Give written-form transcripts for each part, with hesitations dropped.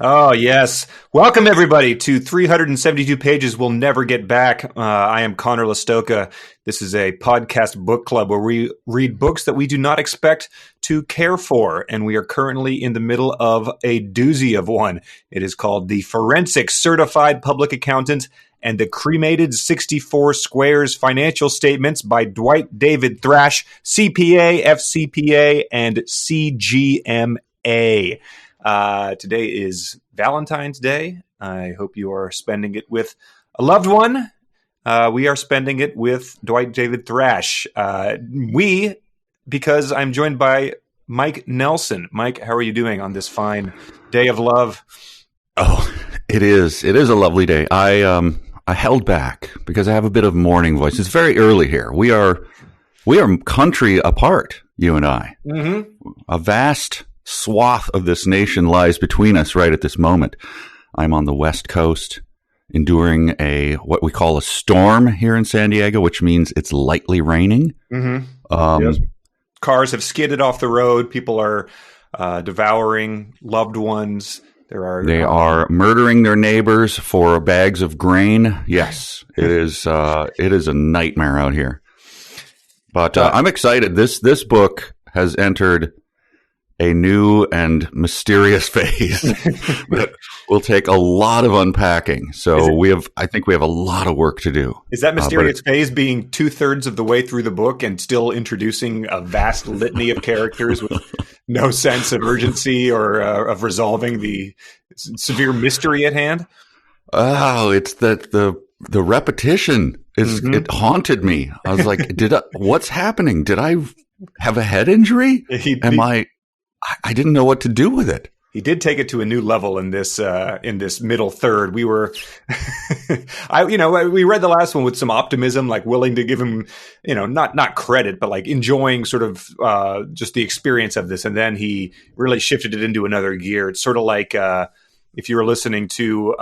Oh, yes. Welcome, everybody, to 372 Pages We'll Never Get Back. I am Connor Listoka. This is a podcast book club where we read books that we do not expect to care for. And we are currently in the middle of a doozy of one. It is called The Forensic Certified Public Accountant and the Cremated 64 Squares Financial Statements by Dwight David Thrash, CPA, FCPA, and CGMA. Today is Valentine's Day. I hope you are spending it with a loved one. We are spending it with Dwight David Thrash. Because I'm joined by Mike Nelson. Mike, how are you doing on this fine day of love? Oh, it is. It is a lovely day. I held back because I have a bit of morning voice. It's very early here. We are country apart, you and I. Mm-hmm. A vast swath of this nation lies between us right at this moment. I'm on the West Coast enduring what we call a storm here in San Diego, which means it's lightly raining. Mm-hmm. Yes. Cars have skidded off the road. People are devouring loved ones. They are murdering their neighbors for bags of grain. Yes, it is a nightmare out here. But I'm excited. This book has entered a new and mysterious phase that will take a lot of unpacking. So I think we have a lot of work to do. Is that mysterious phase being 2/3 of the way through the book and still introducing a vast litany of characters with no sense of urgency or of resolving the severe mystery at hand? Oh, it's that the repetition is it haunted me. I was like, what's happening? Did I have a head injury? I didn't know what to do with it. He did take it to a new level in this middle third. We were, we read the last one with some optimism, like willing to give him, not credit, but like enjoying sort of just the experience of this. And then he really shifted it into another gear. It's sort of like if you were listening to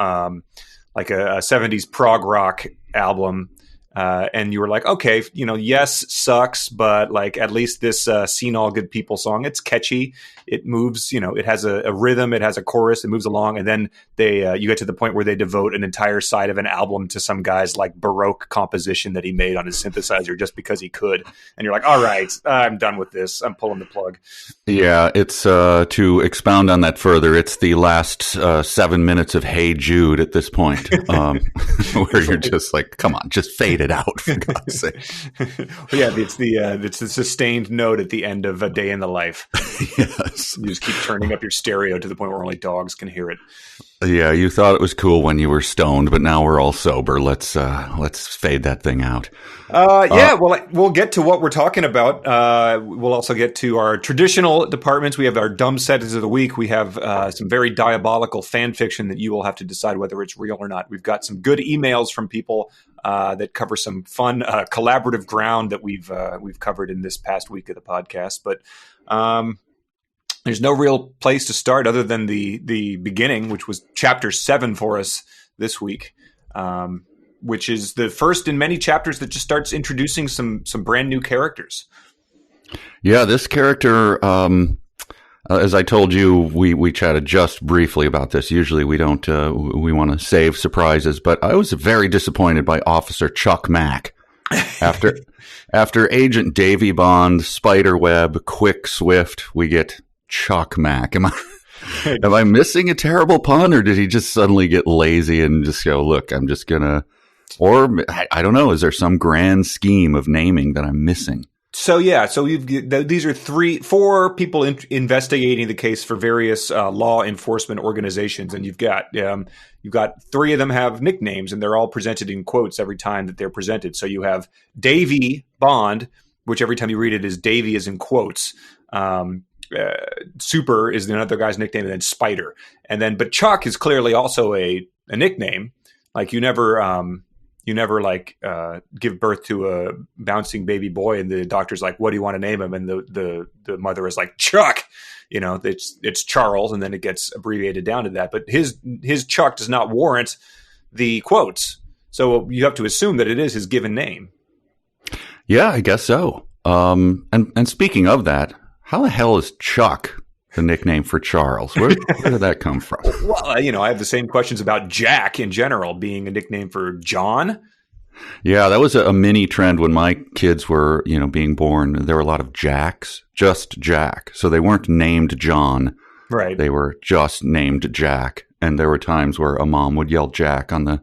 like a 70s prog rock album. And you were like, okay, yes, sucks, but like at least this Seen All Good People song, it's catchy. It moves, it has a rhythm, it has a chorus, it moves along. And then you get to the point where they devote an entire side of an album to some guy's like Baroque composition that he made on his synthesizer just because he could. And you're like, all right, I'm done with this. I'm pulling the plug. Yeah, it's to expound on that further. It's the last 7 minutes of Hey Jude at this point, where you're just like, come on, just fade it out for God's sake. Yeah, it's the sustained note at the end of A Day in the Life. Yes, you just keep turning up your stereo to the point where only dogs can hear it. Yeah, you thought it was cool when you were stoned, but now we're all sober. Let's fade that thing out. We'll get to what we're talking about. We'll also get to our traditional departments. We have our dumb sentences of the week. We have some very diabolical fan fiction that you will have to decide whether it's real or not. We've got some good emails from people that cover some fun collaborative ground that we've covered in this past week of the podcast. But there's no real place to start other than the beginning, which was chapter 7 for us this week, which is the first in many chapters that just starts introducing some brand new characters. Yeah, this character, as I told you, we chatted just briefly about this. Usually we don't, we want to save surprises, but I was very disappointed by Officer Chuck Mack. After Agent Davy Bond, Spiderweb, Quick Swift, we get Chuck Mack. Am I missing a terrible pun, or did he just suddenly get lazy and just go, look, I'm just gonna, or I don't know, is there some grand scheme of naming that I'm missing? So these are 4 people investigating the case for various law enforcement organizations, and you've got 3 of them have nicknames, and they're all presented in quotes every time that they're presented. So you have Davy Bond, which every time you read it is Davy is in quotes. Super is another guy's nickname, and then Spider, but Chuck is clearly also a nickname. Like you never give birth to a bouncing baby boy and the doctor's like, what do you want to name him? And the mother is like, Chuck. It's Charles, and then it gets abbreviated down to that. But his Chuck does not warrant the quotes, so you have to assume that it is his given name. Yeah, I guess so. And speaking of that, how the hell is Chuck the nickname for Charles? Where did that come from? Well, I have the same questions about Jack in general being a nickname for John. Yeah, that was a mini trend when my kids were, being born. There were a lot of Jacks, just Jack. So they weren't named John. Right. They were just named Jack. And there were times where a mom would yell Jack on the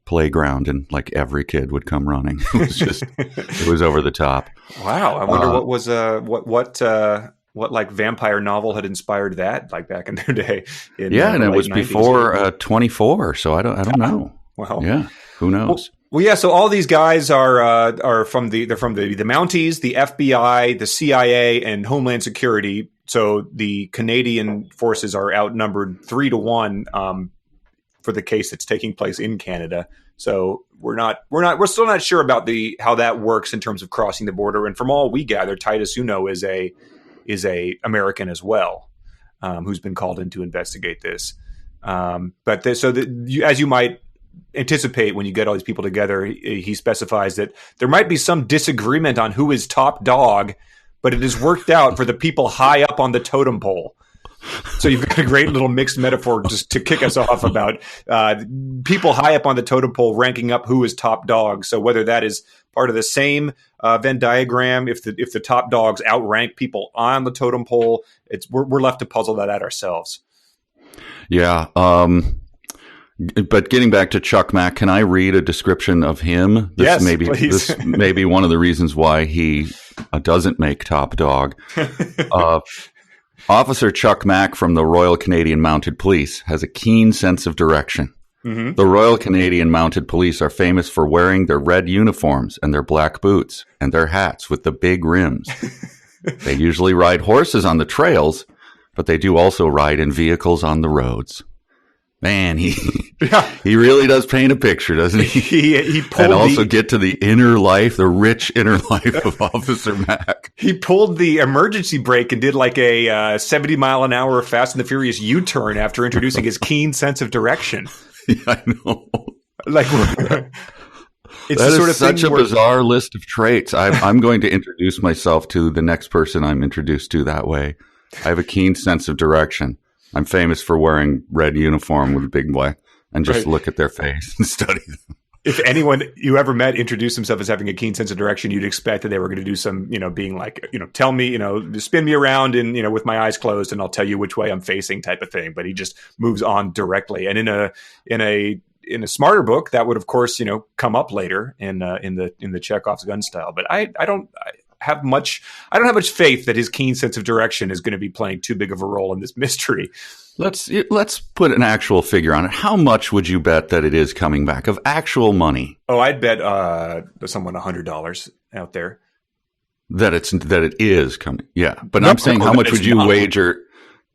playground and like every kid would come running. It was over the top. Wow. I wonder what was, what like vampire novel had inspired that, like back in their day. And it was 90s. Before 24. So I don't know. Well, yeah. Who knows? Well, yeah. So all these guys are from the Mounties, the FBI, the CIA, and Homeland Security. So the Canadian forces are outnumbered 3-1 for the case that's taking place in Canada. So we're still not sure about how that works in terms of crossing the border. And from all we gather, Titus Uno is a American as well, who's been called in to investigate this. As you might anticipate when you get all these people together, he specifies that there might be some disagreement on who is top dog, but it is worked out for the people high up on the totem pole. So you've got a great little mixed metaphor just to kick us off about people high up on the totem pole ranking up who is top dog. So whether that is part of the same Venn diagram, if the top dogs outrank people on the totem pole, we're left to puzzle that out ourselves. Yeah. But getting back to Chuck Mack, can I read a description of him? Yes, please. This may be one of the reasons why he doesn't make top dog. Officer Chuck Mack from the Royal Canadian Mounted Police has a keen sense of direction. Mm-hmm. The Royal Canadian Mounted Police are famous for wearing their red uniforms and their black boots and their hats with the big rims. They usually ride horses on the trails, but they do also ride in vehicles on the roads. Man, he really does paint a picture, doesn't he? He pulled and also get to the inner life, the rich inner life of Officer Mack. He pulled the emergency brake and did like a 70 mile an hour Fast and the Furious U-turn after introducing his keen sense of direction. Yeah, I know. Like it's that is such a bizarre list of traits. I'm going to introduce myself to the next person I'm introduced to that way. I have a keen sense of direction. I'm famous for wearing red uniform with a big boy and just look at their face and study them. If anyone you ever met introduced himself as having a keen sense of direction, you'd expect that they were going to do some, being like, tell me, spin me around and, with my eyes closed and I'll tell you which way I'm facing type of thing. But he just moves on directly. And in a smarter book, that would, of course, come up later in the Chekhov's gun style. But I don't have much faith that his keen sense of direction is going to be playing too big of a role in this mystery. Let's put an actual figure on it. How much would you bet that it is coming back of actual money? Oh, I'd bet someone $100 out there that it is coming. Yeah, but I'm saying how much would you wager?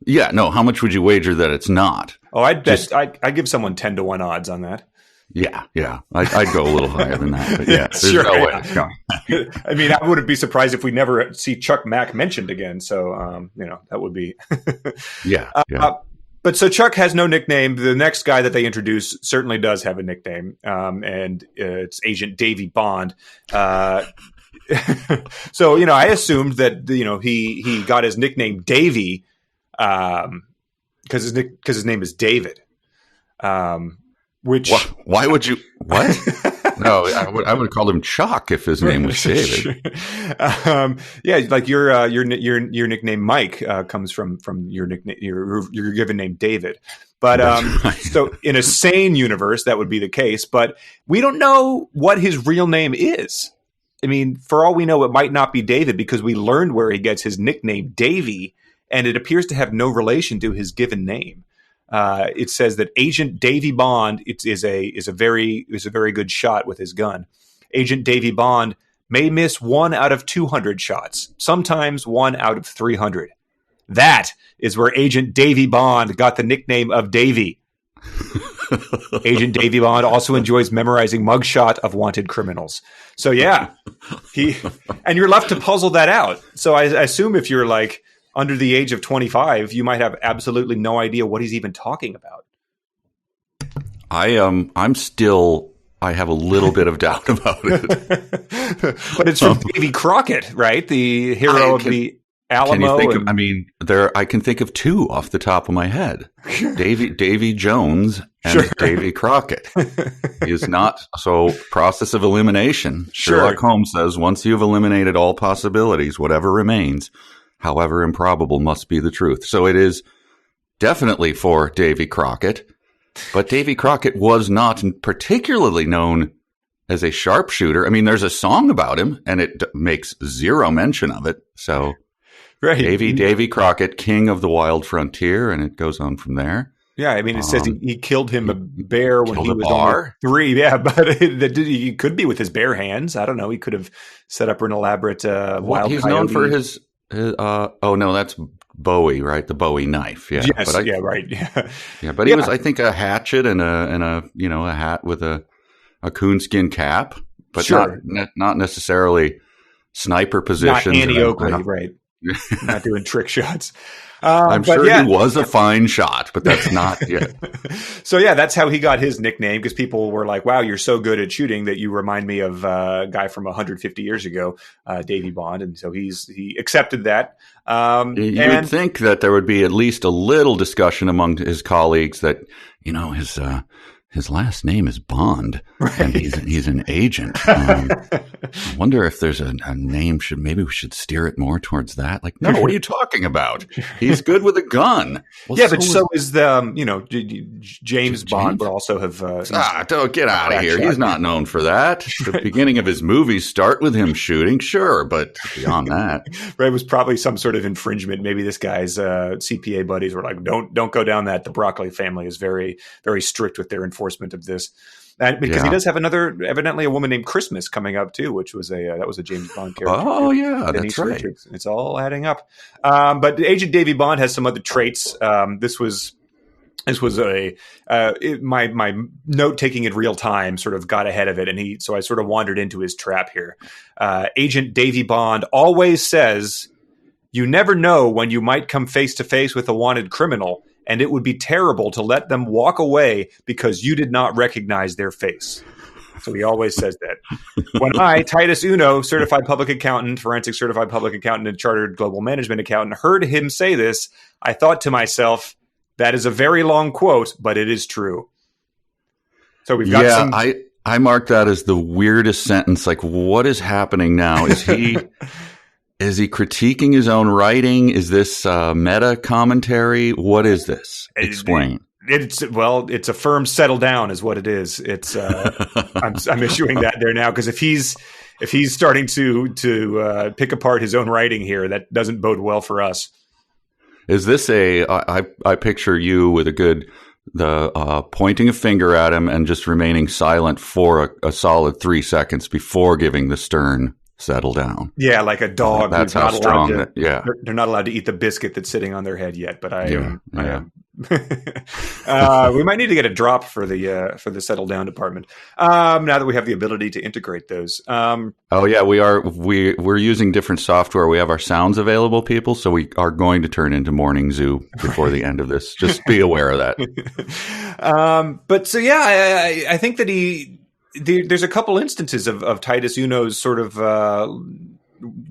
Yeah, no, how much would you wager that it's not? Oh, I'd bet I'd give someone 10-1 odds on that. Yeah. I'd go a little higher than that, but yeah, there's no way it's coming. I mean, I wouldn't be surprised if we never see Chuck Mack mentioned again. So, that would be. Yeah. But so Chuck has no nickname. The next guy that they introduce certainly does have a nickname, and it's Agent Davy Bond. So, I assumed that, he got his nickname Davy because his name is David. Which why would you what? No, I would call him Chuck if his name was David. Like your nickname Mike comes from your nickname your given name David. But right. So in a sane universe that would be the case, but we don't know what his real name is. I mean, for all we know, it might not be David because we learned where he gets his nickname Davy, and it appears to have no relation to his given name. It says that Agent Davy Bond is a very good shot with his gun. Agent Davy Bond may miss 1 out of 200 shots, sometimes 1 out of 300. That is where Agent Davy Bond got the nickname of Davy. Agent Davy Bond also enjoys memorizing mugshot of wanted criminals. So yeah, and you're left to puzzle that out. So I assume if you're like under the age of 25, you might have absolutely no idea what he's even talking about. I have a little bit of doubt about it. But it's from Davy Crockett, right? The hero of the Can you Alamo think of? and I mean, I can think of two off the top of my head: Davy Jones and sure. Davy Crockett. He is not process of elimination. Sure. Sherlock Holmes says once you've eliminated all possibilities, whatever remains, however improbable, must be the truth. So it is definitely for Davy Crockett, but Davy Crockett was not particularly known as a sharpshooter. I mean, there's a song about him, and it makes zero mention of it. So Right. Davy Crockett, king of the wild frontier, and it goes on from there. Yeah, I mean, it says he killed him a bear when he was only 3. Yeah, but he could be with his bare hands. I don't know. He could have set up an elaborate wild He's coyote. known for his oh no, that's Bowie, right? The Bowie knife. Yeah. Yes. Right. Yeah. Yeah, but he was, I think, a hatchet and a hat with a coonskin cap, but sure. not necessarily sniper positions. Not Annie Oakley, right? Not doing trick shots. I'm sure he was a fine shot, but that's not yet. So yeah, that's how he got his nickname, because people were like, "Wow, you're so good at shooting that you remind me of a guy from 150 years ago, Davy Bond," and so he accepted that. You would think that there would be at least a little discussion among his colleagues that his last name is Bond, right, and he's an agent. I wonder if there's a name. Maybe we should steer it more towards that. Like, no, what are you talking about? He's good with a gun. Well, yeah, but so is the James Bond would also have. Don't get out of here. He's not known for that. The beginning of his movies start with him shooting, sure, but beyond that, right, it was probably some sort of infringement. Maybe this guy's CPA buddies were like, "Don't go down that." The Broccoli family is very, very strict with their enforcement of this, because he does have evidently a woman named Christmas coming up too, which was that was a James Bond character. Oh yeah, that's right. Richards. It's all adding up. But Agent Davy Bond has some other traits. This was my note taking in real time sort of got ahead of it, and so I sort of wandered into his trap here. Agent Davy Bond always says, "You never know when you might come face to face with a wanted criminal, and it would be terrible to let them walk away because you did not recognize their face." So he always says that. When I, Titus Uno, certified public accountant, forensic certified public accountant, and chartered global management accountant, heard him say this, I thought to myself, that is a very long quote, but it is true. So we've got I marked that as the weirdest sentence. Like, what is happening now? Is he... Is he critiquing his own writing? Is this meta commentary? What is this? Explain. It's a firm settle down is what it is. It's I'm issuing that there now, because if he's starting to pick apart his own writing here, that doesn't bode well for us. Is this I picture you with pointing a finger at him and just remaining silent for a solid 3 seconds before giving the stern settle down. Yeah, like a dog. That's how strong. They're not allowed to eat the biscuit that's sitting on their head yet. But I am. We might need to get a drop for the settle down department. Now that we have the ability to integrate those. We're using different software. We have our sounds available, people. So we are going to turn into Morning Zoo before the end of this. Just be aware of that. I think that there's a couple instances of Titus Uno's sort of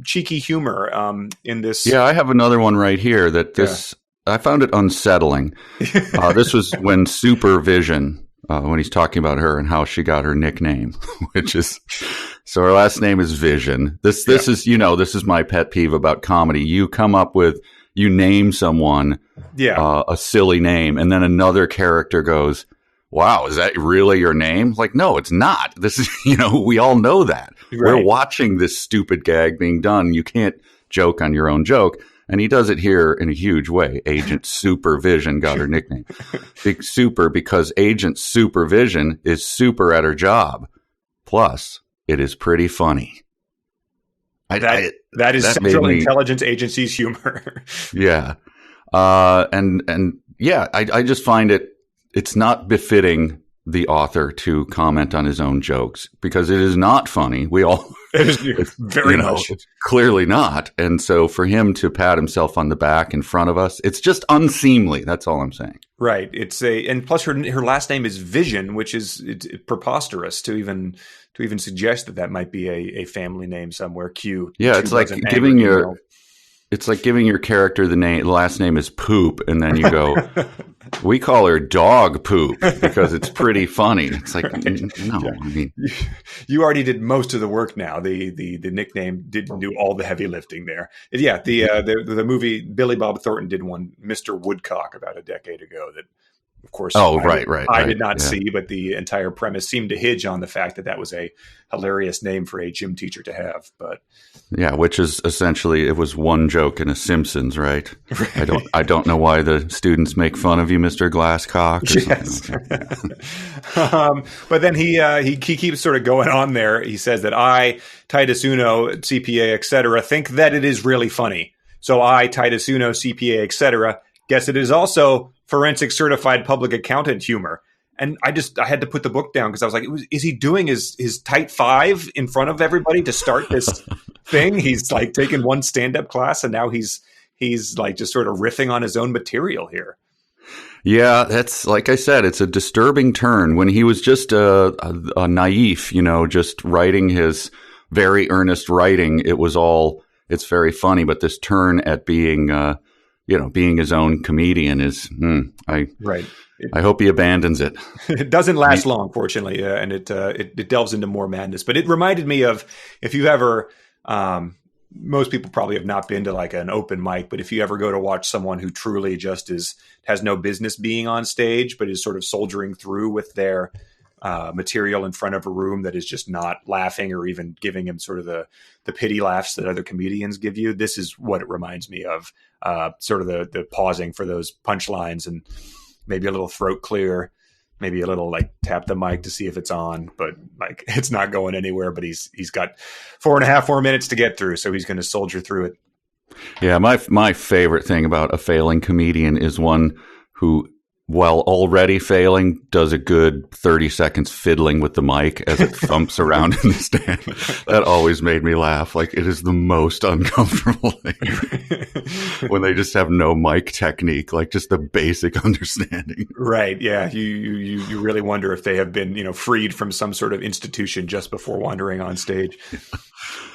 cheeky humor in this. Yeah, I have another one right here I found it unsettling. This was when Supervision, when he's talking about her and how she got her nickname, which is, so her last name is Vision. This is my pet peeve about comedy. You name someone a silly name, and then another character goes, "Wow, is that really your name?" Like, no, it's not. This is, we all know that. Right. We're watching this stupid gag being done. You can't joke on your own joke. And he does it here in a huge way. Agent Supervision got her nickname. Big super, because Agent Supervision is super at her job. Plus, it is pretty funny. That is Central Intelligence Agency's humor. Yeah. I just find it's not befitting the author to comment on his own jokes, because it is not funny. It's very much. It's clearly not. And so for him to pat himself on the back in front of us, it's just unseemly. That's all I'm saying. Right. And plus her last name is Vision, which is preposterous to even suggest that might be a family name somewhere. Q. Yeah. It's like giving it's like giving your character the last name is Poop, and then you go, we call her Dog Poop because it's pretty funny. It's like, Right. no, Yeah. I mean, You already did most of the work now. The nickname didn't do all the heavy lifting there. Yeah, the movie Billy Bob Thornton did one, Mr. Woodcock, about a decade ago that, of course, I did not see, but the entire premise seemed to hinge on the fact that was a hilarious name for a gym teacher to have. But yeah, which is essentially, it was one joke in a Simpsons, right? I don't know why the students make fun of you, Mr. Glasscock. Or something like but then he keeps sort of going on there. He says that I, Titus Uno, CPA, etc., think that it is really funny. So I, Titus Uno, CPA, etc., guess it is also forensic certified public accountant humor. And I had to put the book down because I was like, is he doing his Type 5 in front of everybody to start this thing? He's like taking one stand-up class and now he's like just sort of riffing on his own material here. Yeah, that's, like I said, it's a disturbing turn. When he was just a naif, just writing his very earnest writing, it's very funny. But this turn at being his own comedian is, right. I hope he abandons it. It doesn't last long, fortunately, and it delves into more madness. But it reminded me of, if you ever, most people probably have not been to like an open mic, but if you ever go to watch someone who truly just has no business being on stage, but is sort of soldiering through with their material in front of a room that is just not laughing or even giving him sort of the pity laughs that other comedians give you, this is what it reminds me of. Sort of the pausing for those punchlines and maybe a little throat clear, maybe a little like tap the mic to see if it's on, but like it's not going anywhere. But he's got 4.5 more minutes to get through, so he's going to soldier through it. Yeah, my favorite thing about a failing comedian is one who, while already failing, does a good 30 seconds fiddling with the mic as it thumps around in the stand. That always made me laugh. Like, it is the most uncomfortable thing when they just have no mic technique, like just the basic understanding. Right. Yeah. You really wonder if they have been, freed from some sort of institution just before wandering on stage.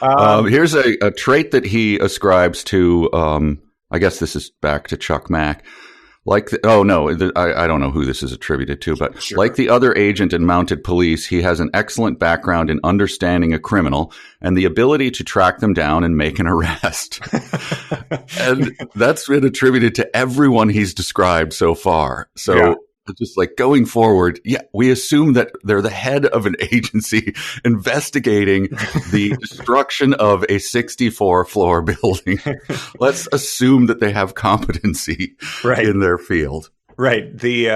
Here's a trait that he ascribes to, I guess this is back to Chuck Mack. I don't know who this is attributed to, but sure. Like the other agent in mounted police, he has an excellent background in understanding a criminal and the ability to track them down and make an arrest. And that's been attributed to everyone he's described so far. So yeah. Just like going forward, we assume that they're the head of an agency investigating the destruction of a 64-floor building. Let's assume that they have competency in their field. Right. The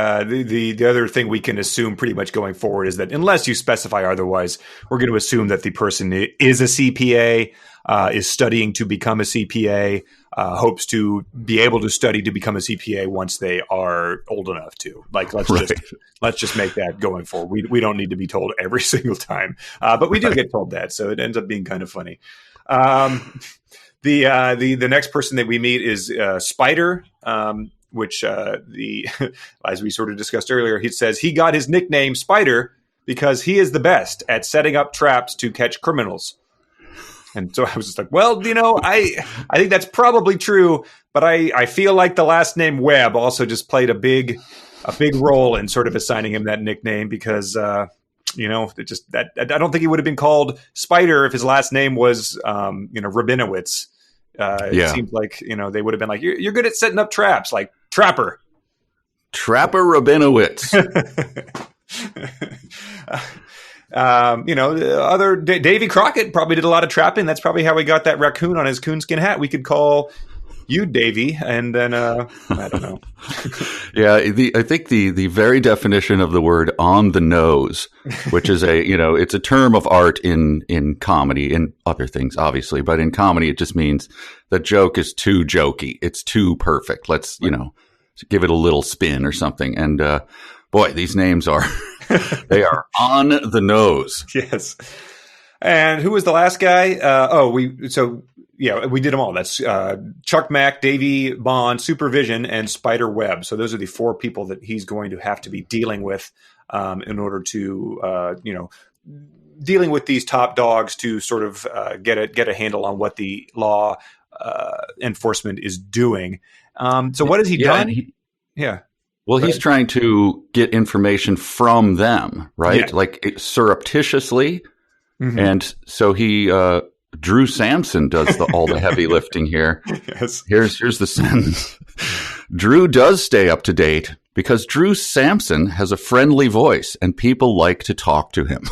other thing we can assume pretty much going forward is that unless you specify otherwise, we're going to assume that the person is a CPA, is studying to become a CPA, hopes to be able to study to become a CPA once they are old enough to. Like, let's just make that going forward. We don't need to be told every single time, but we do get told that, so it ends up being kind of funny. The next person that we meet is Spider, which as we sort of discussed earlier, he says he got his nickname Spider because he is the best at setting up traps to catch criminals. And so I was just like, well, I think that's probably true, but I feel like the last name Webb also just played a big role in sort of assigning him that nickname because, I don't think he would have been called Spider if his last name was, Rabinowitz. It seems like, they would have been like, you're good at setting up traps, like Trapper Rabinowitz. Other Davy Crockett probably did a lot of trapping. That's probably how he got that raccoon on his coonskin hat. We could call you Davy, and then I don't know. Yeah, I think the very definition of the word "on the nose," which is it's a term of art in comedy, in other things obviously, but in comedy it just means the joke is too jokey, it's too perfect. Let's give it a little spin or something. And boy, these names are. They are on the nose. Yes. And who was the last guy? We did them all. That's Chuck Mack, Davey Bond, Supervision, and Spider Webb. So those are the 4 people that he's going to have to be dealing with in order to, dealing with these top dogs to sort of get a handle on what the law enforcement is doing. So what has he done? Yeah. Well, he's trying to get information from them, right? Yeah. Like surreptitiously. Mm-hmm. And so he, Drew Sampson does all the heavy lifting here. Yes. Here's the sentence. Drew does stay up to date because Drew Sampson has a friendly voice and people like to talk to him.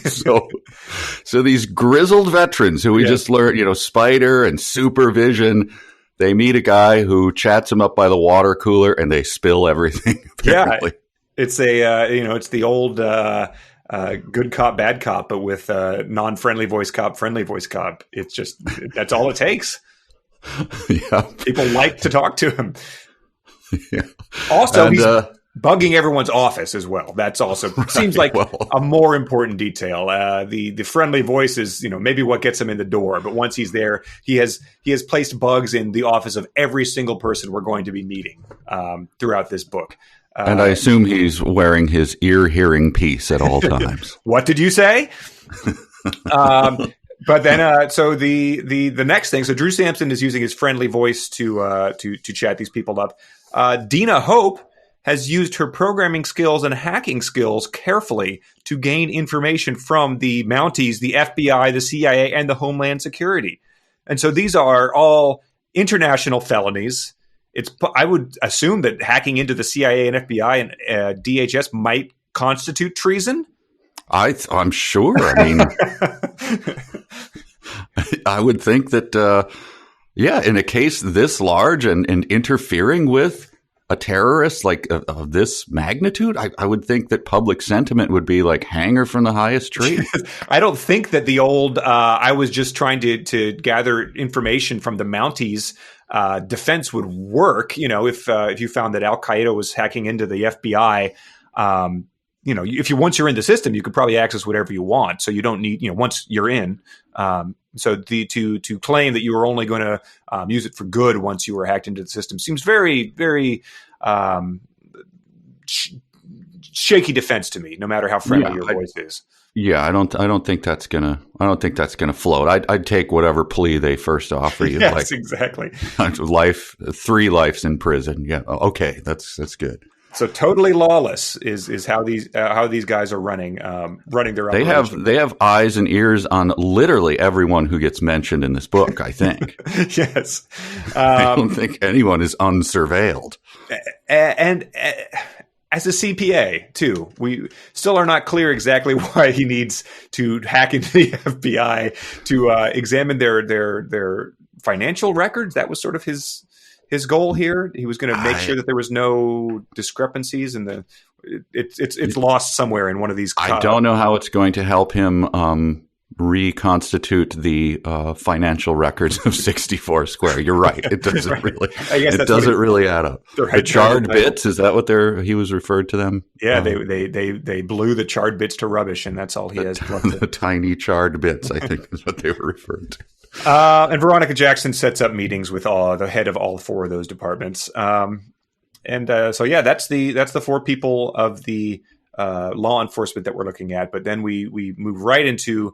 So these grizzled veterans who we just learned, Spider and Supervision, they meet a guy who chats them up by the water cooler and they spill everything. Apparently. Yeah, it's it's the old good cop, bad cop, but with non-friendly voice cop, friendly voice cop. It's just that's all it takes. Yeah, people like to talk to him. Yeah. Also, he's bugging everyone's office as well. That's also seems like a more important detail. The friendly voice is maybe what gets him in the door, but once he's there, he has placed bugs in the office of every single person we're going to be meeting throughout this book. And I assume he's wearing his ear hearing piece at all times. What did you say? But then, so the next thing, so Drew Sampson is using his friendly voice to chat these people up. Dina Hope has used her programming skills and hacking skills carefully to gain information from the Mounties, the FBI, the CIA, and the Homeland Security. And so these are all international felonies. I would assume that hacking into the CIA and FBI and DHS might constitute treason. I'm sure. I mean, I would think that, in a case this large and interfering with a terrorist like of this magnitude, I would think that public sentiment would be like hang her from the highest tree. I don't think that the old I was just trying to gather information from the Mounties defense would work. If you found that Al Qaeda was hacking into the FBI, once you're in the system, you could probably access whatever you want. So you don't need, once you're in. So to claim that you were only going to use it for good once you were hacked into the system seems very, very shaky defense to me. No matter how friendly your voice is. Yeah, I don't think that's gonna float. I'd take whatever plea they first offer you. Yes, exactly. 3 lives in prison. Yeah, okay, that's good. So totally lawless is how these guys are running their operation. They have eyes and ears on literally everyone who gets mentioned in this book, I think. Yes. I don't think anyone is unsurveilled. And as a CPA too, we still are not clear exactly why he needs to hack into the FBI to examine their financial records. That was sort of his goal here. He was going to make sure that there was no discrepancies, and it's lost somewhere in one of these. I don't know how it's going to help him reconstitute the financial records of 64 Square. You're right. It doesn't right. really. It doesn't really add up. The charred bits, is that what he was referred to them? Yeah, they blew the charred bits to rubbish, and that's all he has left. The tiny charred bits, I think, is what they were referred to. And Veronica Jackson sets up meetings with the head of all 4 of those departments. So that's the 4 people of the law enforcement that we're looking at. But then we move right into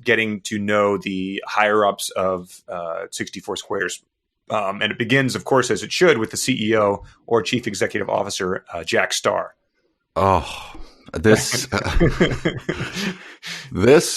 getting to know the higher ups of 64 Squares. And it begins, of course, as it should, with the CEO or Chief Executive Officer, Jack Starr. Oh, this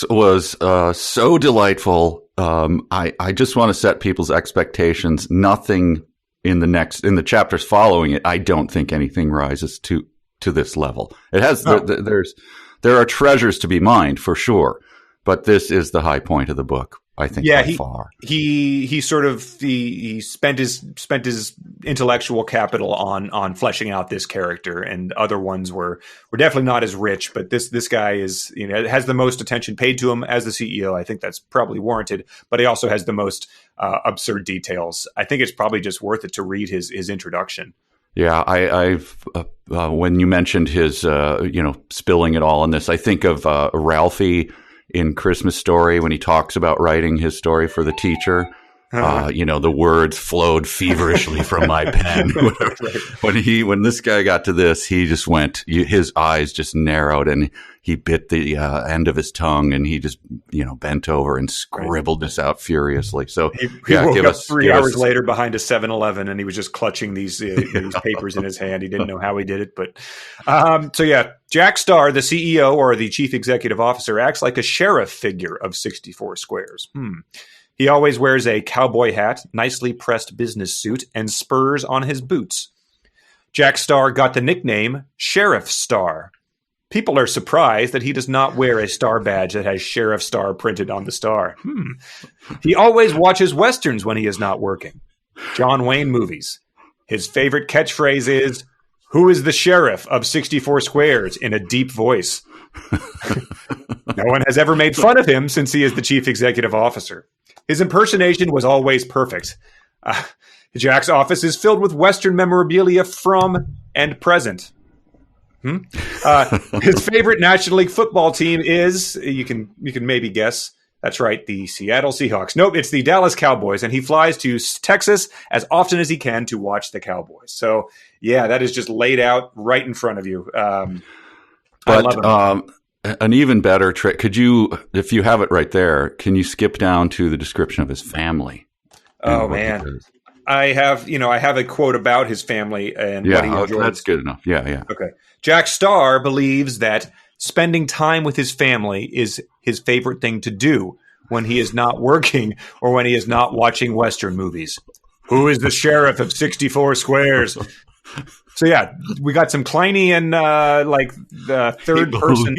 was so delightful. I just want to set people's expectations. Nothing in the chapters following it, I don't think anything rises to this level. It has there are treasures to be mined for sure, but this is the high point of the book, I think, by far. He spent his intellectual capital on fleshing out this character, and other ones were definitely not as rich. But this guy is has the most attention paid to him as the CEO. I think that's probably warranted, but he also has the most absurd details. I think it's probably just worth it to read his introduction. Yeah, I've when you mentioned his spilling it all on this, I think of Ralphie in Christmas Story when he talks about writing his story for the teacher. The words flowed feverishly from my pen. Right. When this guy got to this, he just went, his eyes just narrowed and he bit the end of his tongue and he just, bent over and scribbled this out furiously. So he woke up 3 hours later behind a 7-Eleven and he was just clutching these papers in his hand. He didn't know how he did it. But Jack Starr, the CEO or the chief executive officer, acts like a sheriff figure of 64 Squares. He always wears a cowboy hat, nicely pressed business suit, and spurs on his boots. Jack Starr got the nickname Sheriff Starr. People are surprised that he does not wear a star badge that has Sheriff Starr printed on the star. He always watches Westerns when he is not working. John Wayne movies. His favorite catchphrase is, "Who is the sheriff of 64 Squares?" in a deep voice. No one has ever made fun of him since he is the chief executive officer. His impersonation was always perfect. Jack's office is filled with Western memorabilia from and present. His favorite National League football team is, you can maybe guess, that's right, the Seattle Seahawks. Nope, it's the Dallas Cowboys, and he flies to Texas as often as he can to watch the Cowboys. So, yeah, that is just laid out right in front of you. I love him. An even better trick. Could you, if you have it right there, can you skip down to the description of his family? Oh, man. I have a quote about his family and what he enjoys. That's good enough. Yeah. Okay. Jack Starr believes that spending time with his family is his favorite thing to do when he is not working or when he is not watching Western movies. Who is the sheriff of 64 Squares? So, yeah, we got some Kleiny and the third person.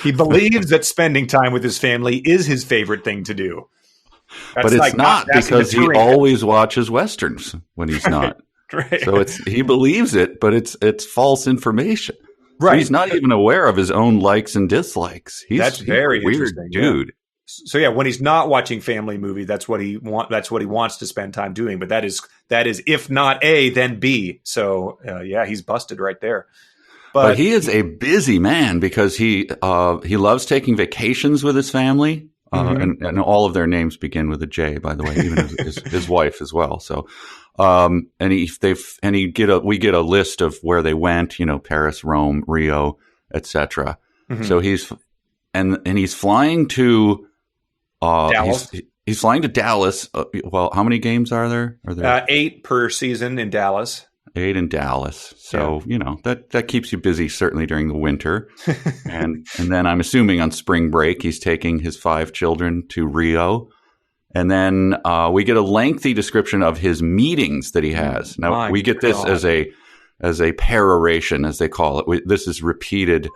He believes that spending time with his family is his favorite thing to do. But it's not because he always watches Westerns when he's not. Right. So he believes it, but it's false information. Right. So he's not even aware of his own likes and dislikes. That's very weird, interesting, dude. Yeah. So yeah, when he's not watching family movie, that's what he wants to spend time doing. But that is if not A, then B. So he's busted right there. But he is a busy man because he loves taking vacations with his family. And all of their names begin with a J, by the way, even his wife as well. So, we get a list of where they went, Paris, Rome, Rio, etc. So he's flying to Dallas. He's flying to Dallas. Well, how many games are there? 8 per season in Dallas. 8 in Dallas. So, that keeps you busy, certainly during the winter. and then I'm assuming on spring break, he's taking his 5 children to Rio. And then we get a lengthy description of his meetings that he has. Now, we get this as a peroration, as they call it. This is repeated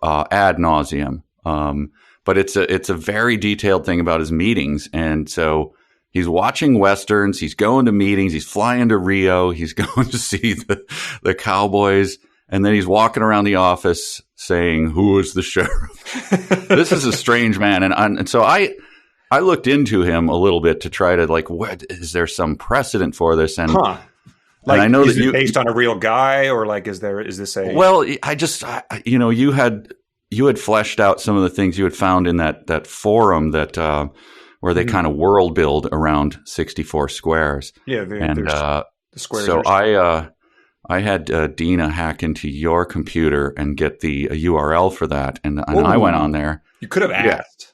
ad nauseum. But it's a very detailed thing about his meetings. And so he's watching Westerns, he's going to meetings, he's flying to Rio, he's going to see the Cowboys, and then he's walking around the office saying, "Who is the sheriff?" This is a strange man. And so I looked into him a little bit to try to what is there some precedent for this? And and I know is that it based on a real guy, or is this a? Well, you had fleshed out some of the things you had found in that forum that where they kind of world build around 64 Squares. Yeah, the squares. So I had Dina hack into your computer and get the URL for that, and I went on there. You could have asked.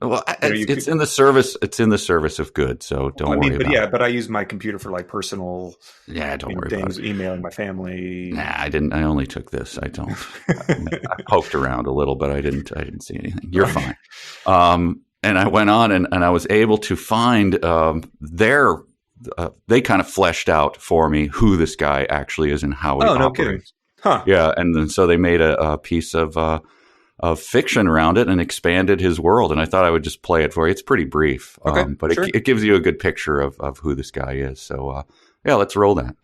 Well, it's in the service. It's in the service of good. So don't worry about it. But I use my computer for personal. Yeah, don't worry things, about it. Emailing my family. Nah, I didn't. I only took this. I don't. I poked around a little, but I didn't see anything. You're fine. And I went on and I was able to find they kind of fleshed out for me who this guy actually is and how he operates. No kidding. Huh. Yeah, and then so they made a piece of fiction around it and expanded his world. And I thought I would just play it for you. It's pretty brief, but sure. It gives you a good picture of who this guy is. So, let's roll that.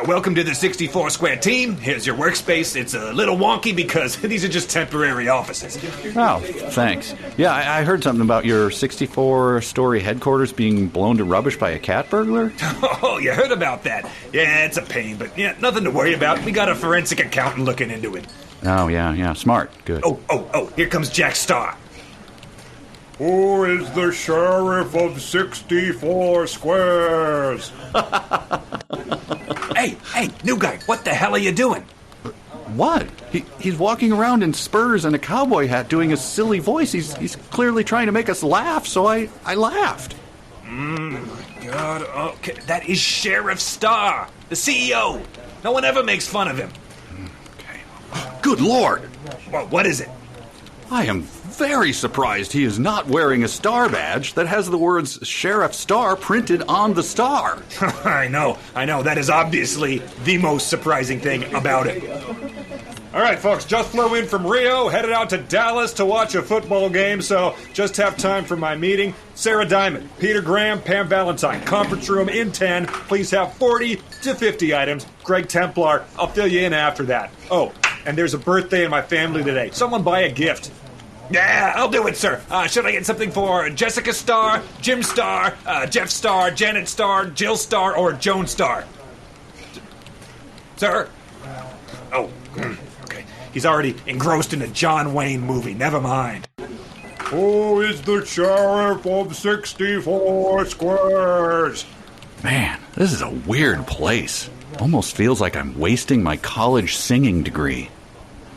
Welcome to the 64 Square team. Here's your workspace. It's a little wonky because these are just temporary offices. Oh, thanks. Yeah, I heard something about your 64-story headquarters being blown to rubbish by a cat burglar. Oh, you heard about that? Yeah, it's a pain, but nothing to worry about. We got a forensic accountant looking into it. Oh, yeah, smart. Good. Oh, here comes Jack Starr. Who is the sheriff of 64 squares? Hey, new guy, what the hell are you doing? What? He's walking around in spurs and a cowboy hat doing a silly voice. He's clearly trying to make us laugh, so I laughed. God, okay, that is Sheriff Starr, the CEO. No one ever makes fun of him. Okay. Good Lord! Well, what is it? I am very surprised he is not wearing a star badge that has the words Sheriff Starr printed on the star. I know. That is obviously the most surprising thing about it. All right, folks, just flew in from Rio, headed out to Dallas to watch a football game, so just have time for my meeting. Sarah Diamond, Peter Graham, Pam Valentine, conference room in 10. Please have 40 to 50 items. Greg Templar, I'll fill you in after that. Oh, and there's a birthday in my family today. Someone buy a gift. Yeah, I'll do it, sir. Should I get something for Jessica Starr, Jim Starr, Jeff Starr, Janet Starr, Jill Starr, or Joan Starr? Sir? Oh, okay. He's already engrossed in a John Wayne movie. Never mind. Who is the sheriff of 64 squares? Man, this is a weird place. Almost feels like I'm wasting my college singing degree.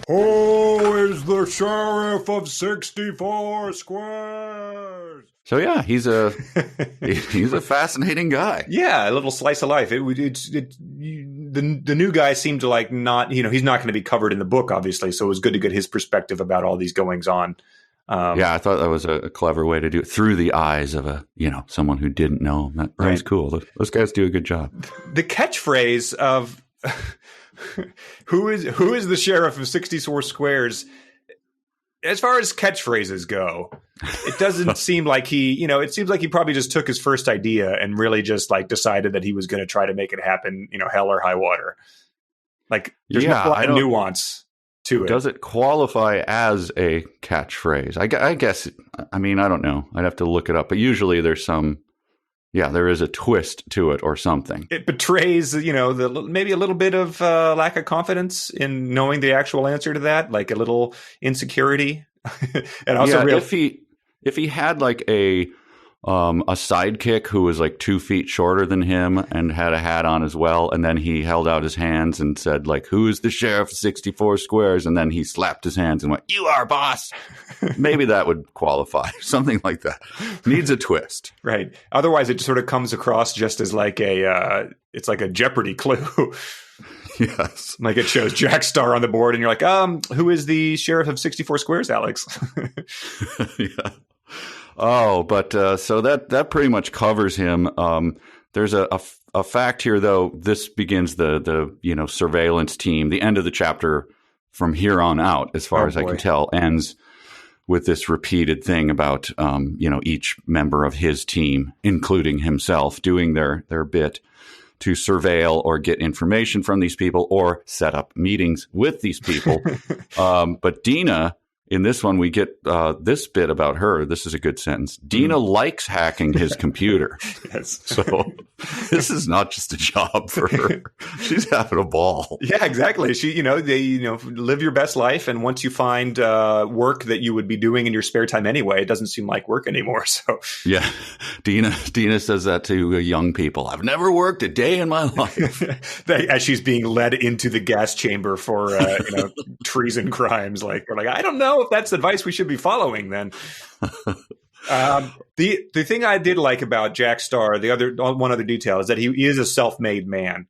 Who is the sheriff of 64 squares? So yeah, he's a fascinating guy. Yeah, a little slice of life. The new guy seemed to like not, he's not going to be covered in the book, obviously. So it was good to get his perspective about all these goings on. Yeah, I thought that was a clever way to do it through the eyes of someone who didn't know. That was cool. Those guys do a good job. The catchphrase of who is the sheriff of 64 squares? As far as catchphrases go, it doesn't seem like it seems like he probably just took his first idea and really just like decided that he was going to try to make it happen, hell or high water. Like there's not a lot of nuance to it. Does it qualify as a catchphrase? I guess, I don't know. I'd have to look it up, but usually there's there is a twist to it or something. It betrays, maybe a little bit of lack of confidence in knowing the actual answer to that, like a little insecurity. And also, if he had like a sidekick who was like 2 feet shorter than him and had a hat on as well, and then he held out his hands and said, like, "Who is the sheriff of 64 squares?" And then he slapped his hands and went, "You are, boss." Maybe that would qualify. Something like that. Needs a twist. Right. Otherwise, it sort of comes across just as like it's like a Jeopardy clue. Yes. Like it shows Jack Starr on the board and you're like, who is the sheriff of 64 squares, Alex? Yeah. Oh, but so that pretty much covers him. There's a fact here, though. This begins the surveillance team. The end of the chapter from here on out, as far as I can tell, ends with this repeated thing about each member of his team, including himself, doing their bit to surveil or get information from these people or set up meetings with these people. But Dina, in this one, we get this bit about her. This is a good sentence. Dina likes hacking his computer. Yes. So this is not just a job for her. She's having a ball. Yeah, exactly. She, live your best life. And once you find work that you would be doing in your spare time anyway, it doesn't seem like work anymore. So yeah, Dina says that to young people. I've never worked a day in my life. As she's being led into the gas chamber for treason crimes. Like we're like, I don't know if that's advice we should be following then. The thing I did like about Jack Starr, one other detail, is that he is a self-made man.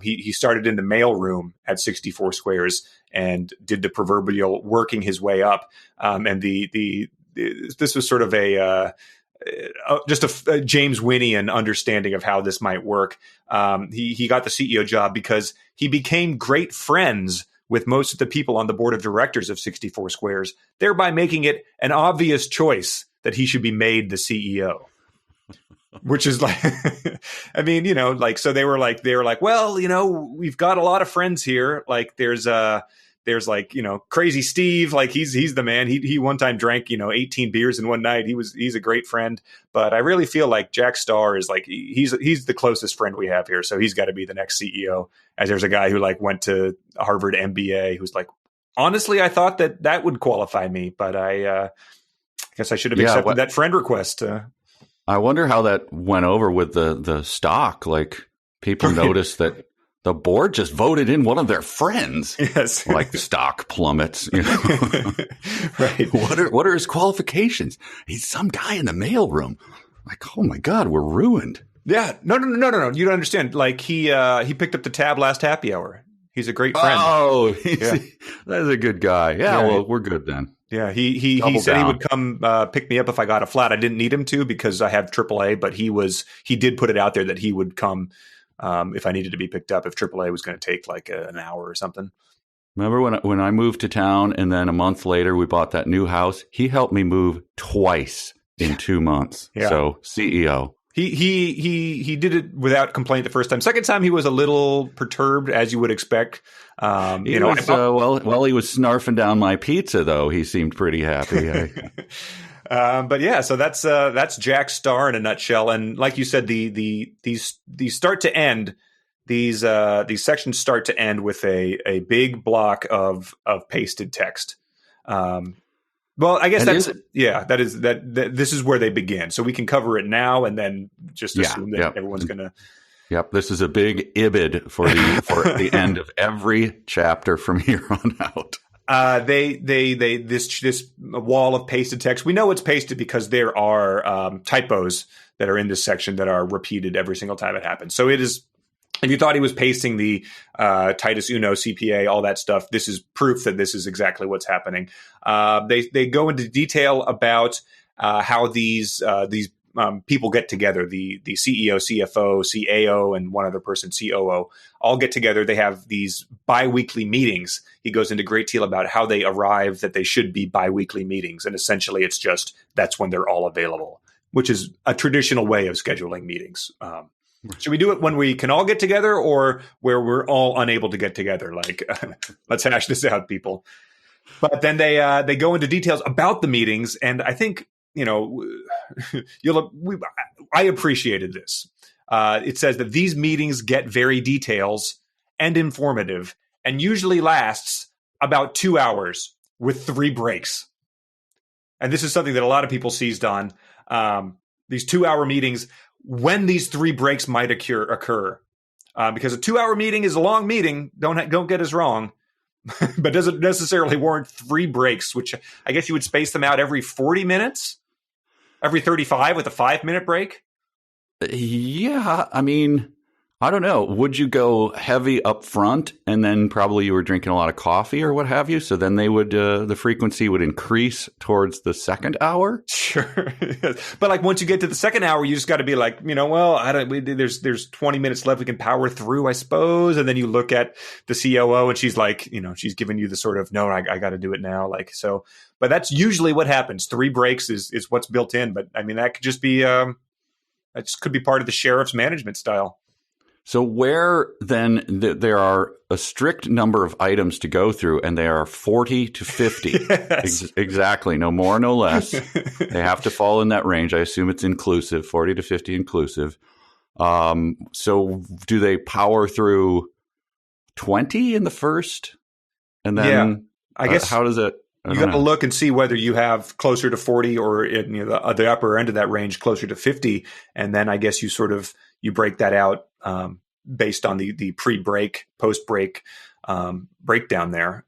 He started in the mailroom at 64 Squares and did the proverbial working his way up. And this was sort of just a James Winnian understanding of how this might work. He got the CEO job because he became great friends with most of the people on the board of directors of 64 Squares, thereby making it an obvious choice that he should be made the CEO. Which is like, so they were like, well, we've got a lot of friends here. Like there's Crazy Steve, like he's the man. He one time drank, 18 beers in one night. He's a great friend, but I really feel like Jack Starr is like, he's the closest friend we have here. So he's got to be the next CEO. As there's a guy who like went to Harvard MBA who's like, honestly, I thought that would qualify me, but Guess I should have accepted that friend request. I wonder how that went over with the stock. Like, people noticed that the board just voted in one of their friends. Yes. Like, stock plummets. You know? Right. What are his qualifications? He's some guy in the mailroom. Like, oh my God, we're ruined. Yeah. No. You don't understand. Like, he picked up the tab last happy hour. He's a great friend. Oh, that's a good guy. Yeah, well, we're good then. Yeah, he said he would come pick me up if I got a flat. I didn't need him to because I have AAA, but he did put it out there that he would come if I needed to be picked up, if AAA was going to take like an hour or something. Remember when I moved to town and then a month later we bought that new house? He helped me move twice in 2 months. Yeah. So CEO. He did it without complaint the first time. Second time he was a little perturbed, as you would expect. He was snarfing down my pizza though. He seemed pretty happy. But yeah, so that's Jack Star in a nutshell. And like you said, these start to end. These sections start to end with a big block of pasted text. Well, I guess this is where they begin. So we can cover it now and then just assume that everyone's going to. Yep, this is a big ibid for the end of every chapter from here on out. This wall of pasted text. We know it's pasted because there are typos that are in this section that are repeated every single time it happens. So it is. If you thought he was pasting the Titus Uno CPA, all that stuff, this is proof that this is exactly what's happening. They go into detail about how these people get together. The CEO, CFO, CAO, and one other person, COO, all get together. They have these biweekly meetings. He goes into great deal about how they arrive that they should be biweekly meetings. And essentially, it's just that's when they're all available, which is a traditional way of scheduling meetings. Should we do it when we can all get together or where we're all unable to get together? Like, let's hash this out, people. But then they go into details about the meetings. And I think, I appreciated this. It says that these meetings get very details and informative and usually lasts about 2 hours with 3 breaks. And this is something that a lot of people seized on. These 2-hour meetings, when these 3 breaks might occur. Because a 2-hour meeting is a long meeting. Don't get us wrong. But doesn't necessarily warrant 3 breaks, which I guess you would space them out every 40 minutes, every 35 with a 5-minute break. Yeah, I mean, I don't know. Would you go heavy up front and then probably you were drinking a lot of coffee or what have you? So then they would the frequency would increase towards the second hour? Sure. But like once you get to the second hour, you just got to be like, there's 20 minutes left. We can power through, I suppose. And then you look at the COO and she's like, she's giving you the sort of, no, I got to do it now. Like, so, but that's usually what happens. 3 breaks is what's built in. But I mean, that could just be, that just could be part of the sheriff's management style. So where then there are a strict number of items to go through and they are 40 to 50. Yes. Exactly. No more, no less. They have to fall in that range. I assume it's inclusive, 40 to 50 inclusive. So do they power through 20 in the first? And then I guess how does it? You got to look and see whether you have closer to 40 or in the upper end of that range, closer to 50. And then I guess you break that out based on the pre-break, post-break breakdown there.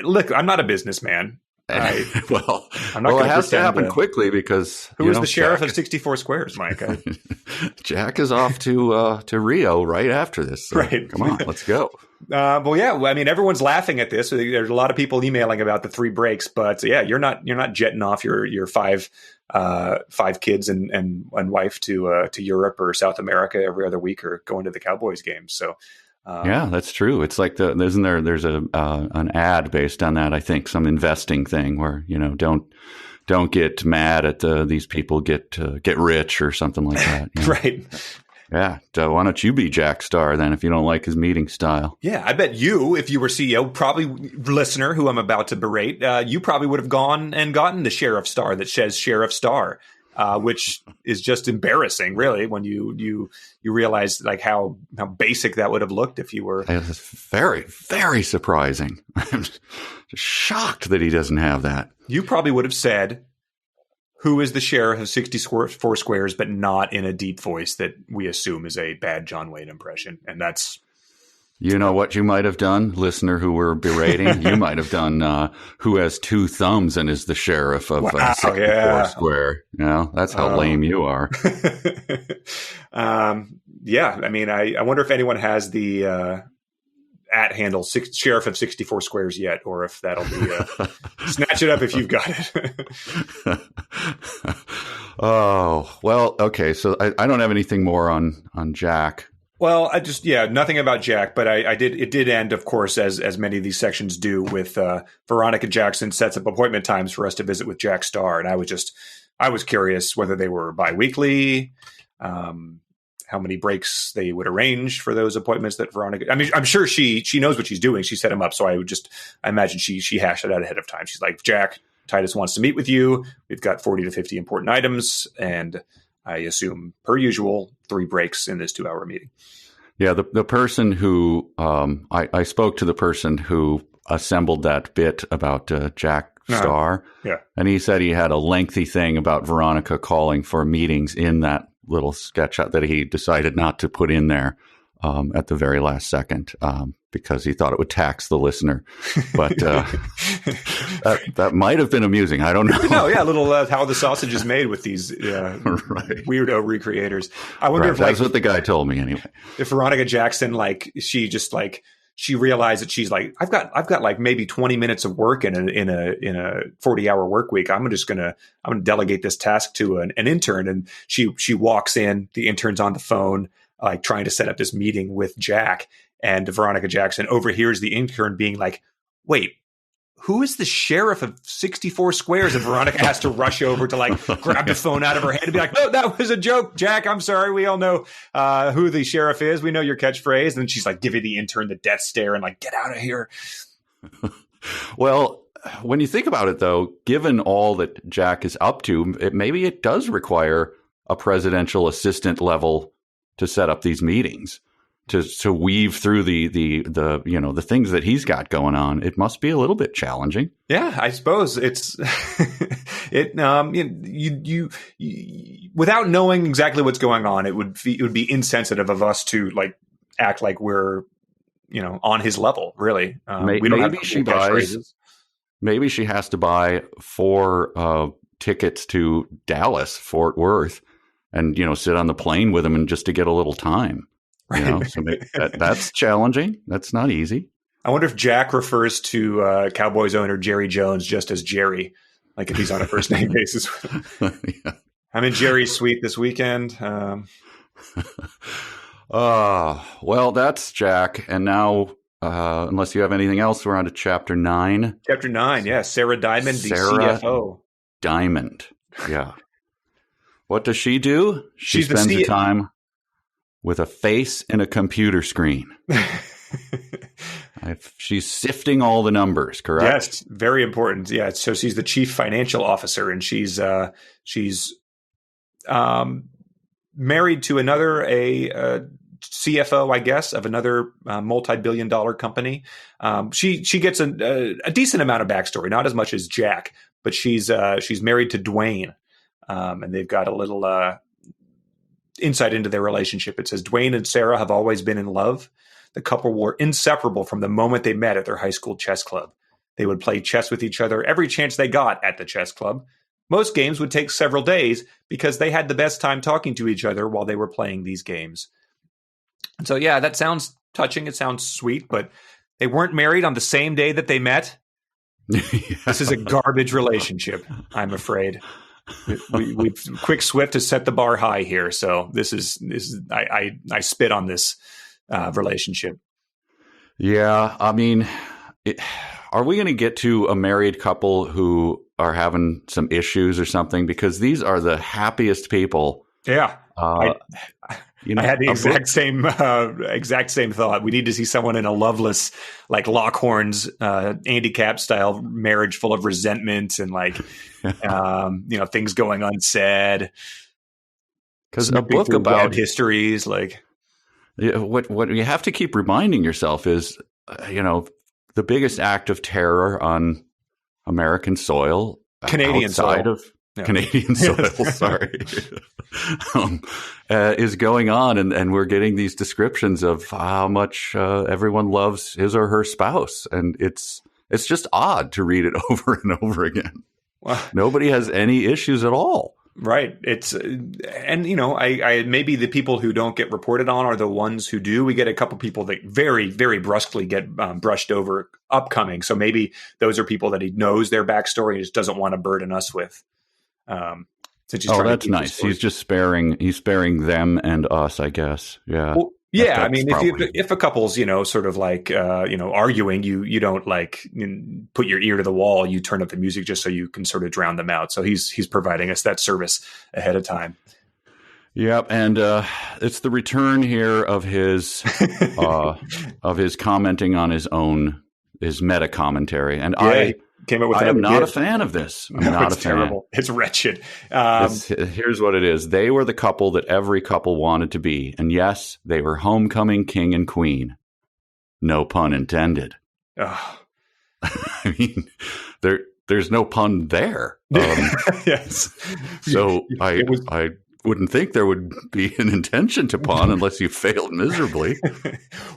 Look, I'm not a businessman. I'm not it has to happen quickly because who is the sheriff of 64 Squares, Mike? Jack is off to Rio right after this. So right, come on, let's go. Well, yeah. I mean, everyone's laughing at this. There's a lot of people emailing about the 3 breaks, but yeah, you're not jetting off your 5 kids and wife to Europe or South America every other week or going to the Cowboys games. So. Yeah, that's true. It's like there's an ad based on that. I think some investing thing where don't get mad at these people get rich or something like that. Right. Yeah. So why don't you be Jack Star then if you don't like his meeting style? Yeah, I bet you, if you were CEO, probably listener who I'm about to berate, you probably would have gone and gotten the Sheriff Star that says Sheriff Star. Which is just embarrassing, really, when you realize like how basic that would have looked if you were. It's very, very surprising. I'm shocked that he doesn't have that. You probably would have said, who is the sheriff of 64 squares, but not in a deep voice that we assume is a bad John Wayne impression. And that's... You know what you might have done, listener who we're berating? You might have done who has two thumbs and is the sheriff of 64 Square. You know, that's how lame you are. Yeah, I mean, I wonder if anyone has the at handle sheriff of 64 squares yet, or if that'll be snatch it up if you've got it. Oh, well, okay. So I don't have anything more on Jack. Well, nothing about Jack, but it did end, of course, as many of these sections do, with Veronica Jackson sets up appointment times for us to visit with Jack Starr. And I was curious whether they were biweekly, how many breaks they would arrange for those appointments that Veronica, I mean, I'm sure she knows what she's doing. She set him up. So I imagine she hashed it out ahead of time. She's like, Jack, Titus wants to meet with you. We've got 40 to 50 important items. And I assume, per usual, 3 breaks in this 2-hour meeting. Yeah. The person who, I spoke to the person who assembled that bit about Jack Starr. Yeah. And he said he had a lengthy thing about Veronica calling for meetings in that little sketch that he decided not to put in there at the very last second because he thought it would tax the listener. But that might have been amusing. I don't know. No, yeah, a little how the sausage is made with these weirdo recreators. I wonder if that's what the guy told me anyway. If Veronica Jackson, she realized that she's like, I've got like maybe 20 minutes of work in a 40-hour work week. I'm gonna delegate this task to an intern. And she walks in, the intern's on the phone, like trying to set up this meeting with Jack, and Veronica Jackson overhears the intern being like, wait, who is the sheriff of 64 squares? And Veronica has to rush over to like grab the phone out of her hand and be like, no, that was a joke, Jack. I'm sorry. We all know who the sheriff is. We know your catchphrase. And she's like giving the intern the death stare and like, get out of here. Well, when you think about it, though, given all that Jack is up to, maybe it does require a presidential assistant level to set up these meetings. To weave through the things that he's got going on, it must be a little bit challenging. Yeah, I suppose it's you without knowing exactly what's going on, it would be insensitive of us to like act like we're on his level. Really, we don't have maybe she has to buy 4 tickets to Dallas, Fort Worth, and sit on the plane with him and just to get a little time. So that's challenging. That's not easy. I wonder if Jack refers to Cowboys owner Jerry Jones just as Jerry, like if he's on a first name basis with him. Yeah. I'm in Jerry's suite this weekend. Well, that's Jack. And now, unless you have anything else, we're on to Chapter 9. Chapter 9, yeah. Sarah Diamond, the CFO. Diamond, yeah. What does she do? She spends the time with a face and a computer screen. She's sifting all the numbers, correct? Yes, very important. Yeah, so she's the chief financial officer, and she's married to another CFO, I guess, of another multi-billion-dollar company. She gets a decent amount of backstory, not as much as Jack, but she's married to Dwayne, and they've got a little insight into their relationship. It says Dwayne and Sarah have always been in love. The couple were inseparable from the moment they met at their high school chess club. They would play chess with each other every chance they got at the chess club. Most games would take several days because they had the best time talking to each other while they were playing these games. And so, yeah, that sounds touching. It sounds sweet, but they weren't married on the same day that they met. Yeah. This is a garbage relationship, I'm afraid. We've Quick Swift has set the bar high here, so this is I spit on this relationship. Yeah, I mean, are we going to get to a married couple who are having some issues or something? Because these are the happiest people. Yeah, I had the exact same thought. We need to see someone in a loveless, like Lockhorn's Andy Capp style marriage, full of resentment and like things going unsaid. Because a book about histories, like what you have to keep reminding yourself is, the biggest act of terror on American soil, Canadian outside soil. of Canadian soil, sorry, is going on. And we're getting these descriptions of how much everyone loves his or her spouse. And it's just odd to read it over and over again. Well, nobody has any issues at all. Right. It's, and I maybe the people who don't get reported on are the ones who do. We get a couple people that very, very brusquely get brushed over upcoming. So maybe those are people that he knows their backstory and just doesn't want to burden us with. That's nice. He's just sparing them and us, I guess. Yeah. Well, yeah, I mean, if a couple's sort of like arguing, you don't like put your ear to the wall. You turn up the music just so you can sort of drown them out. So he's providing us that service ahead of time. Yep, and it's the return here of his commenting on his meta commentary, and yeah, came up with I am not a fan of this. I'm not a fan. Terrible. It's wretched. Here's what it is. They were the couple that every couple wanted to be. And yes, they were homecoming king and queen. No pun intended. Oh. I mean, there's no pun there. Yes. So I wouldn't think there would be an intention to pun unless you failed miserably.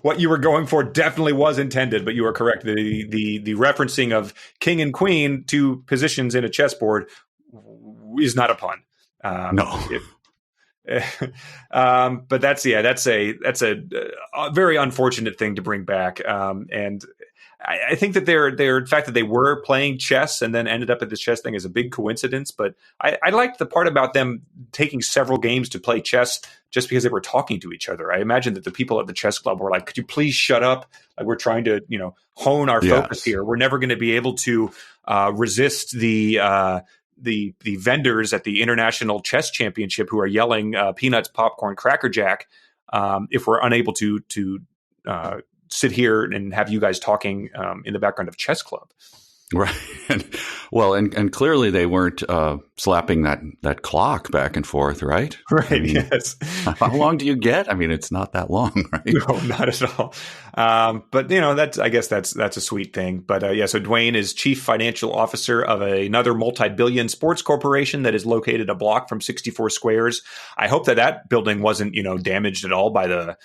What you were going for definitely was intended, but you are correct. The referencing of king and queen, two positions in a chessboard, is not a pun. No. But that's a very unfortunate thing to bring back. And I think that the fact that they were playing chess and then ended up at this chess thing is a big coincidence. But I liked the part about them taking several games to play chess just because they were talking to each other. I imagine that the people at the chess club were like, "Could you please shut up? Like, we're trying to hone our focus here. We're never going to be able to resist the vendors at the International Chess Championship who are yelling peanuts, popcorn, Cracker Jack if we're unable to sit here and have you guys talking in the background of chess club." Right. And clearly they weren't slapping that clock back and forth, right? Right. I mean, yes. How long do you get? I mean, it's not that long, right? No, not at all. But I guess that's a sweet thing. But so Dwayne is chief financial officer of another multi-billion sports corporation that is located a block from 64 Squares. I hope that building wasn't damaged at all by the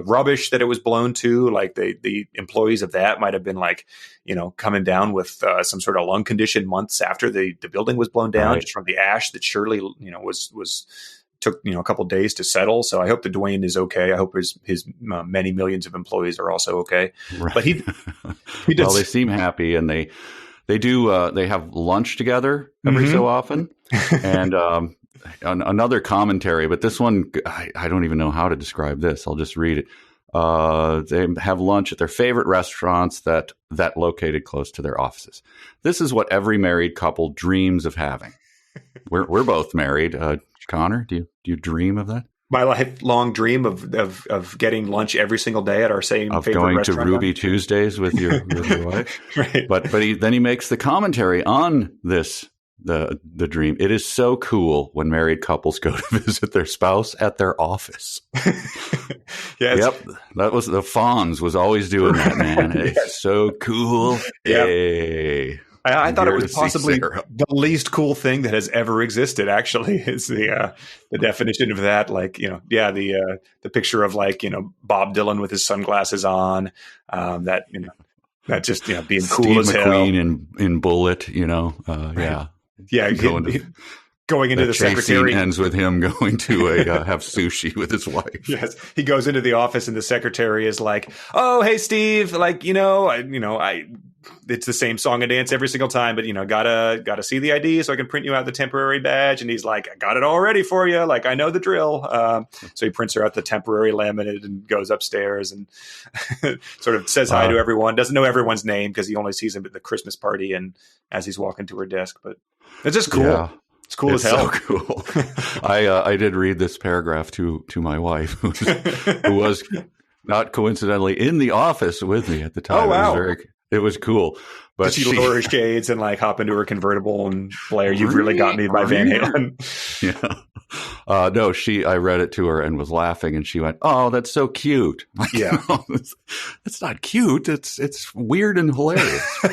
rubbish that it was blown to. Like the employees of that might have been like coming down with some sort of lung condition months after the building was blown down, just from the ash that surely was took a couple of days to settle. So I hope that Dwayne is okay. I hope his many millions of employees are also okay. Right. But he does. Well, they seem happy, and they do. They have lunch together every so often, and another commentary. But this one, I don't even know how to describe this. I'll just read it. They have lunch at their favorite restaurants that located close to their offices. This is what every married couple dreams of having. We're both married. Connor, do you dream of that? My lifelong dream of getting lunch every single day at our same favorite going restaurant. To Ruby Tuesdays with your wife. Right. But then he makes the commentary on this. The dream. It is so cool when married couples go to visit their spouse at their office. Yep. That was the Fonz was always doing that, man. It's so cool. Yep. Hey. I thought it was possibly the least cool thing that has ever existed. Actually, is the definition of that. Like the picture of Bob Dylan with his sunglasses on. That just being Steve cool as McQueen hell. in Bullet. Yeah. Yeah, going into the secretary ends with him going to have sushi with his wife. Yes, he goes into the office and the secretary is like, "Oh, hey, Steve, it's the same song and dance every single time, but gotta see the ID so I can print you out the temporary badge." And he's like, "I got it all ready for you. Like, I know the drill." So he prints her out the temporary laminate and goes upstairs and sort of says hi to everyone. Doesn't know everyone's name because he only sees him at the Christmas party and as he's walking to her desk. But it's just cool. Yeah. It's cool as hell. So cool. I did read this paragraph to my wife, who was not coincidentally in the office with me at the time. Oh, wow. It was cool. But she lower her shades and hop into her convertible and Blair, "You've really got me" by Van Halen. Yeah. No, I read it to her and was laughing, and she went, "Oh, that's so cute." Yeah. It's not cute. It's weird and hilarious.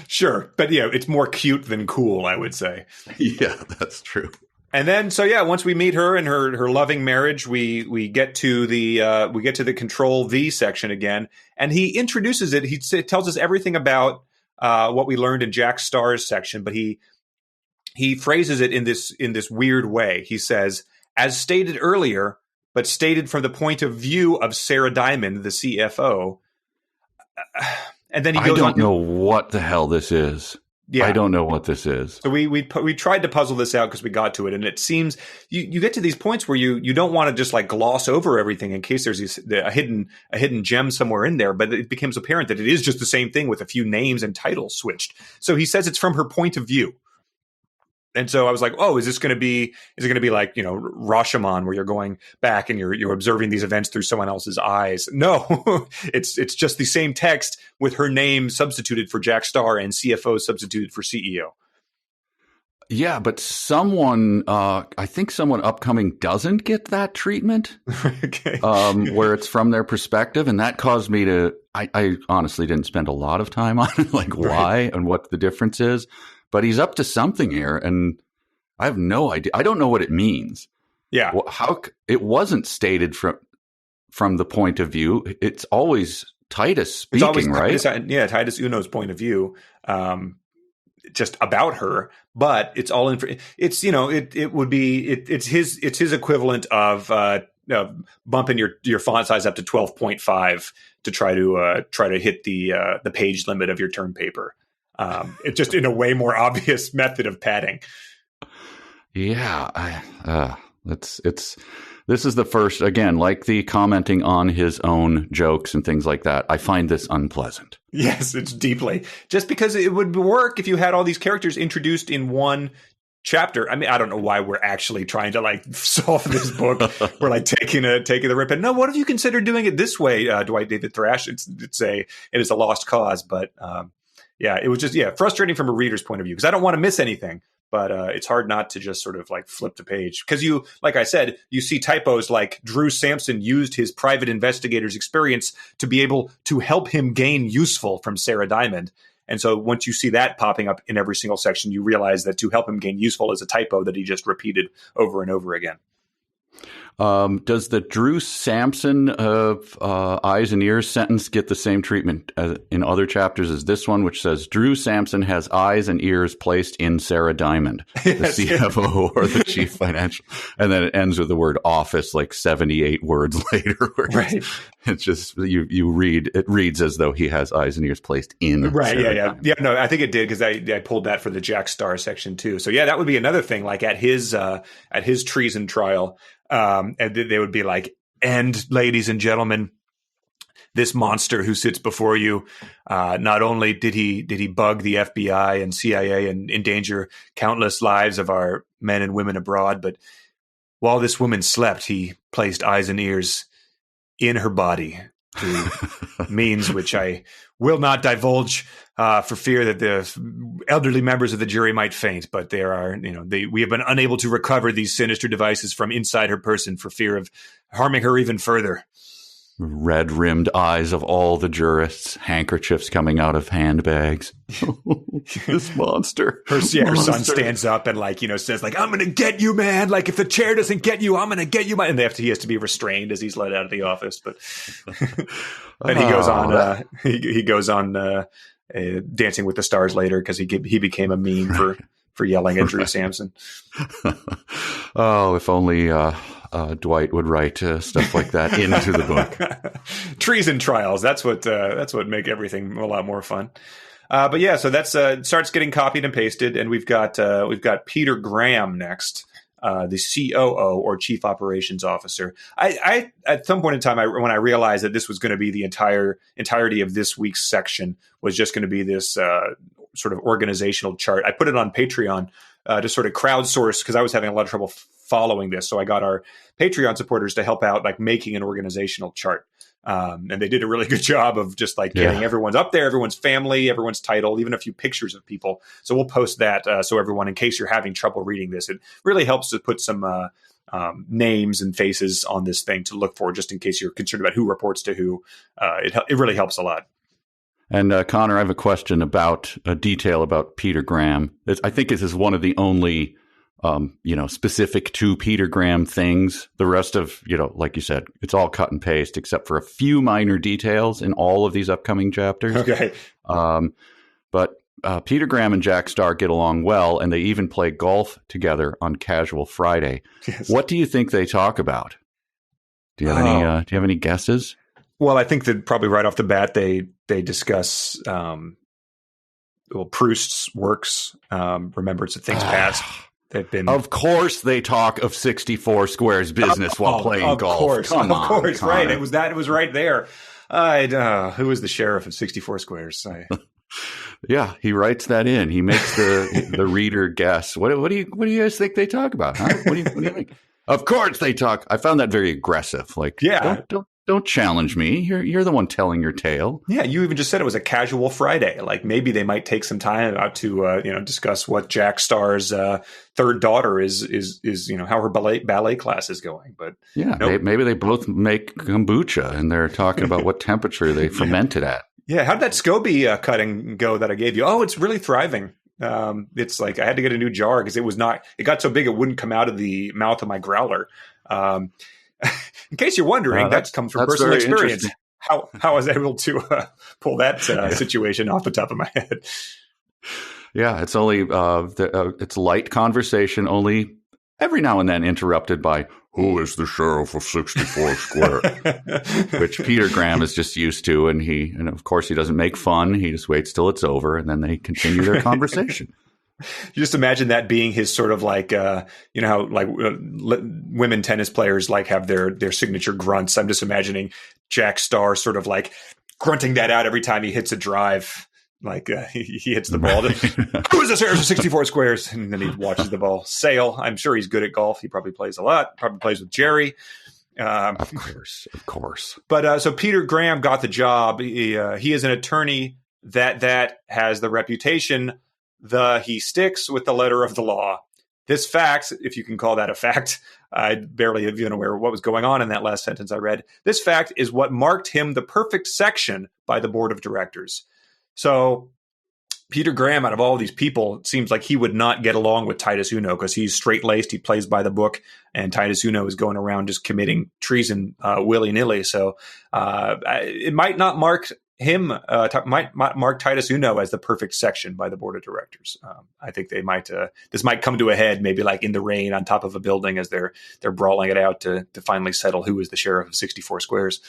Sure, but it's more cute than cool, I would say. Yeah, that's true. And then, so once we meet her and her loving marriage, we get to the Ctrl-V section again, and he introduces it. He tells us everything about what we learned in Jack Starr's section, but he phrases it in this weird way. He says, as stated earlier, but stated from the point of view of Sarah Diamond, the CFO. And then he goes on. I don't know what the hell this is. Yeah. I don't know what this is. So we tried to puzzle this out because we got to it, and it seems you get to these points where you don't want to just like gloss over everything in case there's a hidden gem somewhere in there, but it becomes apparent that it is just the same thing with a few names and titles switched. So he says it's from her point of view. And so I was like, oh, is it going to be like, Rashomon, where you're going back and you're observing these events through someone else's eyes? No, it's just the same text with her name substituted for Jack Starr and CFO substituted for CEO. Yeah, but someone, I think someone upcoming doesn't get that treatment, okay. Where it's from their perspective. And that caused me to, I honestly didn't spend a lot of time on it, like why and what the difference is. But he's up to something here, and I have no idea. I don't know what it means. Yeah. How it wasn't stated from the point of view. It's always Titus speaking, always right? Titus Uno's point of view, just about her. But it's all in. It's it would be it's his equivalent of bumping your font size up to 12.5 to try to hit the page limit of your term paper. It's just in a way more obvious method of padding. Yeah, this is the first, again, like the commenting on his own jokes and things like that. I find this unpleasant. Yes, it's deeply. Just because it would work if you had all these characters introduced in one chapter. I mean, I don't know why we're actually trying to like solve this book. We're like taking the rip. And no, what if you consider doing it this way, Dwight David Thrash? It is a lost cause, but. Yeah, it was just frustrating from a reader's point of view because I don't want to miss anything, but it's hard not to just sort of like flip the page because you, like I said, you see typos like Drew Sampson used his private investigator's experience to be able to help him gain useful from Sarah Diamond. And so once you see that popping up in every single section, you realize that to help him gain useful is a typo that he just repeated over and over again. Does the Drew Sampson of eyes and ears sentence get the same treatment as in other chapters as this one, which says Drew Sampson has eyes and ears placed in Sarah Diamond, the CFO or the chief financial, and then it ends with the word office like 78 words later. Right. It's just you read it reads as though he has eyes and ears placed in. Right. Sarah Diamond. Yeah. No, I think it did because I pulled that for the Jack Starr section too. So yeah, that would be another thing. Like at his treason trial. And they would be like, and ladies and gentlemen, this monster who sits before you, not only did he bug the FBI and CIA and endanger countless lives of our men and women abroad, but while this woman slept, he placed eyes and ears in her body through means which I will not divulge for fear that the elderly members of the jury might faint. But we have been unable to recover these sinister devices from inside her person for fear of harming her even further. Red-rimmed eyes of all the jurists, handkerchiefs coming out of handbags. This monster. Her son stands up and says like, I'm going to get you, man. Like if the chair doesn't get you, I'm going to get you, man. And he has to be restrained as he's let out of the office. But then he goes on Dancing with the Stars later because he became a meme for yelling at Drew Sampson. Oh, if only Dwight would write stuff like that into the book. Treason trials. That's what make everything a lot more fun. But yeah, so that's starts getting copied and pasted, and we've got Peter Graham next, the COO or Chief Operations Officer. I at some point in time, when I realized that this was going to be the entirety of this week's section was just going to be this sort of organizational chart. I put it on Patreon to sort of crowdsource because I was having a lot of trouble following this. So I got our Patreon supporters to help out, like making an organizational chart. And they did a really good job of just like getting everyone's up there, everyone's family, everyone's title, even a few pictures of people. So we'll post that so everyone, in case you're having trouble reading this, it really helps to put some names and faces on this thing to look for, just in case you're concerned about who reports to who. It really helps a lot. And Connor, I have a question about a detail about Peter Graham. I think this is one of the only, specific to Peter Graham things. The rest of, like you said, it's all cut and paste except for a few minor details in all of these upcoming chapters. Okay. But Peter Graham and Jack Starr get along well, and they even play golf together on Casual Friday. Yes. What do you think they talk about? Do you have any guesses? Well, I think that probably right off the bat they discuss Proust's works, Remembrance of Things Past. They've been, of course, they talk of 64 Squares business while playing golf. Come on, of course, right? It was right there. Who was the sheriff of 64 Squares? Yeah, he writes that in. He makes the reader guess. What do you guys think they talk about? Huh? What do you think? Of course they talk. I found that very aggressive. Like, yeah, don't challenge me. You're the one telling your tale. Yeah, you even just said it was a casual Friday. Like maybe they might take some time out to discuss what Jack Starr's third daughter is how her ballet class is going. But yeah, nope. Maybe they both make kombucha and they're talking about what temperature they ferment it at. Yeah, how did that SCOBY cutting go that I gave you? Oh, it's really thriving. It's like I had to get a new jar because it got so big it wouldn't come out of the mouth of my growler. In case you're wondering, that comes from personal experience. How I was able to pull that situation off the top of my head. Yeah, it's only it's light conversation, only every now and then interrupted by "Who is the sheriff of 64 Square?" which Peter Graham is just used to, and of course he doesn't make fun. He just waits till it's over, and then they continue their conversation. You just imagine that being his sort of like, how like women tennis players like have their signature grunts. I'm just imagining Jack Starr sort of like grunting that out every time he hits a drive. Like he hits the ball. Who is this here for 64 Squares? And then he watches the ball sail. I'm sure he's good at golf. He probably plays a lot. Probably plays with Jerry. Of course. But so Peter Graham got the job. He is an attorney that has the reputation. He sticks with the letter of the law. This fact, if you can call that a fact, I barely even aware of what was going on in that last sentence I read. This fact is what marked him the perfect section by the board of directors. So Peter Graham, out of all these people, it seems like he would not get along with Titus Uno because he's straight-laced. He plays by the book, and Titus Uno is going around just committing treason willy-nilly. So it might not mark him, might mark Titus Uno as the perfect section by the board of directors. I think they might. This might come to a head, maybe like in the rain on top of a building as they're brawling it out to finally settle who is the sheriff of 64 Squares.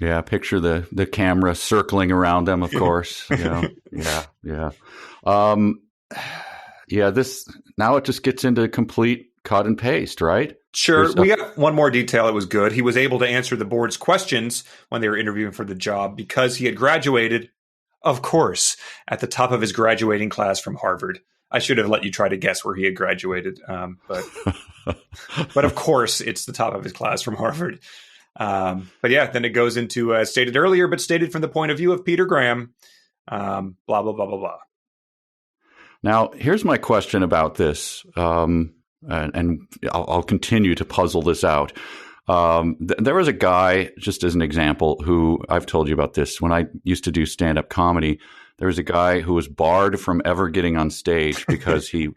Yeah, picture the camera circling around them, of course. Yeah. This now it just gets into complete cut and paste, right? Sure. We got one more detail that was good. He was able to answer the board's questions when they were interviewing for the job because he had graduated, of course, at the top of his graduating class from Harvard. I should have let you try to guess where he had graduated, but of course, it's the top of his class from Harvard. But yeah, then it goes into stated earlier, but stated from the point of view of Peter Graham. Blah blah blah blah blah. Now, here's my question about this. And I'll continue to puzzle this out. There was a guy, just as an example, who I've told you about this. When I used to do stand-up comedy, there was a guy who was barred from ever getting on stage because he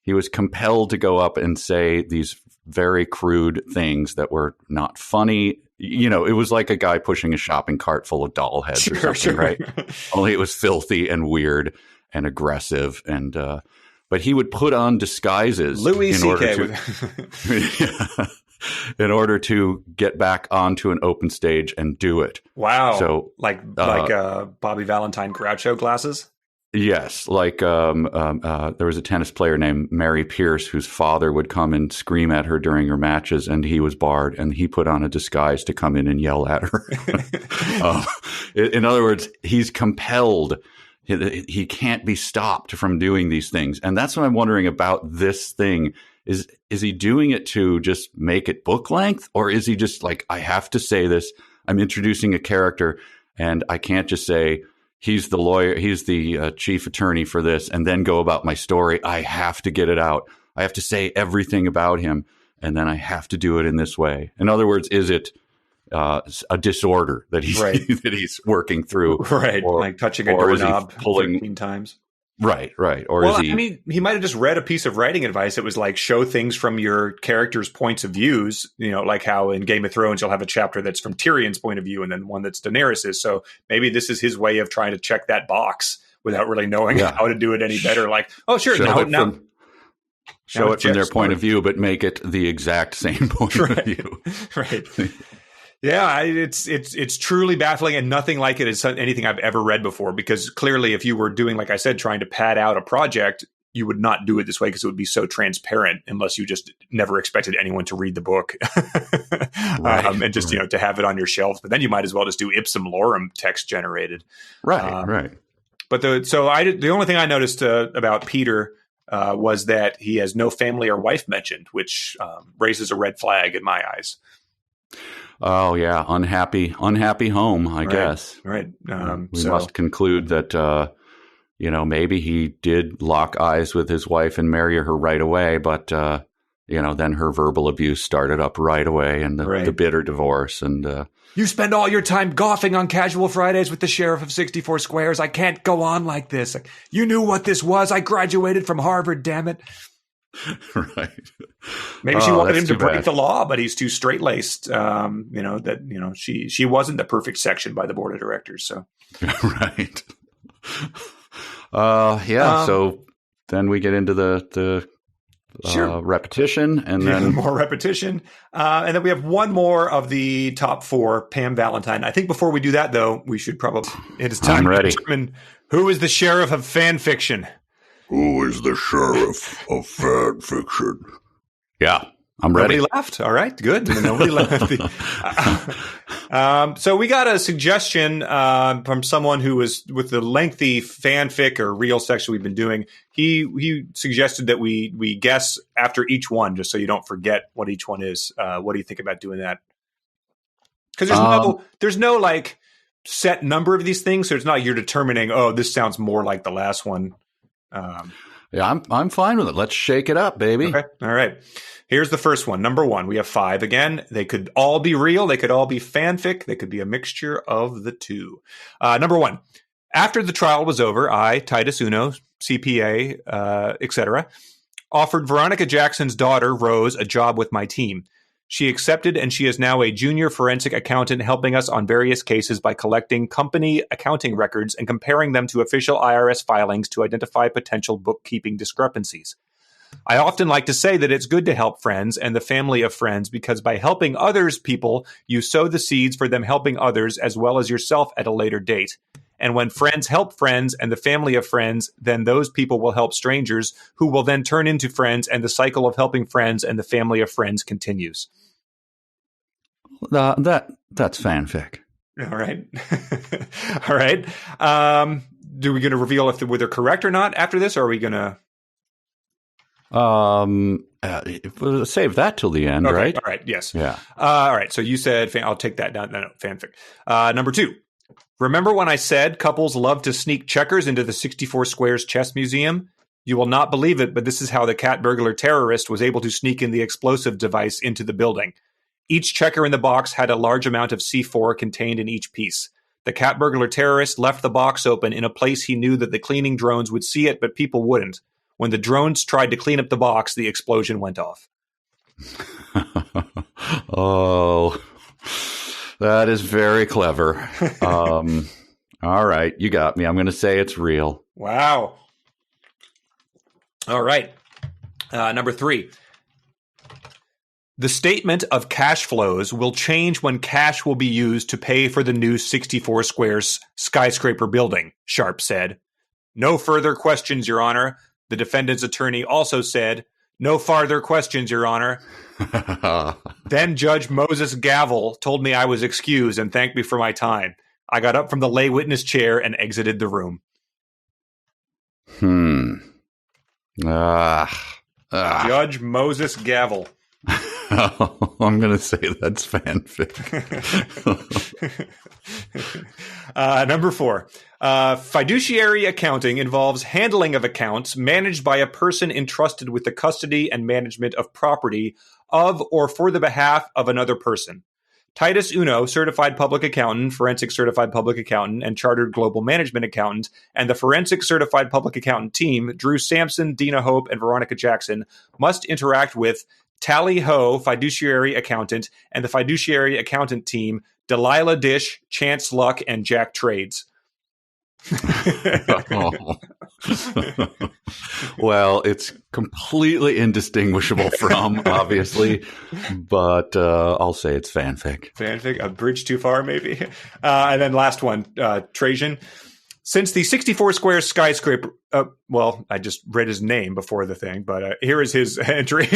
was compelled to go up and say these very crude things that were not funny. It was like a guy pushing a shopping cart full of doll heads or something, right? Only it was filthy and weird and aggressive and but he would put on disguises in order to get back onto an open stage and do it. Wow. So like Bobby Valentine Groucho glasses? Yes. Like there was a tennis player named Mary Pierce whose father would come and scream at her during her matches, and he was barred, and he put on a disguise to come in and yell at her. In other words, he's compelled. He can't be stopped from doing these things. And that's what I'm wondering about this thing. Is he doing it to just make it book length? Or is he just like, I have to say this. I'm introducing a character and I can't just say he's the lawyer, he's the chief attorney for this and then go about my story. I have to get it out. I have to say everything about him. And then I have to do it in this way. In other words, is it a disorder that he's Right. that he's working through, Right, like touching a doorknob pulling 13 times. Right. Or Well, is he? I mean, he might have just read a piece of writing advice that was like, show things from your character's points of views, like how in Game of Thrones you'll have a chapter that's from Tyrion's point of view and then one that's Daenerys's. So maybe this is his way of trying to check that box without really knowing how to do it any better. Like, oh, sure, show it from their point smart. of view, but make it the exact same point of view. Right. Yeah, it's truly baffling, and nothing like it is anything I've ever read before. Because clearly, if you were doing, like I said, trying to pad out a project, you would not do it this way because it would be so transparent, unless you just never expected anyone to read the book and just to have it on your shelf. But then you might as well just do ipsum lorem text generated. Right. But the only thing I noticed about Peter was that he has no family or wife mentioned, which raises a red flag in my eyes. Oh yeah, unhappy home, I guess. Right. We must conclude that maybe he did lock eyes with his wife and marry her right away, but then her verbal abuse started up right away, and the bitter divorce. And you spend all your time golfing on casual Fridays with the sheriff of 64 Squares. I can't go on like this. You knew what this was. I graduated from Harvard. Damn it. Right. Maybe she wanted him to break the law, but he's too straight laced. She wasn't the perfect section by the board of directors. So, right. So then we get into the repetition, and then more repetition, and then we have one more of the top four. Pam Valentine. I think before we do that, though, we should probably it is time to determine who is the sheriff of fan fiction. Who is the sheriff of fan fiction? Yeah, I'm ready. Nobody left. All right, good. Nobody left. So we got a suggestion from someone who was with the lengthy fanfic or real section we've been doing. He suggested that we guess after each one, just so you don't forget what each one is. What do you think about doing that? Because there's no like set number of these things, so it's not you're determining. Oh, this sounds more like the last one. Yeah, I'm fine with it. Let's shake it up, baby. Okay. All right. Here's the first one. Number one. We have 5. Again, they could all be real. They could all be fanfic. They could be a mixture of the two. Number 1. After the trial was over, I, Titus Uno, CPA, etc., offered Veronica Jackson's daughter, Rose, a job with my team. She accepted, and she is now a junior forensic accountant helping us on various cases by collecting company accounting records and comparing them to official IRS filings to identify potential bookkeeping discrepancies. I often like to say that it's good to help friends and the family of friends because by helping others people, you sow the seeds for them helping others as well as yourself at a later date. And when friends help friends and the family of friends, then those people will help strangers who will then turn into friends, and the cycle of helping friends and the family of friends continues. That's fanfic. All right. All right. Do we going to reveal if they're correct or not after this, or are we going to? Save that till the end, right? All right. Yes. Yeah. All right. So you said I'll take that down. No, fanfic. Number 2. Remember when I said couples love to sneak checkers into the 64 Squares Chess Museum? You will not believe it, but this is how the cat burglar terrorist was able to sneak in the explosive device into the building. Each checker in the box had a large amount of C4 contained in each piece. The cat burglar terrorist left the box open in a place he knew that the cleaning drones would see it, but people wouldn't. When the drones tried to clean up the box, the explosion went off. Oh, that is very clever. All right, you got me. I'm going to say it's real. Wow. All right. Number 3. The statement of cash flows will change when cash will be used to pay for the new 64 Squares skyscraper building, Sharp said. No further questions, Your Honor. The defendant's attorney also said, no farther questions, Your Honor. Then Judge Moses Gavel told me I was excused and thanked me for my time. I got up from the lay witness chair and exited the room. Judge Moses Gavel. I'm going to say that's fanfic. Number 4. Fiduciary accounting involves handling of accounts managed by a person entrusted with the custody and management of property of or for the behalf of another person. Titus Uno, certified public accountant, forensic certified public accountant, and chartered global management accountant, and the forensic certified public accountant team, Drew Sampson, Dina Hope, and Veronica Jackson, must interact with Tally Ho, fiduciary accountant, and the fiduciary accountant team, Delilah Dish, Chance Luck, and Jack Trades. Oh. Well, it's completely indistinguishable from, obviously, but I'll say it's fanfic. Fanfic, a bridge too far, maybe. And then last one, Trajan. Since the 64 square skyscraper, well, I just read his name before the thing, but here is his entry.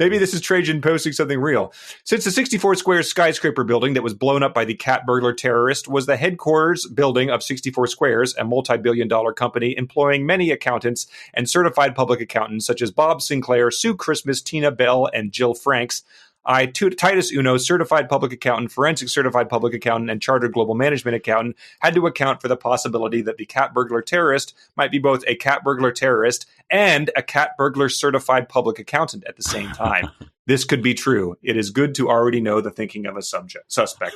Maybe this is Trajan posting something real. Since the 64 square skyscraper building that was blown up by the cat burglar terrorist was the headquarters building of 64 Squares, a multi-billion-dollar company employing many accountants and certified public accountants such as Bob Sinclair, Sue Christmas, Tina Bell, and Jill Franks, Titus Uno, certified public accountant, forensic certified public accountant, and chartered global management accountant, had to account for the possibility that the cat burglar terrorist might be both a cat burglar terrorist and a cat burglar certified public accountant at the same time. This could be true. It is good to already know the thinking of a suspect.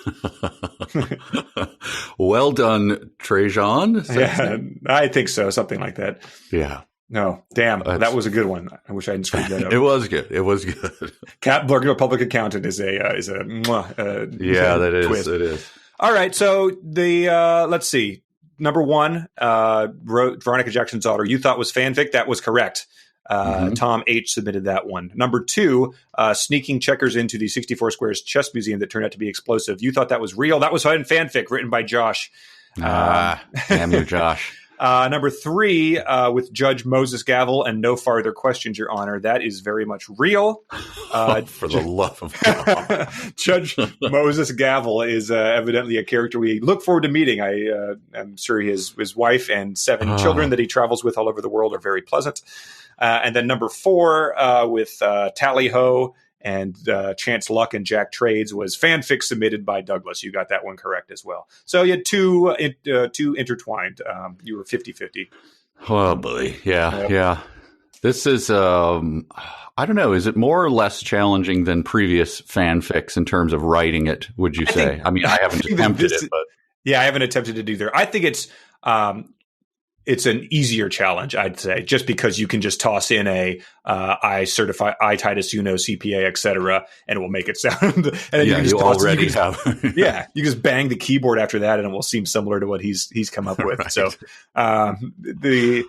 Well done, Trajan. Yeah, I think so. Something like that. Yeah. No, damn, that was a good one. I wish I hadn't screwed that up. It was good. It was good. Cat burglar public accountant is a yeah, that is. twist. It is. All right, so the let's see. Number one, Veronica Jackson's daughter. You thought was fanfic. That was correct. Tom H submitted that one. Number two, sneaking checkers into the 64 Squares Chess Museum that turned out to be explosive. You thought that was real. That was fanfic written by Josh. Damn you, Josh. Number three, with Judge Moses Gavel and no farther questions, Your Honor. That is very much real. For the love of God. Judge Moses Gavel is evidently a character we look forward to meeting. I'm sure his wife and 7 children that he travels with all over the world are very pleasant. And then number four, with Tally Ho and Chance Luck and Jack Trades, was fanfic submitted by Douglas. You got that one correct as well. So you had two intertwined. You were 50-50. Oh, boy. Yeah. This is, I don't know, is it more or less challenging than previous fanfics in terms of writing it, would you say? I mean, I haven't attempted it, but... Yeah, I haven't attempted it either. I think it's an easier challenge, I'd say, just because you can just toss in I certify Titus Uno CPA, etc., and it will make it sound. And then yeah, you already have. Yeah, you just bang the keyboard after that, and it will seem similar to what he's come up with. Right. So,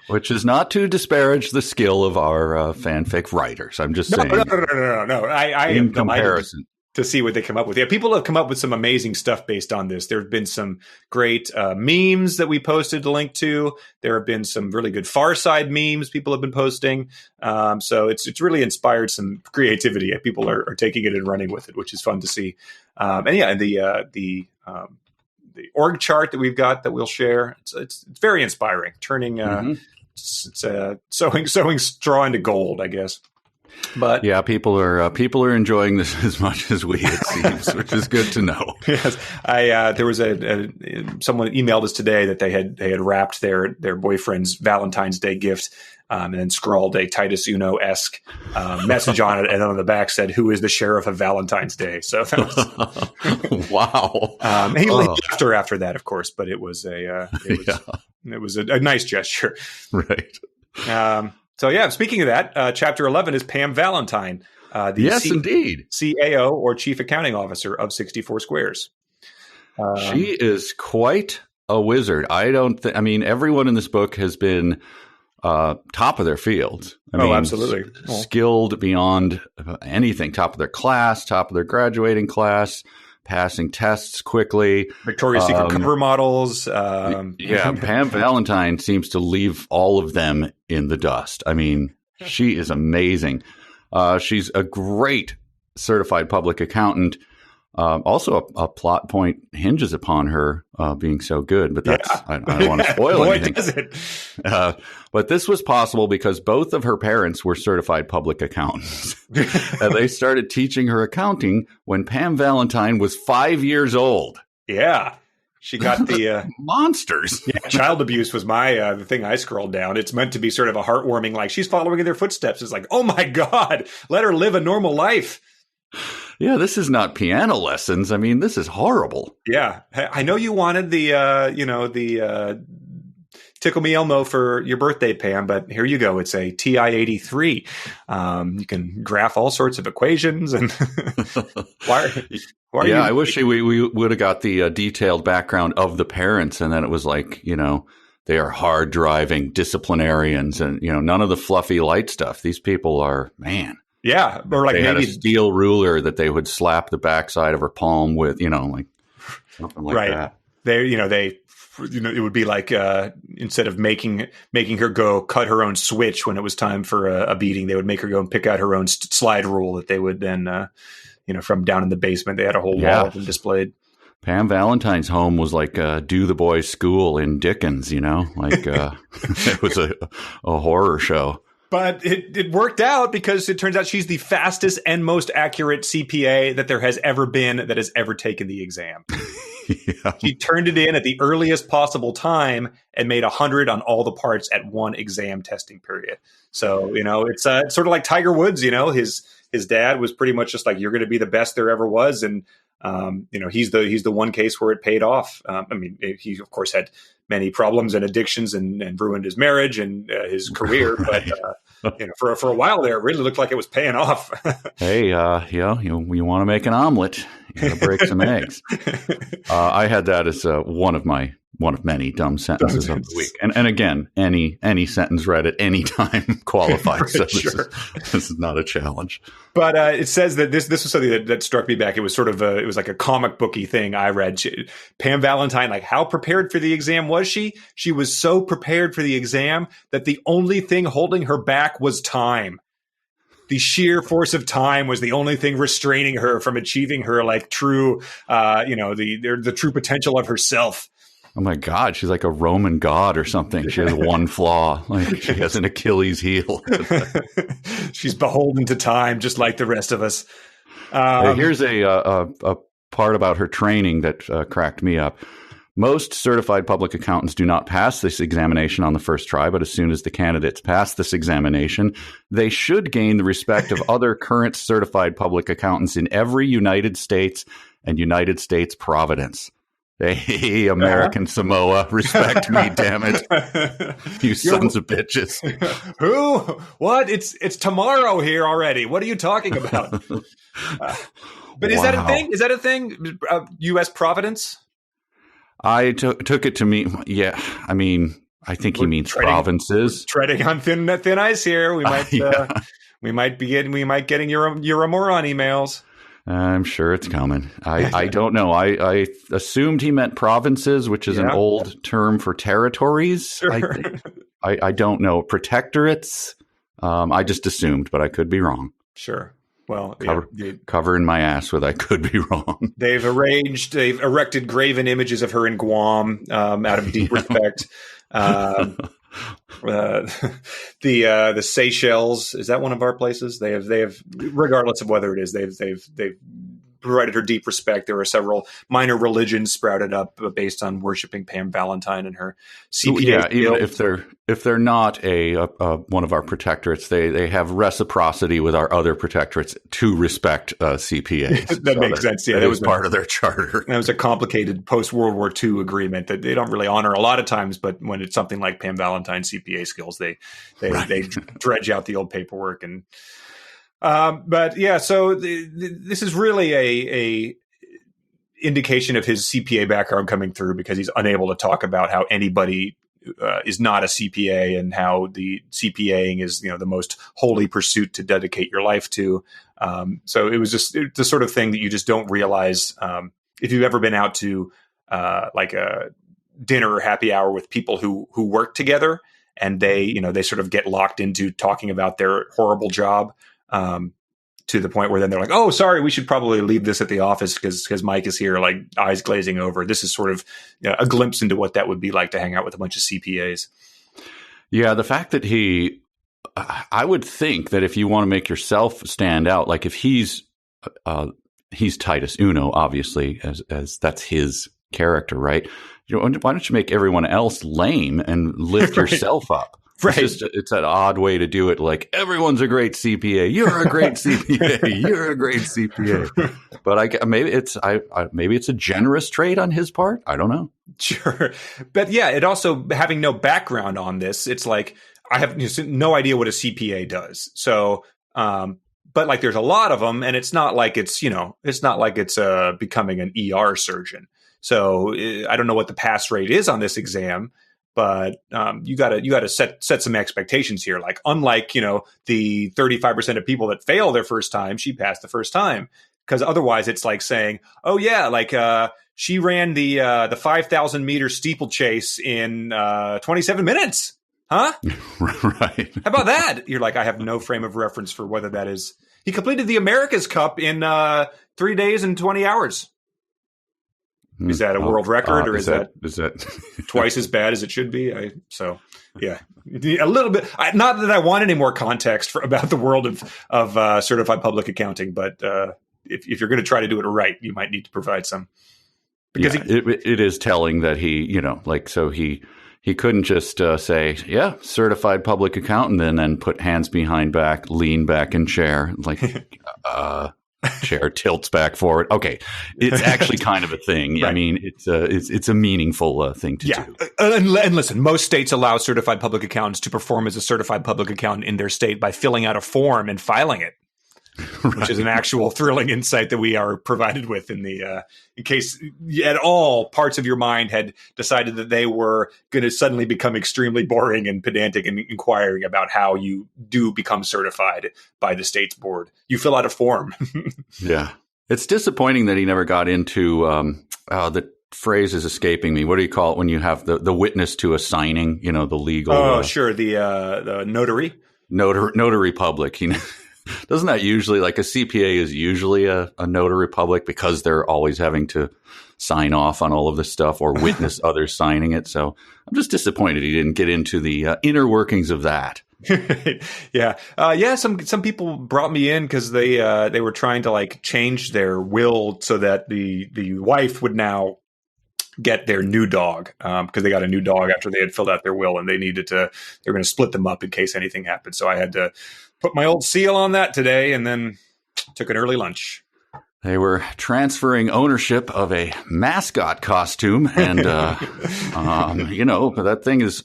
which is not to disparage the skill of our fanfic writers. I'm just saying. No. I in comparison. To see what they come up with. Yeah, people have come up with some amazing stuff based on this. There have been some great memes that we posted a link to. There have been some really good Far Side memes people have been posting. So it's really inspired some creativity. People are taking it and running with it, which is fun to see. And the org chart that we've got that we'll share, it's very inspiring. Turning sewing straw into gold, I guess. But yeah, people are enjoying this as much as we, it seems, which is good to know. Yes, there was someone emailed us today that they had wrapped their boyfriend's Valentine's Day gift and then scrawled a Titus Uno-esque message on it, and then on the back said, "Who is the sheriff of Valentine's Day?" So that was wow. He left her after that, of course, but it was a nice gesture, right? So yeah, speaking of that, Chapter 11 is Pam Valentine, indeed, CAO or Chief Accounting Officer of 64 Squares. She is quite a wizard. I mean, everyone in this book has been top of their field. I mean, absolutely. Skilled beyond anything. Top of their class, top of their graduating class, passing tests quickly. Victoria's Secret cover models. Pam Valentine seems to leave all of them in the dust. I mean, she is amazing. She's a great certified public accountant. Also, a plot point hinges upon her being so good, but that's I don't want to spoil anything. Does it? But this was possible because both of her parents were certified public accountants. And they started teaching her accounting when Pam Valentine was 5 years old. Yeah. She got the monsters. Yeah, child abuse was my the thing I scrolled down. It's meant to be sort of a heartwarming, like she's following in their footsteps. It's like, oh my God, let her live a normal life. Yeah, this is not piano lessons. I mean, this is horrible. Yeah, I know you wanted the Tickle Me Elmo for your birthday, Pam, but here you go. It's a TI-83. You can graph all sorts of equations and why are you? I wish we would have got the detailed background of the parents, and then it was like, they are hard driving disciplinarians, and none of the fluffy light stuff. These people are, man. Yeah, or like they maybe had a steel ruler that they would slap the backside of her palm with, like something like that. It would be like instead of making her go cut her own switch when it was time for a beating, they would make her go and pick out her own slide rule that they would then, from down in the basement, they had a whole wall of them displayed. Pam Valentine's home was like Do the Boys School in Dickens, like it was a horror show. But it worked out because it turns out she's the fastest and most accurate CPA that there has ever been that has ever taken the exam. Yeah. She turned it in at the earliest possible time and made 100 on all the parts at one exam testing period. So, it's sort of like Tiger Woods, his dad was pretty much just like, you're going to be the best there ever was. And, he's the one case where it paid off. He of course had many problems and addictions and ruined his marriage and his career. Right. But, for a while there, it really looked like it was paying off. Hey, you want to make an omelet, you got to break some eggs. I had that as one of many dumb sentences of the week. And again, any sentence read at any time qualifies. So this is not a challenge. But it says that this was something that struck me back. It was sort of it was like a comic booky thing I read. Pam Valentine, like, how prepared for the exam was she? She was so prepared for the exam that the only thing holding her back was time. The sheer force of time was the only thing restraining her from achieving her like true, the true potential of herself. Oh my God, she's like a Roman god or something. She has one flaw, like she has an Achilles heel. She's beholden to time, just like the rest of us. Here's a part about her training that cracked me up. Most certified public accountants do not pass this examination on the first try, but as soon as the candidates pass this examination, they should gain the respect of other current certified public accountants in every United States and United States province. Hey, American Samoa, respect me, damn it. You sons of bitches. Who? What? It's tomorrow here already. What are you talking about? But is that a thing? Is that a thing? U.S. Providence? I took it to mean, I think he means provinces. Treading on thin ice here. We might getting your moron emails. I'm sure it's coming. I don't know. I assumed he meant provinces, which is an old term for territories. Sure. I don't know. Protectorates. I just assumed, but I could be wrong. Sure. Well, covering my ass with I could be wrong. They've erected graven images of her in Guam out of deep respect. The Seychelles, is that one of our places? They have regardless of whether it is, they've provided her deep respect. There are several minor religions sprouted up based on worshiping Pam Valentine and her CPA. Yeah, even if they're not a one of our protectorates, they have reciprocity with our other protectorates to respect CPAs. That makes sense. Yeah, that was part of their charter. That was a complicated post World War II agreement that they don't really honor a lot of times, but when it's something like Pam Valentine CPA skills, they dredge out the old paperwork and. But yeah, so this is really a indication of his CPA background coming through because he's unable to talk about how anybody is not a CPA and how the CPAing is, the most holy pursuit to dedicate your life to. So it was just the sort of thing that you just don't realize if you've ever been out to like a dinner or happy hour with people who work together and they sort of get locked into talking about their horrible job. To the point where then they're like, oh, sorry, we should probably leave this at the office because Mike is here, like eyes glazing over. This is sort of a glimpse into what that would be like to hang out with a bunch of CPAs. Yeah, the fact that I would think that if you want to make yourself stand out, like if he's Titus Uno, obviously, as that's his character, right? Why don't you make everyone else lame and lift yourself up? Right. It's an odd way to do it. Like, everyone's a great CPA. You're a great CPA. You're a great CPA. But maybe it's a generous trait on his part. I don't know. Sure. But yeah, it also, having no background on this, it's like, I have no idea what a CPA does. So, but like, there's a lot of them, and it's not like it's becoming an ER surgeon. So I don't know what the pass rate is on this exam, but you gotta set some expectations here. Like, unlike, the 35% of people that fail their first time, she passed the first time. Because otherwise it's like saying, oh yeah, like she ran the 5,000 meter steeplechase in 27 minutes. Huh? Right. How about that? You're like, I have no frame of reference for whether that is. He completed the America's Cup in 3 days and 20 hours. Is that a world record, or is that twice as bad as it should be? Yeah, a little bit. Not that I want any more context about the world of certified public accounting, but if you're going to try to do it right, you might need to provide some. Because it is telling that he couldn't just say, yeah, certified public accountant, and then put hands behind back, lean back in chair, like chair tilts back forward. Okay, it's actually kind of a thing. Right. I mean, it's a meaningful thing to do. And listen, most states allow certified public accountants to perform as a certified public accountant in their state by filling out a form and filing it. Right. Which is an actual thrilling insight that we are provided with in case at all parts of your mind had decided that they were going to suddenly become extremely boring and pedantic and inquiring about how you do become certified by the state's board. You fill out a form. Yeah. It's disappointing that he never got into the phrase is escaping me. What do you call it when you have the witness to a signing, the legal? Oh, sure. The notary. Notary public. Doesn't that usually, like, a CPA is usually a notary public because they're always having to sign off on all of this stuff or witness others signing it. So I'm just disappointed he didn't get into the inner workings of that. Yeah. Some people brought me in because they were trying to like change their will so that the wife would now get their new dog because they got a new dog after they had filled out their will, and they were going to split them up in case anything happened. So I had to put my old seal on that today, and then took an early lunch. They were transferring ownership of a mascot costume, and that thing is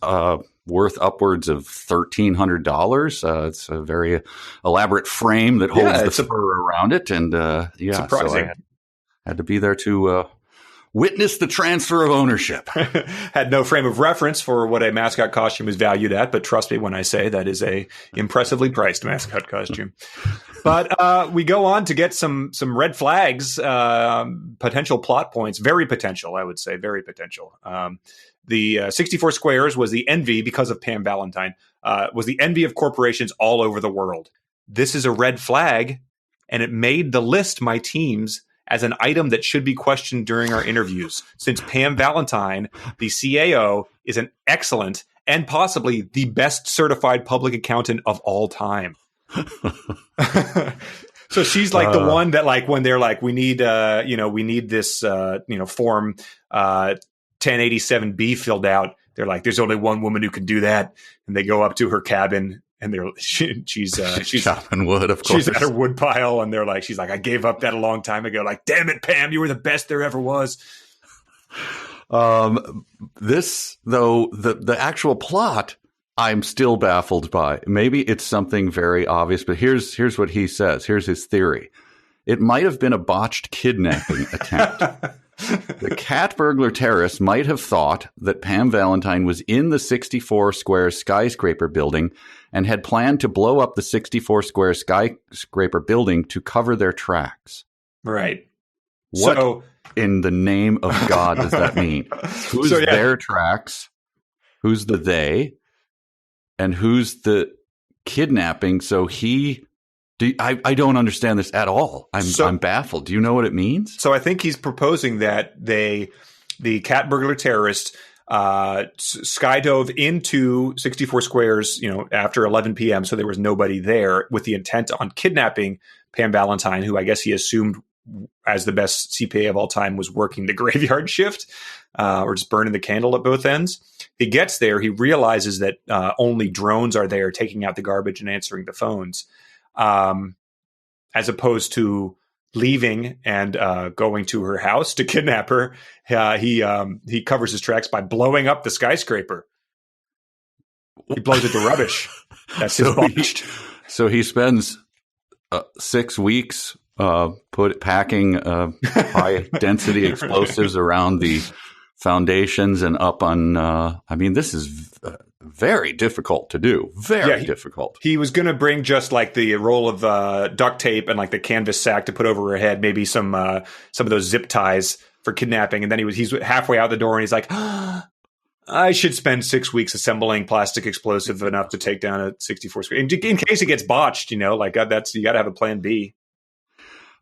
worth upwards of $1,300. It's a very elaborate frame that holds the fur around it, and surprising. So I had to be there to witness the transfer of ownership. Had no frame of reference for what a mascot costume is valued at, but trust me when I say that is a impressively priced mascot costume. But we go on to get some red flags, potential plot points, very potential, I would say, very potential. The 64 Squares was the envy, because of Pam Valentine, was the envy of corporations all over the world. This is a red flag, and it made the list, my teams, as an item that should be questioned during our interviews, since Pam Valentine, the CAO, is an excellent and possibly the best certified public accountant of all time. So she's like the one that, like, when they're like, we need this, form 1087B filled out. They're like, there's only one woman who can do that. And they go up to her cabin, and she's chopping wood, of course. She's at her wood pile, and she's like, I gave up that a long time ago. Like, damn it, Pam, you were the best there ever was. This, though, the actual plot, I'm still baffled by. Maybe it's something very obvious, but here's what he says. Here's his theory. It might have been a botched kidnapping attempt. The cat burglar terrorists might have thought that Pam Valentine was in the 64 Square skyscraper building and had planned to blow up the 64 Square skyscraper building to cover their tracks. Right. What in the name of God does that mean? Who's their tracks? Who's the they? And who's the kidnapping? So I don't understand this at all. I'm baffled. Do you know what it means? So I think he's proposing that the cat burglar terrorist skydove into 64 Squares, after 11 p.m. So there was nobody there, with the intent on kidnapping Pam Valentine, who I guess he assumed as the best CPA of all time, was working the graveyard shift, or just burning the candle at both ends. He gets there. He realizes that only drones are there taking out the garbage and answering the phones, as opposed to leaving and going to her house to kidnap her. He covers his tracks by blowing up the skyscraper. He blows it to rubbish. That's his botched. So he spends 6 weeks packing high density explosives around the foundations and up on. I mean, this is very difficult to do. Very difficult. He was going to bring just like the roll of duct tape and like the canvas sack to put over her head, maybe some of those zip ties for kidnapping, and then he's halfway out the door and he's like, I should spend 6 weeks assembling plastic explosive enough to take down a 64 square. In case it gets botched, like that's, you got to have a plan B.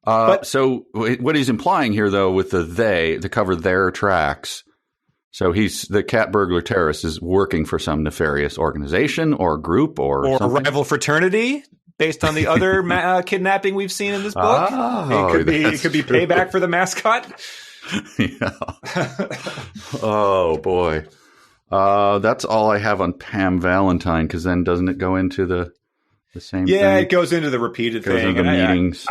So what he's implying here, though, with to cover their tracks. So the cat burglar terrorist is working for some nefarious organization or group or a rival fraternity based on the other kidnapping we've seen in this book. It could be payback for the mascot. Yeah. Oh boy. That's all I have on Pam Valentine, because then doesn't it go into the same thing? Yeah, it goes into the repeated thing. Into the meetings.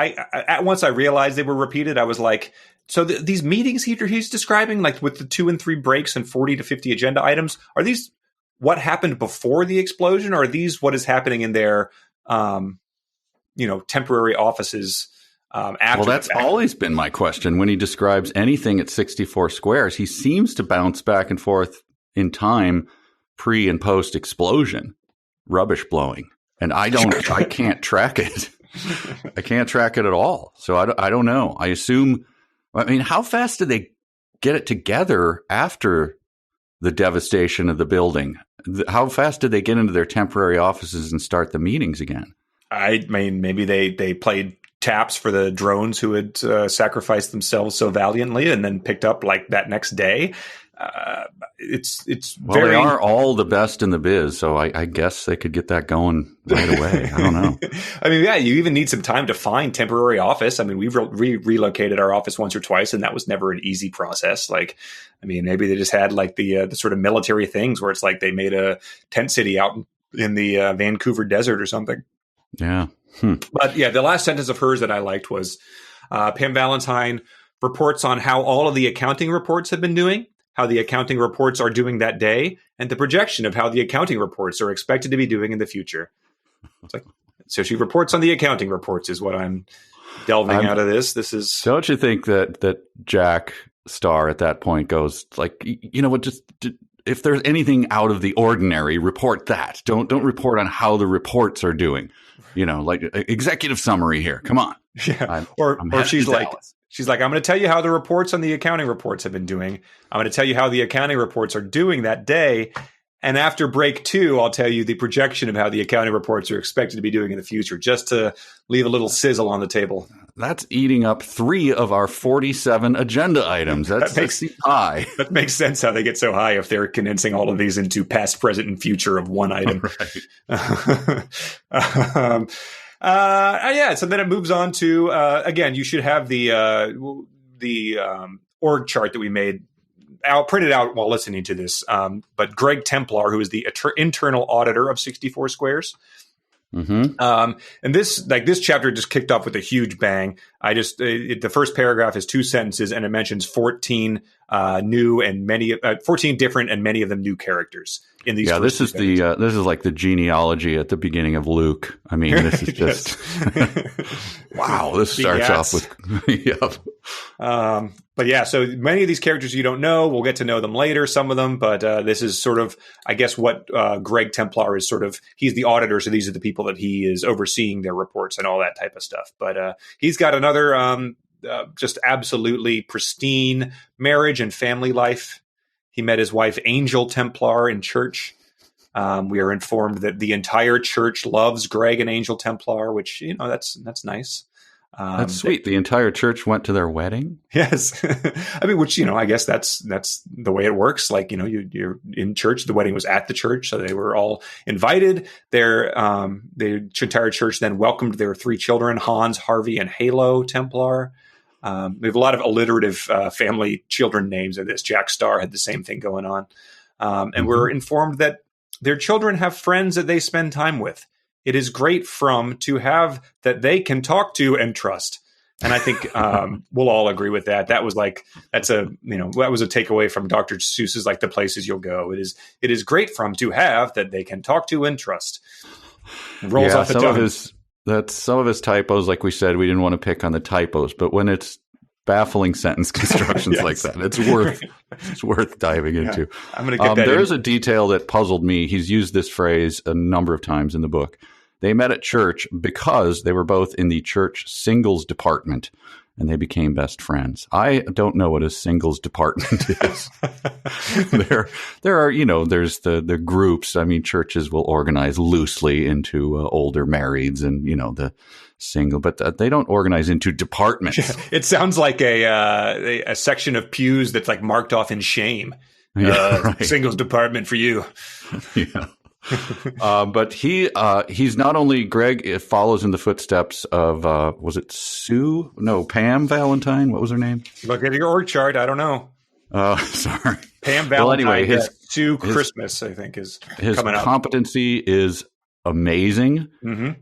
Once I realized they were repeated, I was like, so these meetings he's describing, like with the 2 and 3 breaks and 40 to 50 agenda items, are these what happened before the explosion, or are these what is happening in their, temporary offices after? Well, that's always been my question. When he describes anything at 64 squares, he seems to bounce back and forth in time, pre and post explosion, rubbish blowing. And I can't track it. I can't track it at all. So I don't know. I assume, how fast did they get it together after the devastation of the building? How fast did they get into their temporary offices and start the meetings again? I mean, maybe they played taps for the drones who had sacrificed themselves so valiantly and then picked up like that next day. They are all the best in the biz, so I guess they could get that going right away. I don't know. I mean, yeah, you even need some time to find temporary office. I mean, we've relocated our office once or twice, and that was never an easy process. Like, I mean, maybe they just had like the sort of military things where it's like they made a tent city out in the Vancouver desert or something. Yeah. But yeah, the last sentence of hers that I liked was Pam Valentine reports on how all of the accounting reports have been doing, how the accounting reports are doing that day, and the projection of how the accounting reports are expected to be doing in the future. It's like, so she reports on the accounting reports is what I'm delving out of this. This is. Don't you think that Jack Starr at that point goes like, what, just if there's anything out of the ordinary, report that. Don't report on how the reports are doing. Like executive summary here. Come on. Yeah. Or she's like. Dallas. She's like, I'm going to tell you how the reports on the accounting reports have been doing. I'm going to tell you how the accounting reports are doing that day. And after break 2, I'll tell you the projection of how the accounting reports are expected to be doing in the future, just to leave a little sizzle on the table. That's eating up 3 of our 47 agenda items. That makes high. That makes sense how they get so high if they're condensing all of these into past, present, and future of one item. Right. So then it moves on to, again, you should have the org chart that we made. I'll print it out while listening to this. But Greg Templar, who is the internal auditor of 64 Squares. Mm-hmm. And this chapter just kicked off with a huge bang. The first paragraph is 2 sentences and it mentions 14 new and 14 different and many of them new characters in these. Yeah, this is like the genealogy at the beginning of Luke. I mean, this is just wow. This starts off with But yeah, so many of these characters you don't know. We'll get to know them later, some of them. But this is sort of, I guess, what Greg Templar is sort of. He's the auditor, so these are the people that he is overseeing their reports and all that type of stuff. But he's got another just absolutely pristine marriage and family life. He met his wife, Angel Templar, in church. We are informed that the entire church loves Greg and Angel Templar, which, that's nice. That's sweet. The entire church went to their wedding. Yes. I mean, which, I guess that's the way it works. Like, you're in church. The wedding was at the church. So they were all invited. The entire church then welcomed their 3 children, Hans, Harvey, and Halo Templar. We have a lot of alliterative family children names in this. Jack Starr had the same thing going on. And we're informed that their children have friends that they spend time with. It is great to have that they can talk to and trust. And I think we'll all agree with that. That was a takeaway from Dr. Seuss's The Places You'll Go. It is great to have that they can talk to and trust. It rolls off the tongue. Some of his typos, like we said, we didn't want to pick on the typos, but when it's baffling sentence constructions yes. like that, it's worth diving into. I'm going to get that. There is a detail that puzzled me. He's used this phrase a number of times in the book. They met at church because they were both in the church singles department, and they became best friends. I don't know what a singles department is. There are, there's the groups. I mean, churches will organize loosely into older marrieds and, the single, but they don't organize into departments. It sounds like a section of pews that's marked off in shame. Right. Singles department for you. Yeah. But he's not only Greg. It follows in the footsteps of was it Sue? No, Pam Valentine. What was her name? Look at your org chart. I don't know. Sorry, Pam Valentine. Well, anyway, Sue Christmas, I think, is his coming up. competency is amazing. Mm-hmm.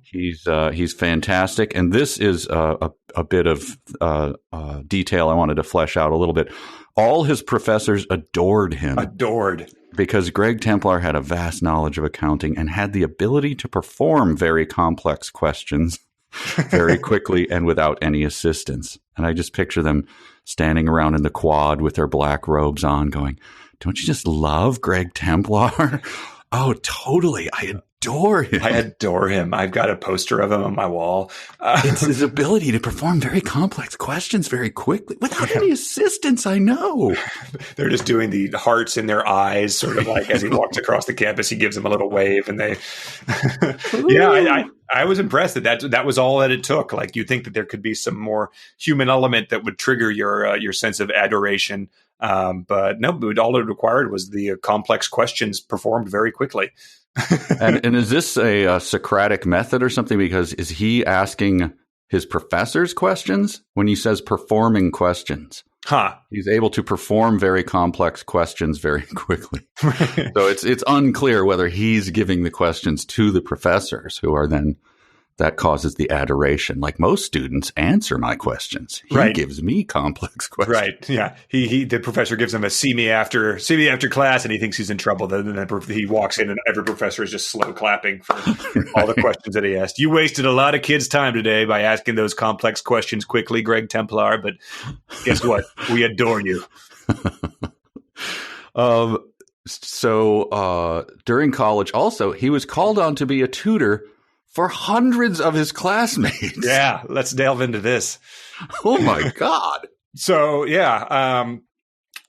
He's fantastic, and this is a bit of detail I wanted to flesh out a little bit. All his professors adored him. Because Greg Templar had a vast knowledge of accounting and had the ability to perform very complex questions very quickly and without any assistance. And I just picture them standing around in the quad with their black robes on going, "Don't you just love Greg Templar?" "Oh, totally. I adore him. I've got a poster of him on my wall. It's his ability to perform very complex questions very quickly without any assistance, I know. They're just doing the hearts in their eyes, sort of as he walks across the campus, he gives them a little wave, and they I was impressed that was all that it took. You think that there could be some more human element that would trigger your sense of adoration. But no, all it required was the complex questions performed very quickly. and is this a Socratic method or something? Because is he asking his professors questions when he says performing questions? He's able to perform very complex questions very quickly. So it's unclear whether he's giving the questions to the professors who are then that causes the adoration. Most students answer my questions. He gives me complex questions. Right. Yeah. The professor gives him a see me after class, and he thinks he's in trouble. Then he walks in, and every professor is just slow clapping for all the questions that he asked. You wasted a lot of kids' time today by asking those complex questions quickly, Greg Templar. But guess what? We adore you. So during college, also, he was called on to be a tutor for hundreds of his classmates. Yeah, let's delve into this. Oh, my God. So,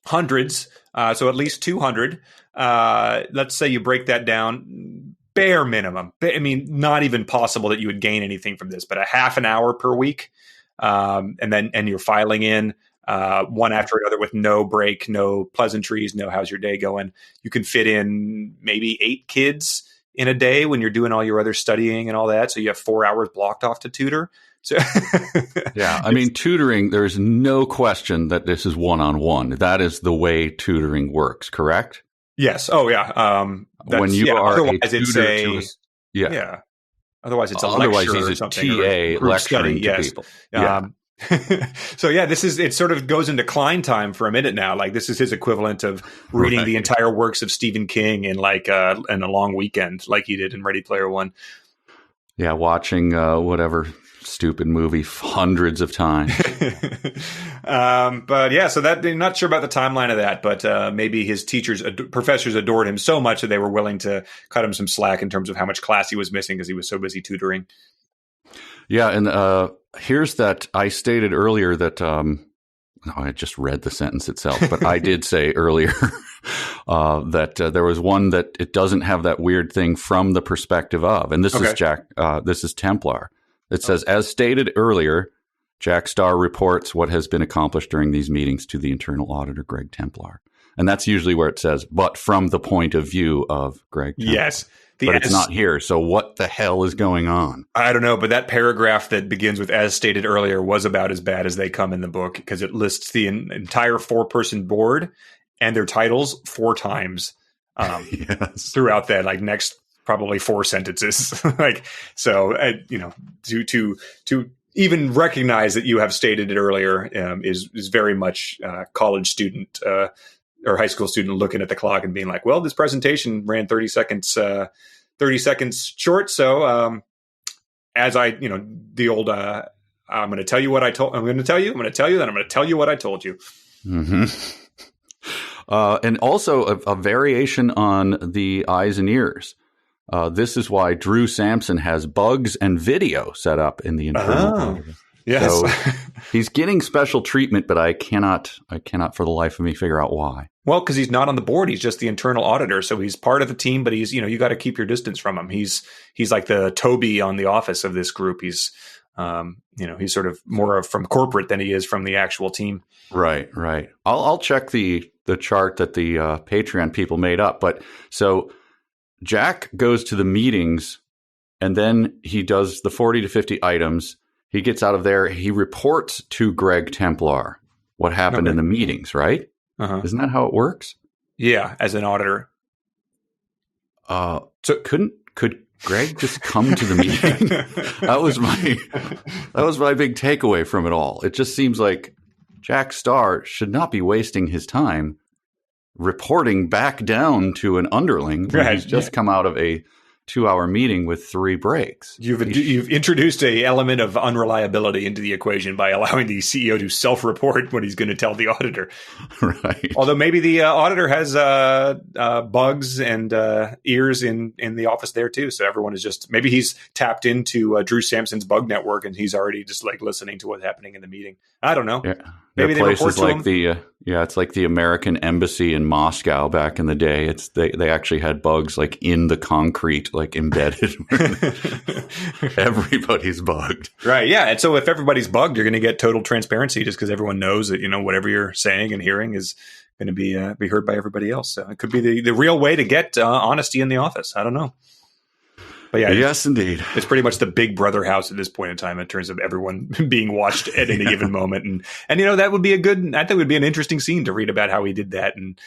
hundreds. So at least 200. Let's say you break that down, bare minimum. I mean, not even possible that you would gain anything from this, but a half an hour per week. And you're filing in one after another with no break, no pleasantries, no how's your day going. You can fit in maybe 8 kids in a day when you're doing all your other studying and all that. So you have 4 hours blocked off to tutor. So yeah, I mean, tutoring, there's no question that this is one-on-one. That is the way tutoring works, correct? Yes. Oh, yeah. When you are otherwise a tutor yeah. Otherwise, it's a otherwise lecture he's or a something. TA lecturing to people. Yeah. So it sort of goes in decline time for a minute now. This is his equivalent of reading the entire works of Stephen King in in a long weekend, like he did in Ready Player One. Yeah, watching whatever stupid movie hundreds of times. But yeah, so that I'm not sure about the timeline of that, but maybe his professors adored him so much that they were willing to cut him some slack in terms of how much class he was missing because he was so busy tutoring. Yeah, and here's that. I stated earlier that I just read the sentence itself, but I did say earlier that there was one that it doesn't have that weird thing from the perspective of, and this is Jack. This is Templar. It says, as stated earlier, Jack Starr reports what has been accomplished during these meetings to the internal auditor, Greg Templar. And that's usually where it says, but from the point of view of Greg Templar. Yes. But it's not here. So what the hell is going on? I don't know, but that paragraph that begins with "as stated earlier" was about as bad as they come in the book, because it lists the entire 4-person board and their titles 4 times throughout that, like, next probably 4 sentences. Like, so, to even recognize that you have stated it earlier is very much college student or high school student looking at the clock and being like, well, this presentation ran 30 seconds short. So as I, the old, I'm going to tell you what I told, I'm going to tell you, then I'm going to tell you what I told you. Mm-hmm. And also a variation on the eyes and ears. This is why Drew Samson has bugs and video set up in the internal. Yes. So he's getting special treatment, but I cannot for the life of me figure out why. Well, because he's not on the board. He's just the internal auditor. So he's part of the team, but he's, you got to keep your distance from him. He's like the Toby on The Office of this group. He's, he's sort of more from corporate than he is from the actual team. Right. I'll check the chart that the Patreon people made up. But so Jack goes to the meetings and then he does the 40 to 50 items. He gets out of there. He reports to Greg Templar what happened in the meetings, right? Uh-huh. Isn't that how it works? Yeah, as an auditor. So could Greg just come to the meeting? That was my big takeaway from it all. It just seems like Jack Starr should not be wasting his time reporting back down to an underling when he's just come out of a 2-hour meeting with 3 breaks. You've introduced a element of unreliability into the equation by allowing the CEO to self-report when he's going to tell the auditor. Right. Although maybe the auditor has bugs and ears in the office there too. So everyone is just, maybe he's tapped into Drew Samson's bug network and he's already just like listening to what's happening in the meeting. I don't know. Yeah. Maybe they report to like him. It's like the American embassy in Moscow back in the day. They actually had bugs like in the concrete, like embedded. Everybody's bugged. Right. Yeah. And so if everybody's bugged, you're going to get total transparency just because everyone knows that, whatever you're saying and hearing is going to be heard by everybody else. So it could be the real way to get honesty in the office. I don't know. But yeah, yes, indeed. It's pretty much the Big Brother house at this point in time in terms of everyone being watched at any given moment. And that would be I think would be an interesting scene to read about how he did that and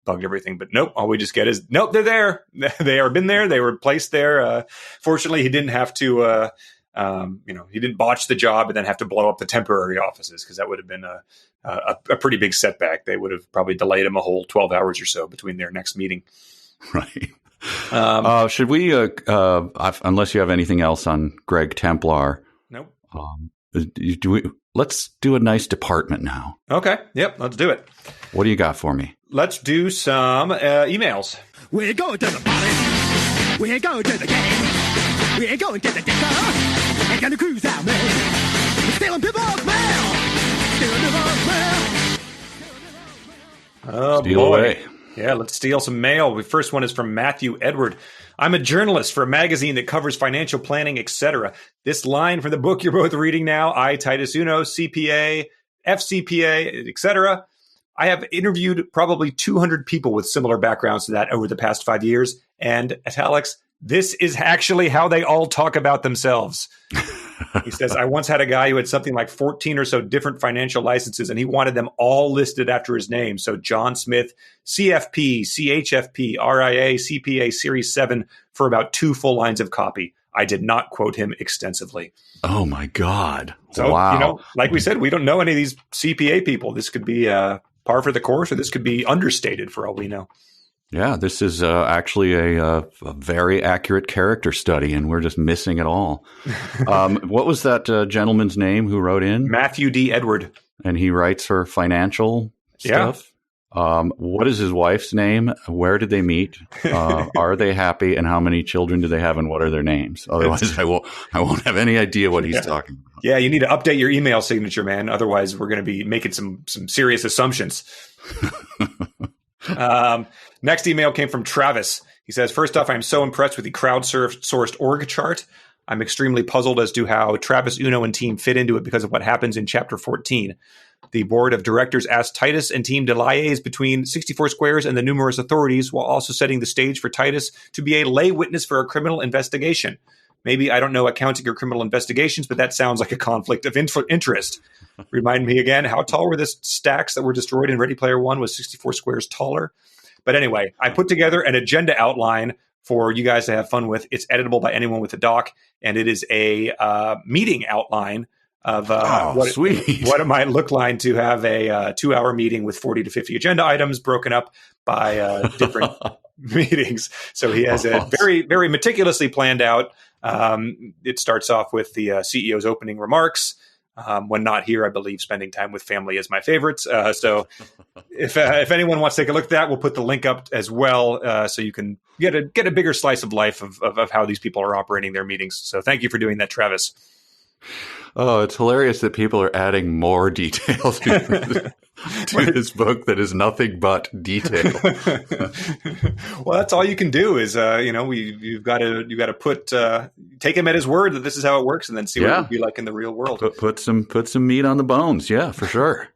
bugged everything. But nope, all we just get is, nope, they're there. They are been there. They were placed there. Fortunately, he didn't have to, he didn't botch the job and then have to blow up the temporary offices because that would have been a pretty big setback. They would have probably delayed him a whole 12 hours or so between their next meeting. Right. Should we, unless you have anything else on Greg Templar? Nope. Let's do a nice department now. Okay. Yep. Let's do it. What do you got for me? Let's do some emails. We're going to the party. We're going to the game. We're going to the disco. We're going to cruise out, man. We're stealing people's mail. Stealing people's mail. Oh, Steal boy. away. Yeah, let's steal some mail. The first one is from Matthew Edward. I'm a journalist for a magazine that covers financial planning, etc. This line from the book you're both reading now, I, Titus Uno, CPA, FCPA, etc. I have interviewed probably 200 people with similar backgrounds to that over the past 5 years. And italics, this is actually how they all talk about themselves. He says, I once had a guy who had something like 14 or so different financial licenses, and he wanted them all listed after his name. So John Smith, CFP, CHFP, RIA, CPA, Series 7 for about 2 full lines of copy. I did not quote him extensively. Oh, my God. So, wow. Like we said, we don't know any of these CPA people. This could be par for the course, or this could be understated for all we know. Yeah, this is actually a very accurate character study, and we're just missing it all. What was that gentleman's name who wrote in? Matthew D. Edward. And he writes for financial stuff? Yeah. What is his wife's name? Where did they meet? Are they happy? And how many children do they have? And what are their names? Otherwise, I won't have any idea what he's talking about. Yeah, you need to update your email signature, man. Otherwise, we're going to be making some serious assumptions. Next email came from Travis. He says, first off, I'm so impressed with the crowdsourced org chart. I'm extremely puzzled as to how Travis, Uno, and team fit into it because of what happens in chapter 14. The board of directors asked Titus and team to liaise between 64 Squares and the numerous authorities while also setting the stage for Titus to be a lay witness for a criminal investigation. Maybe I don't know accounting or criminal investigations, but that sounds like a conflict of interest. Remind me again, how tall were the stacks that were destroyed in Ready Player One? Was 64 Squares taller? But anyway, I put together an agenda outline for you guys to have fun with. It's editable by anyone with a doc, and it is a meeting outline of what it might look like to have a 2-hour meeting with 40 to 50 agenda items broken up by different meetings. So he has a very, very meticulously planned out. It starts off with the CEO's opening remarks. When not here, I believe spending time with family is my favorites. So if anyone wants to take a look at that, we'll put the link up as well, so you can get a bigger slice of life of how these people are operating their meetings. So thank you for doing that, Travis. Oh, it's hilarious that people are adding more details to this book that is nothing but detail. Well, that's all you can do is, you've got to put, take him at his word that this is how it works, and then see what it would be like in the real world. Put some meat on the bones. Yeah, for sure.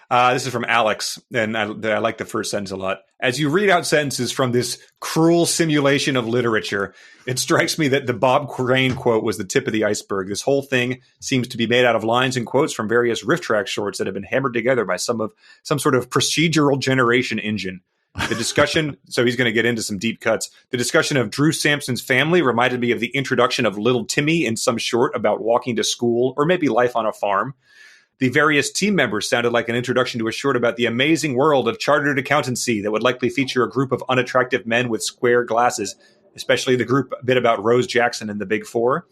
This is from Alex, and I like the first sentence a lot. As you read out sentences from this cruel simulation of literature, it strikes me that the Bob Crane quote was the tip of the iceberg. This whole thing seems to be made out of lines and quotes from various riff track shorts that have been hammered together by some sort of procedural generation engine. The discussion, so he's going to get into some deep cuts. The discussion of Drew Sampson's family reminded me of the introduction of Little Timmy in some short about walking to school or maybe life on a farm. The various team members sounded like an introduction to a short about the amazing world of chartered accountancy that would likely feature a group of unattractive men with square glasses, especially the group bit about Rose Jackson and the Big Four.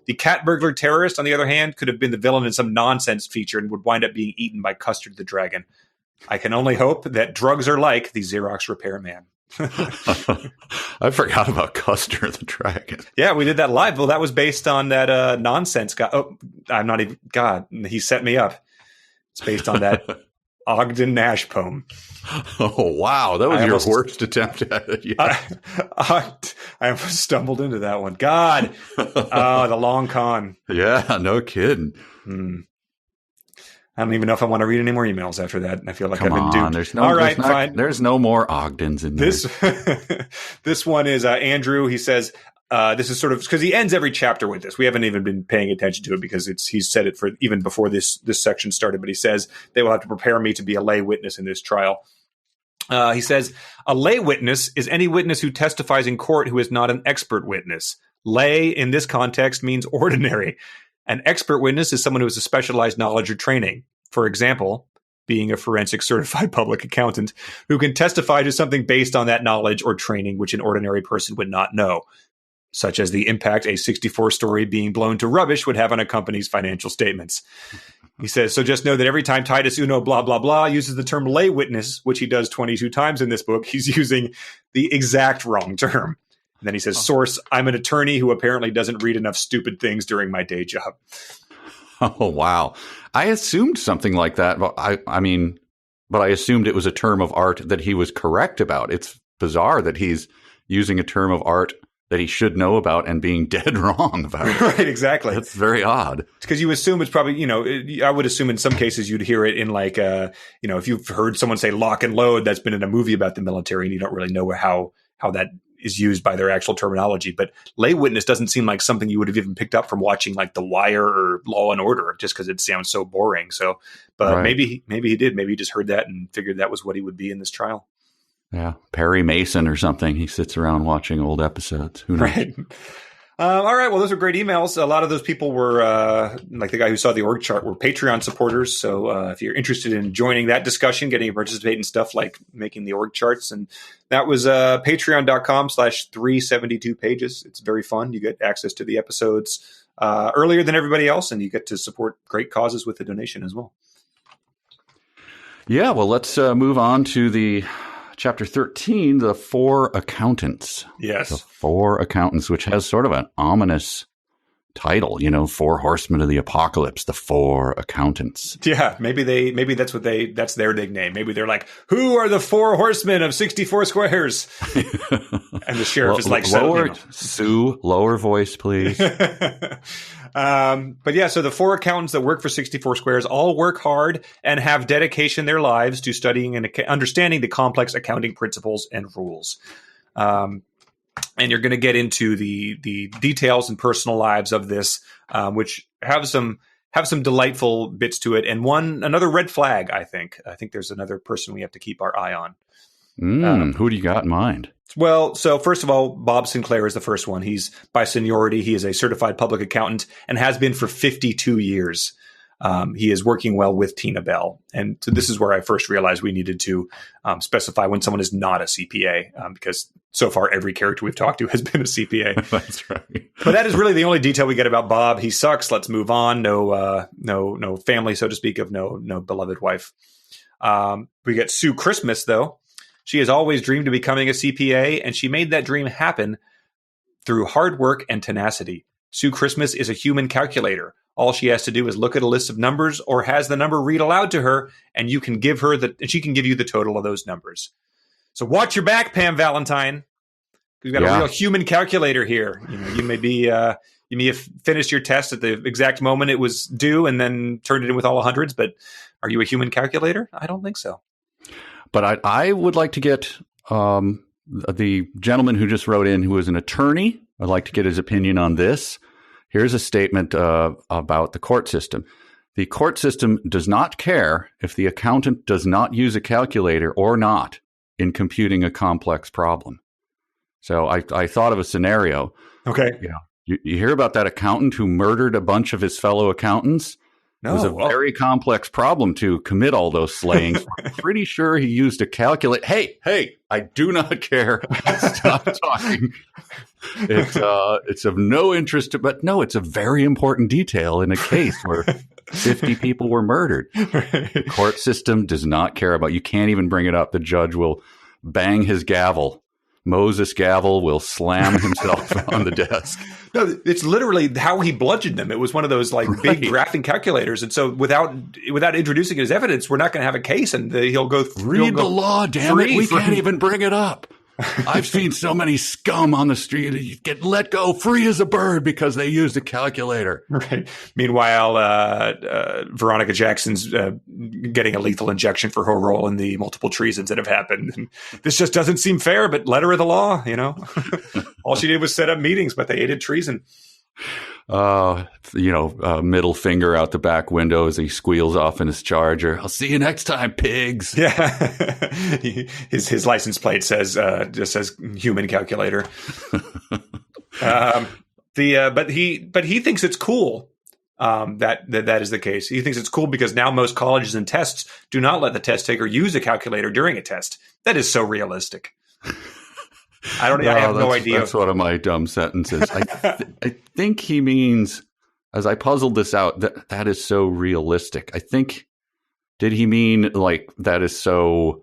The cat burglar terrorist, on the other hand, could have been the villain in some nonsense feature and would wind up being eaten by Custard the Dragon. I can only hope that drugs are like the Xerox repairman. I forgot about Custard the Dragon. Yeah, we did that live. Well, that was based on that nonsense guy. Oh, I'm not even... God, he set me up. It's based on that Ogden Nash poem. Oh, wow. That was your worst attempt at it. Yeah. I almost stumbled into that one. God. The long con. Yeah, no kidding. I don't even know if I want to read any more emails after that. I feel like Come I've been on, duped. fine. There's no more Ogdens in there. This one is Andrew. He says, this is sort of because he ends every chapter with this. We haven't even been paying attention to it because he's said it for even before this section started. But he says they will have to prepare me to be a lay witness in this trial. He says a lay witness is any witness who testifies in court who is not an expert witness. Lay in this context means ordinary. An expert witness is someone who has a specialized knowledge or training. For example, being a forensic certified public accountant who can testify to something based on that knowledge or training which an ordinary person would not know, such as the impact a 64-story being blown to rubbish would have on a company's financial statements. He says, so just know that every time Titus Uno blah, blah, blah uses the term lay witness, which he does 22 times in this book, he's using the exact wrong term. And then he says, source, I'm an attorney who apparently doesn't read enough stupid things during my day job. Oh, wow. I assumed something like that. But I assumed it was a term of art that he was correct about. It's bizarre that he's using a term of art that he should know about and being dead wrong about it. Right, exactly. That's very odd. Because you assume it's probably, I would assume in some cases you'd hear it in like, if you've heard someone say lock and load, that's been in a movie about the military and you don't really know how that is used by their actual terminology. But lay witness doesn't seem like something you would have even picked up from watching like The Wire or Law and Order, just because it sounds so boring. So, but maybe he did. Maybe he just heard that and figured that was what he would be in this trial. Yeah. Perry Mason or something. He sits around watching old episodes. Who knows? Right. All right. Well, those are great emails. A lot of those people were, like the guy who saw the org chart, were Patreon supporters. So if you're interested in joining that discussion, getting to participate in stuff like making the org charts, and that was patreon.com/372 pages. It's very fun. You get access to the episodes earlier than everybody else, and you get to support great causes with a donation as well. Yeah. Well, let's move on to the Chapter 13, The Four Accountants. Yes. The Four Accountants, which has sort of an ominous title, Four Horsemen of the Apocalypse, The Four Accountants. Yeah, maybe that's their nickname. Maybe they're like, who are the Four Horsemen of 64 Squares? And the sheriff is like, Sue, lower voice, please. But yeah, so the 4 accountants that work for 64 Squares all work hard and have dedication in their lives to studying and understanding the complex accounting principles and rules. And you're going to get into the details and personal lives of this, which have some delightful bits to it. And another red flag, I think there's another person we have to keep our eye on. Who do you got in mind? Well, so first of all, Bob Sinclair is the first one. He's by seniority. He is a certified public accountant and has been for 52 years. He is working well with Tina Bell. And so this is where I first realized we needed to specify when someone is not a CPA, because so far every character we've talked to has been a CPA. That's right. But that is really the only detail we get about Bob. He sucks. Let's move on. No family, so to speak, of no beloved wife. We get Sue Christmas, though. She has always dreamed of becoming a CPA, and she made that dream happen through hard work and tenacity. Sue Christmas is a human calculator. All she has to do is look at a list of numbers or has the number read aloud to her, and you can give her and she can give you the total of those numbers. So watch your back, Pam Valentine. We've got a real human calculator here. You may have finished your test at the exact moment it was due and then turned it in with all hundreds, but are you a human calculator? I don't think so. But I would like to get the gentleman who just wrote in, who is an attorney. I'd like to get his opinion on this. Here's a statement about the court system. The court system does not care if the accountant does not use a calculator or not in computing a complex problem. So I thought of a scenario. Okay. You hear about that accountant who murdered a bunch of his fellow accountants? It was a very complex problem to commit all those slayings. I'm pretty sure he used a calculator. Hey, I do not care. Stop talking. It's of no interest, but no, it's a very important detail in a case where 50 people were murdered. The court system does not care about. You can't even bring it up. The judge will bang his gavel. Moses Gavel will slam himself on the desk. No, it's literally how he bludgeoned them. It was one of those big drafting calculators. And so without introducing it as evidence, we're not going to have a case, and he'll go read the law, damn it. We can't even bring it up. I've seen so many scum on the street. You get let go free as a bird because they used a calculator. Right. Meanwhile, Veronica Jackson's getting a lethal injection for her role in the multiple treasons that have happened. And this just doesn't seem fair, but letter of the law, All she did was set up meetings, but they aided treason. Middle finger out the back window as he squeals off in his Charger. I'll see you next time, pigs. Yeah. his license plate just says human calculator. But he thinks it's cool. That is the case. He thinks it's cool because now most colleges and tests do not let the test taker use a calculator during a test. That is so realistic. I have no idea. That's one of my dumb sentences. I think he means, as I puzzled this out, that is so realistic. I think, did he mean that is so,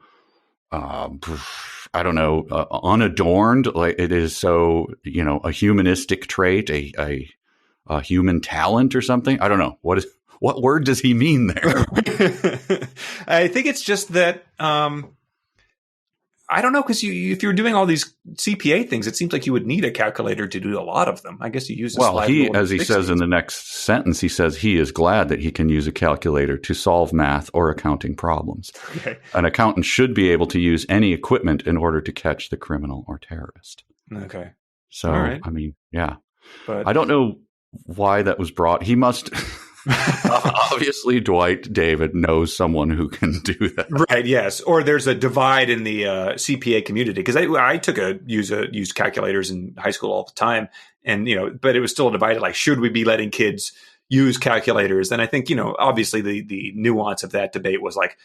unadorned? Like it is so, a humanistic trait, a human talent or something? I don't know. What word does he mean there? I think it's just that, I don't know, because if you're doing all these CPA things, it seems like you would need a calculator to do a lot of them. I guess you use as he says in the next sentence, he says he is glad that he can use a calculator to solve math or accounting problems. Okay. An accountant should be able to use any equipment in order to catch the criminal or terrorist. Okay. So, right. I mean, yeah. But I don't know why that was brought. He must... Obviously, Dwight David knows someone who can do that. Right, yes. Or there's a divide in the CPA community, because I took used calculators in high school all the time, and but it was still divided. Like, should we be letting kids use calculators? And I think obviously the nuance of that debate was like,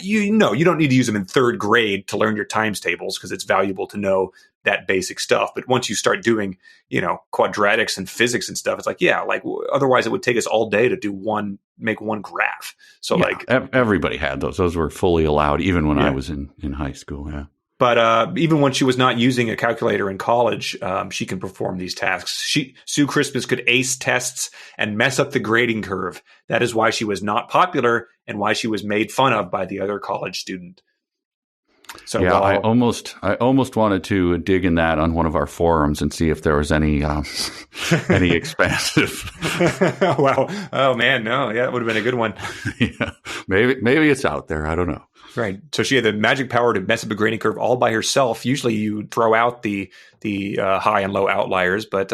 you don't need to use them in third grade to learn your times tables, because it's valuable to know that basic stuff. But once you start doing quadratics and physics and stuff, it's like, otherwise it would take us all day to make one graph. So everybody had those were fully allowed, even when I was in high school. Yeah. But even when she was not using a calculator in college, she can perform these tasks. Sue Christmas could ace tests and mess up the grading curve. That is why she was not popular and why she was made fun of by the other college student. So Yeah, I while, almost wanted to dig in that on one of our forums and see if there was any any expansive. wow, oh man, no, yeah, that would have been a good one. Yeah, maybe it's out there. I don't know. Right. So she had the magic power to mess up a grading curve all by herself. Usually, you throw out the high and low outliers, but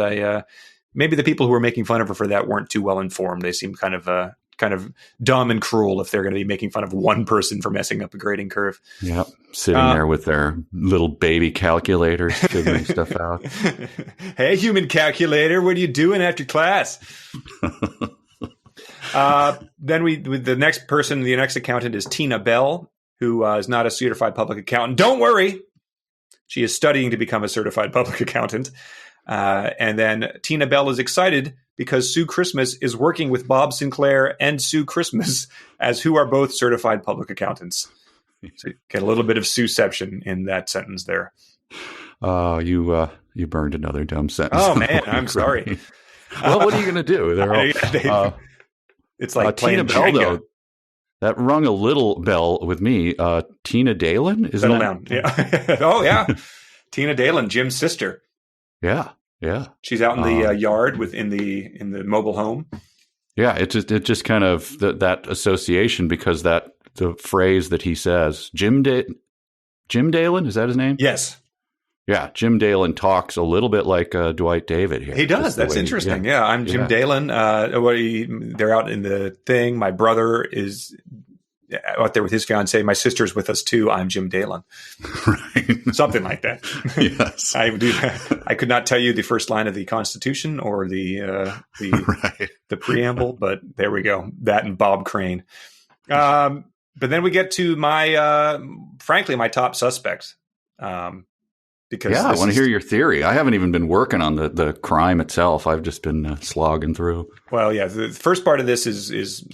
maybe the people who were making fun of her for that weren't too well informed. They seem kind of dumb and cruel if they're going to be making fun of one person for messing up a grading curve. Yeah, sitting there with their little baby calculators, figuring stuff out. Hey, human calculator, what are you doing after class? Then the next person, the next accountant is Tina Bell, who is not a certified public accountant. Don't worry. She is studying to become a certified public accountant. And then Tina Bell is excited because Sue Christmas is working with Bob Sinclair and Sue Christmas, as who are both certified public accountants. So you get a little bit of Sueception in that sentence there. You burned another dumb sentence. Oh, man, I'm sorry. Well, what are you going to do? They're all, it's like Tina playing Bell, Jenga. though. That rung a little bell with me. Tina Dalen? Isn't Settle that? down. Yeah. Oh, yeah. Tina Dalen, Jim's sister. Yeah. She's out in the yard in the mobile home. Yeah, it just kind of that association, because the phrase that he says, Jim Dalen, is that his name? Yes. Yeah, Jim Dalen talks a little bit like Dwight David here. He does. That's interesting. Yeah, I'm Jim Dalen. They're out in the thing. My brother is out there with his fiance. My sister's with us too. I'm Jim Dalen. Right. Something like that. Yes. I could not tell you the first line of the Constitution or the preamble, but there we go. That and Bob Crane. But then we get to frankly, my top suspect. Because I want to hear your theory. I haven't even been working on the crime itself. I've just been slogging through. Well, yeah, the first part of this is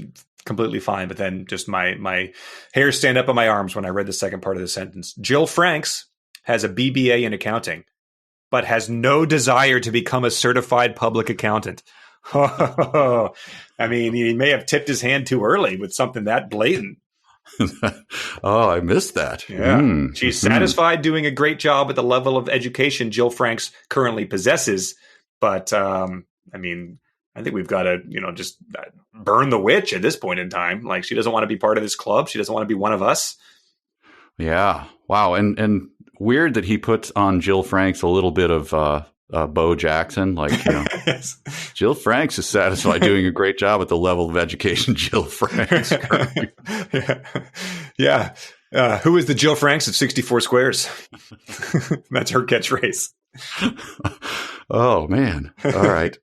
completely fine, but then just my hairs stand up on my arms when I read the second part of the sentence. Jill Franks has a BBA in accounting, but has no desire to become a certified public accountant. I mean, he may have tipped his hand too early with something that blatant. Oh, I missed that. Yeah. She's satisfied doing a great job at the level of education Jill Franks currently possesses. But, I mean, I think we've got to, just burn the witch at this point in time. Like, she doesn't want to be part of this club. She doesn't want to be one of us. Yeah. Wow. And weird that he puts on Jill Franks a little bit of Bo Jackson. Like, Yes. Jill Franks is satisfied doing a great job at the level of education Jill Franks. Yeah. Who is the Jill Franks of 64 Squares? That's her catchphrase. Oh, man. All right.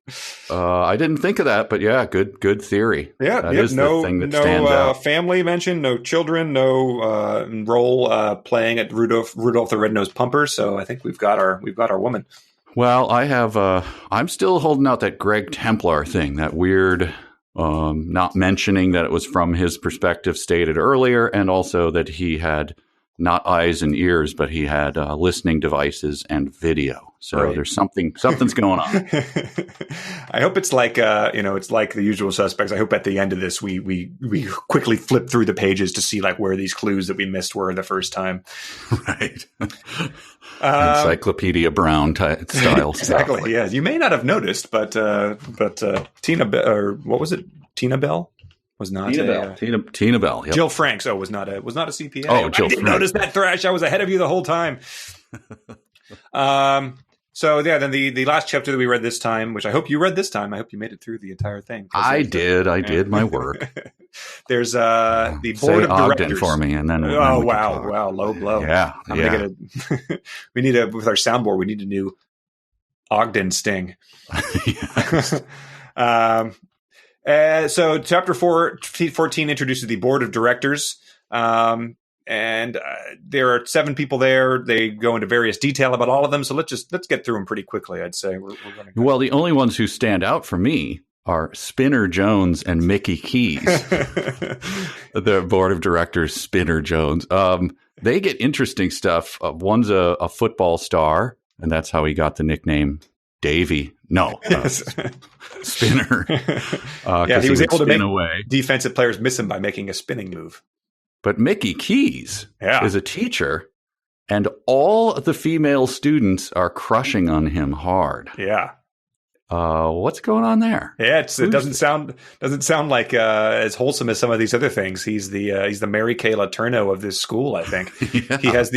I didn't think of that, but yeah, good theory. Yeah. That is the thing that stands out. Family mentioned, no children, no role playing at Rudolph the Red-Nosed Pumper. So I think we've got our woman. Well, I have. I'm still holding out that Greg Templar thing, that weird not mentioning that it was from his perspective stated earlier, and also that he had not eyes and ears, but he had listening devices and video. So There's something's going on. I hope it's like it's like The Usual Suspects. I hope at the end of this we quickly flip through the pages to see like where these clues that we missed were the first time. Right. Encyclopedia Brown style. Exactly. Stuff. Yeah. You may not have noticed, but Tina or what was it? Tina Bell was not Tina Bell. Tina Bell. Yep. Jill Franks. Oh, was not a CPA. Oh, Jill I didn't Franks. notice that, Thrash. I was ahead of you the whole time. So yeah, then the last chapter that we read this time, which I hope you read this time. I hope you made it through the entire thing. I did my work. There's the board of Ogden directors for me, and then wow, low blow. Yeah, we need with our soundboard. We need a new Ogden sting. So chapter 14 introduces the board of directors. And there are 7 people there. They go into various detail about all of them. So let's get through them pretty quickly. I'd say we're running. Well, the only ones who stand out for me are Spinner Jones and Mickey Keys. The board of directors, Spinner Jones. They get interesting stuff. One's a football star, and that's how he got the nickname Davy. No, Spinner. He was able to make away. Defensive players miss him by making a spinning move. But Mickey Keys is a teacher and all the female students are crushing on him hard. Yeah. What's going on there? Yeah, it doesn't sound like as wholesome as some of these other things. He's the Mary Kay Letourneau of this school, I think. Yeah. He has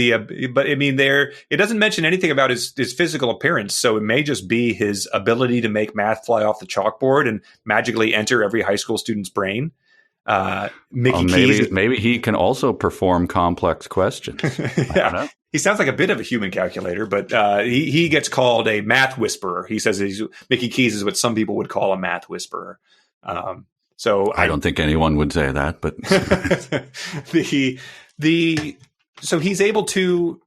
but I mean, it doesn't mention anything about his physical appearance, so it may just be his ability to make math fly off the chalkboard and magically enter every high school student's brain. Maybe he can also perform complex questions. Yeah. He sounds like a bit of a human calculator, but he gets called a math whisperer. He says Mickey Keys is what some people would call a math whisperer. So I don't think anyone would say that, but so he's able to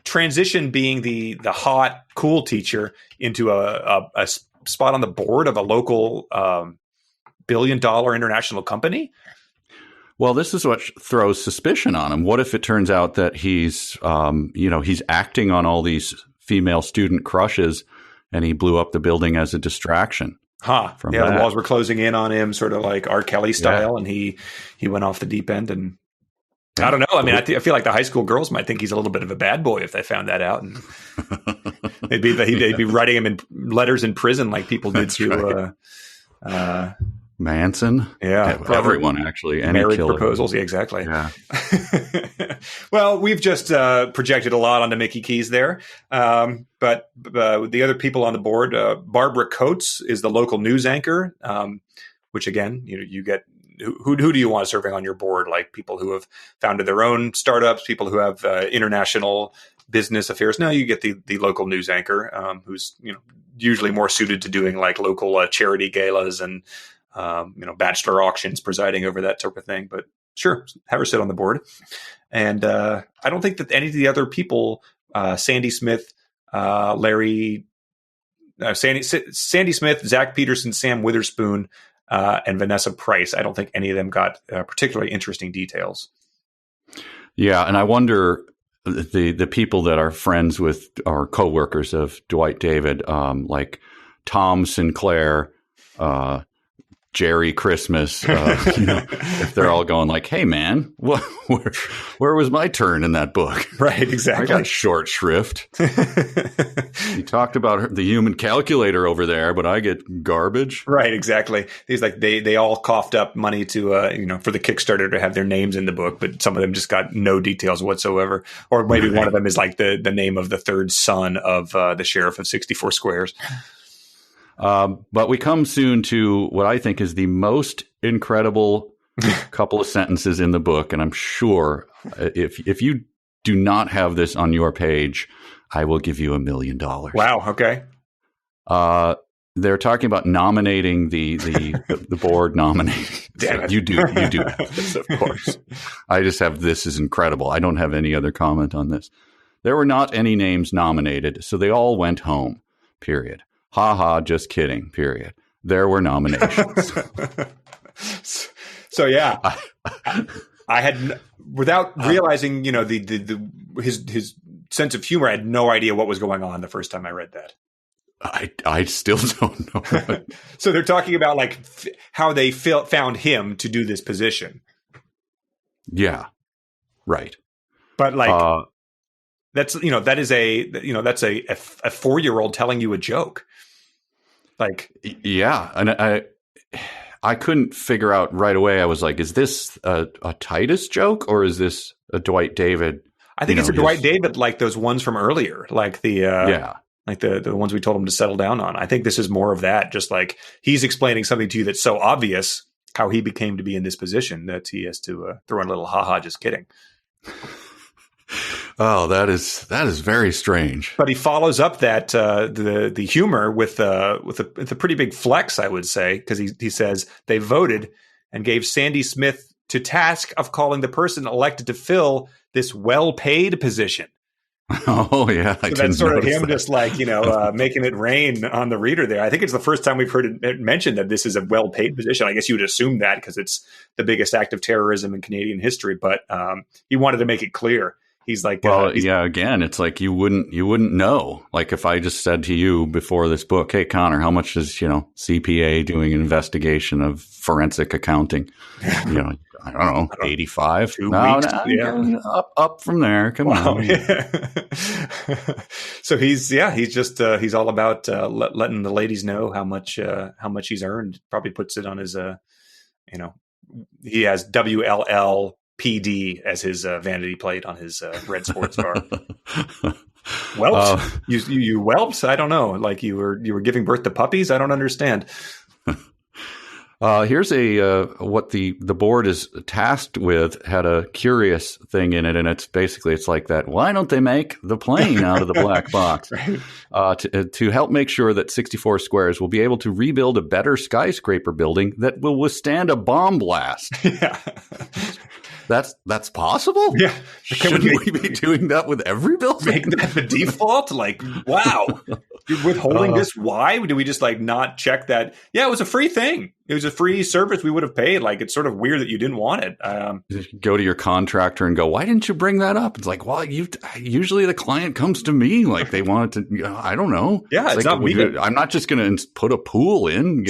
transition being the hot, cool teacher into a spot on the board of a local billion-dollar international company. Well, this is what throws suspicion on him. What if it turns out that he's acting on all these female student crushes, and he blew up the building as a distraction? The walls were closing in on him, sort of like R. Kelly style, and he went off the deep end. And I don't know. I mean, I feel like the high school girls might think he's a little bit of a bad boy if they found that out, and they'd be writing him in letters in prison like people did to Manson. Yeah. Everyone, actually. Any marriage killer. proposals. Yeah, exactly. Yeah. Well, we've just projected a lot onto Mickey Keys there. But the other people on the board, Barbara Coates is the local news anchor, which again, you get who do you want serving on your board? Like people who have founded their own startups, people who have international business affairs. No, you get the local news anchor, who's usually more suited to doing like local charity galas and bachelor auctions, presiding over that type of thing. But sure, have her sit on the board. And I don't think that any of the other people, Sandy Smith, Sandy Smith, Zach Peterson, Sam Witherspoon, and Vanessa Price, I don't think any of them got particularly interesting details. Yeah, and I wonder the people that are friends with or coworkers of Dwight David, like Tom Sinclair, Jerry Christmas, if they're all going like, "Hey, man, where was my turn in that book?" Right, exactly. I got short shrift. You talked about the human calculator over there, but I get garbage. Right, exactly. These like they all coughed up money to for the Kickstarter to have their names in the book, but some of them just got no details whatsoever. Or maybe one of them is like the name of the third son of the sheriff of 64 Squares. But we come soon to what I think is the most incredible couple of sentences in the book. And I'm sure if you do not have this on your page, I will give you $1 million. Wow. Okay. They're talking about nominating the board nominating. Damn it. You do have this, of course. I just have this is incredible. I don't have any other comment on this. There were not any names nominated, so they all went home, period. Ha ha, just kidding, period. There were nominations. So yeah, I had, without realizing, his sense of humor, I had no idea what was going on the first time I read that. I still don't know. So they're talking about like how they found him to do this position. Yeah, right. But like that's that's a 4-year-old telling you a joke. Like, yeah, and I couldn't figure out right away. I was like, is this a Titus joke or is this a Dwight David? I think it's a Dwight David, like those ones from earlier, like the like the ones we told him to settle down on. I think this is more of that, just like he's explaining something to you that's so obvious how he became to be in this position that he has to throw in a little haha, just kidding. Oh, that is very strange. But he follows up that the humor with a pretty big flex, I would say, because he says they voted and gave Sandy Smith to task of calling the person elected to fill this well-paid position. Oh yeah, so that's sort of him just like making it rain on the reader there. I think it's the first time we've heard it mentioned that this is a well-paid position. I guess you would assume that because it's the biggest act of terrorism in Canadian history, but he wanted to make it clear. He's like, well, yeah. Again, it's like you wouldn't know. Like if I just said to you before this book, "Hey, Connor, how much is CPA doing an investigation of forensic accounting?" I don't know, 85. 2 weeks. Yeah, up from there. Come on. Yeah. So he's just he's all about letting the ladies know how much he's earned. Probably puts it on his he has WLLPD as his vanity plate on his red sports car. Whelps? You whelps? I don't know. Like you were giving birth to puppies? I don't understand. Here's what the board is tasked with, had a curious thing in it, and it's like that. Why don't they make the plane out of the black box? Right. To help make sure that 64 Squares will be able to rebuild a better skyscraper building that will withstand a bomb blast. Yeah. That's possible? Yeah. Shouldn't we be doing that with every building? Make that the default? Like, wow. You're withholding this? Why? Do we just not check that? Yeah, it was a free thing. It was a free service we would have paid. Like, it's sort of weird that you didn't want it. Go to your contractor and go, why didn't you bring that up? It's like, well, usually the client comes to me like they want it to, I don't know. Yeah, it's not me. I'm not just going to put a pool in,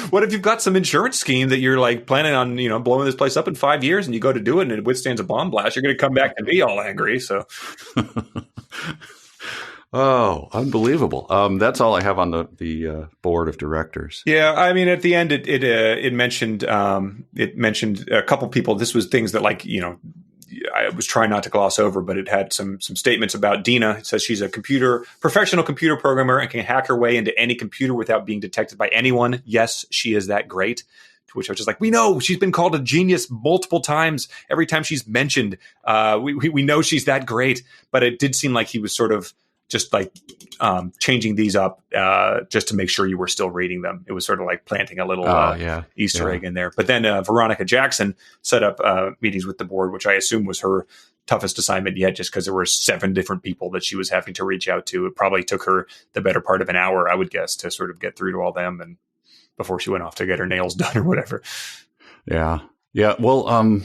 What if you've got some insurance scheme that you're planning on, blowing this place up in 5 years and you go to do it and it withstands a bomb blast? You're going to come back to me all angry. So. Oh, unbelievable! That's all I have on the board of directors. Yeah, I mean, at the end, it mentioned a couple people. This was things that I was trying not to gloss over, but it had some statements about Dina. It says she's a professional computer programmer and can hack her way into any computer without being detected by anyone. Yes, she is that great. To which I was just like, we know she's been called a genius multiple times. Every time she's mentioned, we know she's that great. But it did seem like he was sort of just changing these up just to make sure you were still reading them. It was sort of like planting a little Easter egg in there. But then Veronica Jackson set up meetings with the board, which I assume was her toughest assignment yet, just because there were 7 different people that she was having to reach out to. It probably took her the better part of an hour, I would guess, to sort of get through to all them and before she went off to get her nails done or whatever. Yeah. Yeah. Well,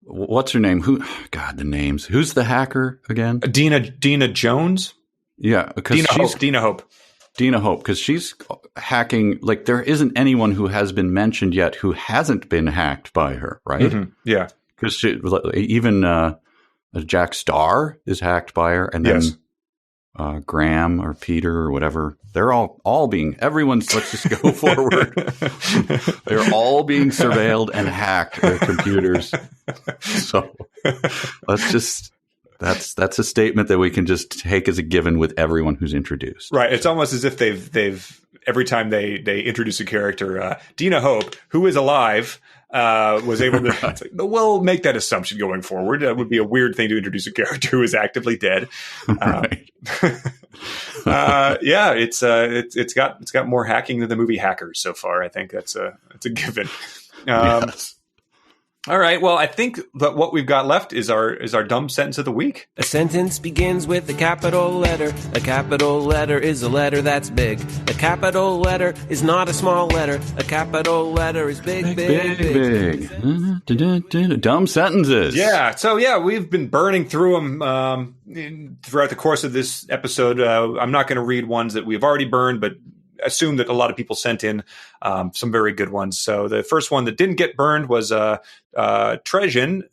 what's her name? The names. Who's the hacker again? Dina Jones? Yeah, because Dina Hope, because she's hacking. Like, there isn't anyone who has been mentioned yet who hasn't been hacked by her, right? Mm-hmm. Yeah, because even Jack Starr is hacked by her, and then Graham or Peter or whatever, they're all being. Everyone's. Let's just go forward. They're all being surveilled and hacked. Their computers. So let's just. That's a statement that we can just take as a given with everyone who's introduced. Right. It's almost as if they've every time they introduce a character, Dina Hope, who is alive, was able to. We'll make that assumption going forward. That would be a weird thing to introduce a character who is actively dead. Right. Yeah, it's got more hacking than the movie Hackers so far. I think that's a given. Yes. All right. Well, I think that what we've got left is our dumb sentence of the week. A sentence begins with a capital letter. A capital letter is a letter that's big. A capital letter is not a small letter. A capital letter is big. Dumb sentences. Yeah. So, we've been burning through them throughout the course of this episode. I'm not going to read ones that we've already burned, but assume that a lot of people sent in some very good ones. So the first one that didn't get burned was Treason,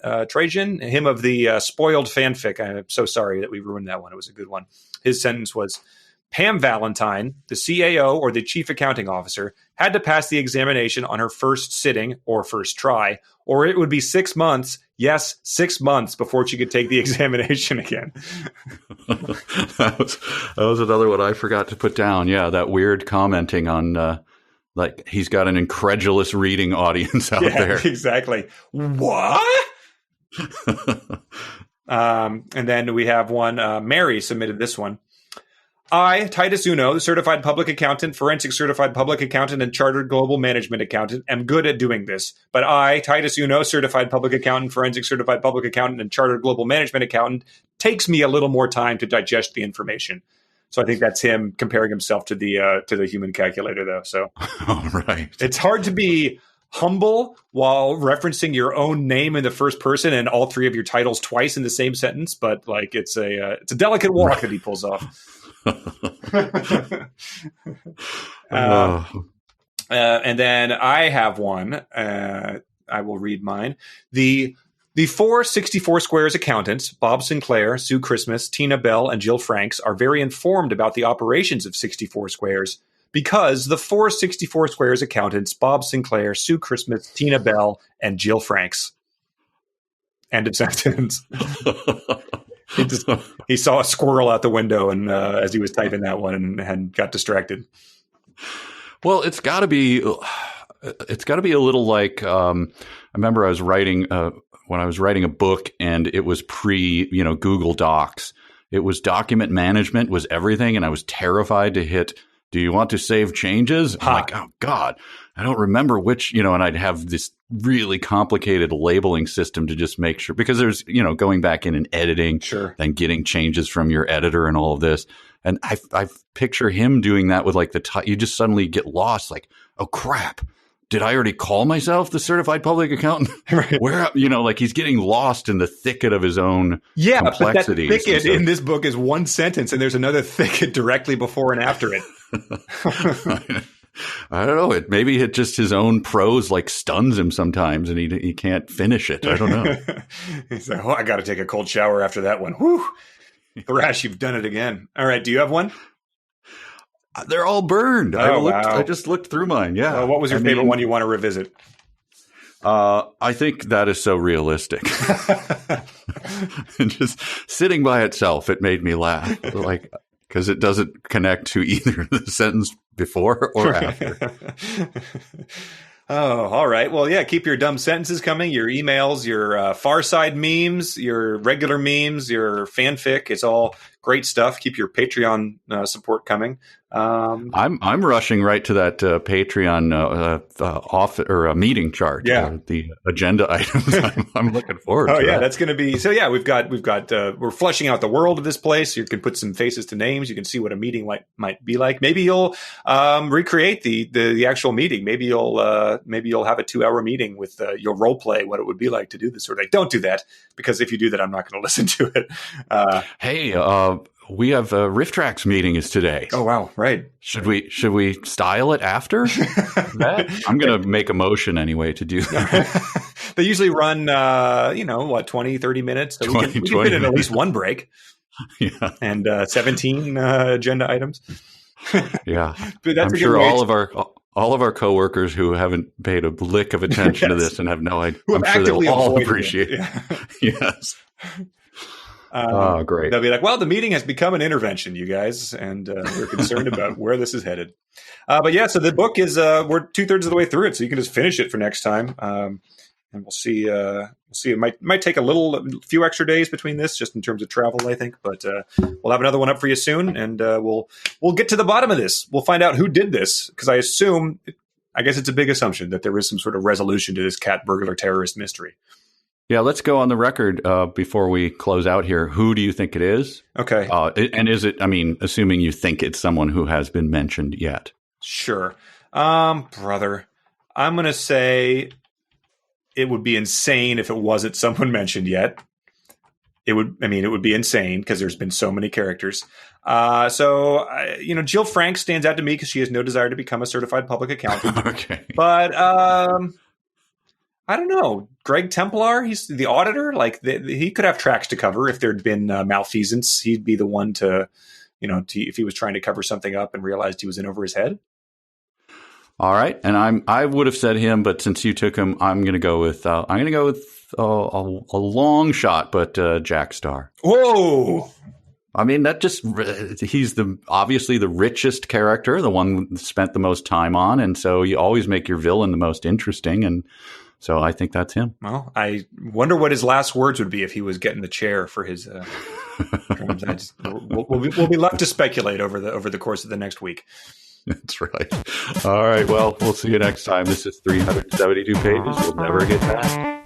him of the spoiled fanfic. I'm so sorry that we ruined that one. It was a good one. His sentence was, Pam Valentine, the CAO or the chief accounting officer, had to pass the examination on her first sitting or first try, or it would be 6 months. Yes, 6 months before she could take the examination again. That was another one I forgot to put down. Yeah, that weird commenting on like he's got an incredulous reading audience out there. Exactly. What? And then we have one. Mary submitted this one. I, Titus Uno, certified public accountant, forensic certified public accountant, and chartered global management accountant, am good at doing this. But I, Titus Uno, certified public accountant, forensic certified public accountant, and chartered global management accountant, takes me a little more time to digest the information. So I think that's him comparing himself to the human calculator, though. So, right, it's hard to be humble while referencing your own name in the first person and all three of your titles twice in the same sentence. But like it's a delicate walk that he pulls off. And then I have one. I will read mine. The four 64 Squares accountants, Bob Sinclair, Sue Christmas, Tina Bell, and Jill Franks, are very informed about the operations of 64 Squares because the four 64 Squares accountants, Bob Sinclair, Sue Christmas, Tina Bell, and Jill Franks. End of sentence. He saw a squirrel out the window and as he was typing that one and got distracted. Well, it's got to be a little like I remember I was writing when I was writing a book and it was pre Google Docs. It was document management was everything, and I was terrified to hit. Do you want to save changes? I'm like, oh God, I don't remember which, and I'd have this really complicated labeling system to just make sure, because there's, going back in and editing, sure, and getting changes from your editor and all of this. And I picture him doing that with like you just suddenly get lost. Like, oh crap, did I already call myself the certified public accountant? Right. Where, like he's getting lost in the thicket of his own complexities. But that thicket in this book is one sentence, and there's another thicket directly before and after it. I don't know. Maybe it just his own prose like stuns him sometimes, and he can't finish it. I don't know. He's like, I got to take a cold shower after that one. Whew. Thrash, you've done it again. All right. Do you have one? They're all burned. Wow. I just looked through mine. Yeah. What was your favorite one you want to revisit? I think that is so realistic. And just sitting by itself, it made me laugh. Like, because it doesn't connect to either the sentence before or after. Oh, all right. Well, yeah, keep your dumb sentences coming, your emails, your Far Side memes, your regular memes, your fanfic. It's all great stuff. Keep your Patreon support coming. I'm rushing right to that Patreon meeting chart. Yeah, the agenda items. I'm looking forward. to that. That's going to be so. Yeah, we've got we're fleshing out the world of this place. You can put some faces to names. You can see what a meeting might be like. Maybe you'll recreate the actual meeting. Maybe you'll have a 2-hour meeting with you'll role play what it would be like to do this sort of thing. Don't do that, because if you do that, I'm not going to listen to it. Hey. We have a Riff Tracks meeting is today. Oh wow! Right. Should we style it after that? I'm going to make a motion anyway to do that. They usually run, 20, 30 minutes. So we can fit in at least one break. Yeah. And 17 agenda items. Yeah. But that's I'm sure all of our coworkers who haven't paid a lick of attention to this and have no idea. I'm sure they'll all appreciate it. Yeah. Yes. Great. They'll be like, well, the meeting has become an intervention, you guys, and we're concerned about where this is headed. But yeah, so the book is, we're 2/3 of the way through it, so you can just finish it for next time. And we'll see. It might take a few extra days between this, just in terms of travel, I think. But we'll have another one up for you soon, and we'll get to the bottom of this. We'll find out who did this, because I guess it's a big assumption that there is some sort of resolution to this cat burglar terrorist mystery. Yeah, let's go on the record before we close out here. Who do you think it is? Okay. And is it, assuming you think it's someone who has been mentioned yet? Sure. Brother, I'm going to say it would be insane if it wasn't someone mentioned yet. It would be insane because there's been so many characters. Jill Franks stands out to me because she has no desire to become a certified public accountant. Okay. But, I don't know. Greg Templar, he's the auditor. Like he could have tracks to cover if there'd been malfeasance. He'd be the one to if he was trying to cover something up and realized he was in over his head. All right, and I would have said him, but since you took him, I'm going to go with a long shot, but Jack Starr. Whoa. He's obviously the richest character, the one that spent the most time on, and so you always make your villain the most interesting, and so I think that's him. Well, I wonder what his last words would be if he was getting the chair for his crimes. We'll be left to speculate over the course of the next week. That's right. All right. Well, we'll see you next time. This is 372 pages. We'll never get back.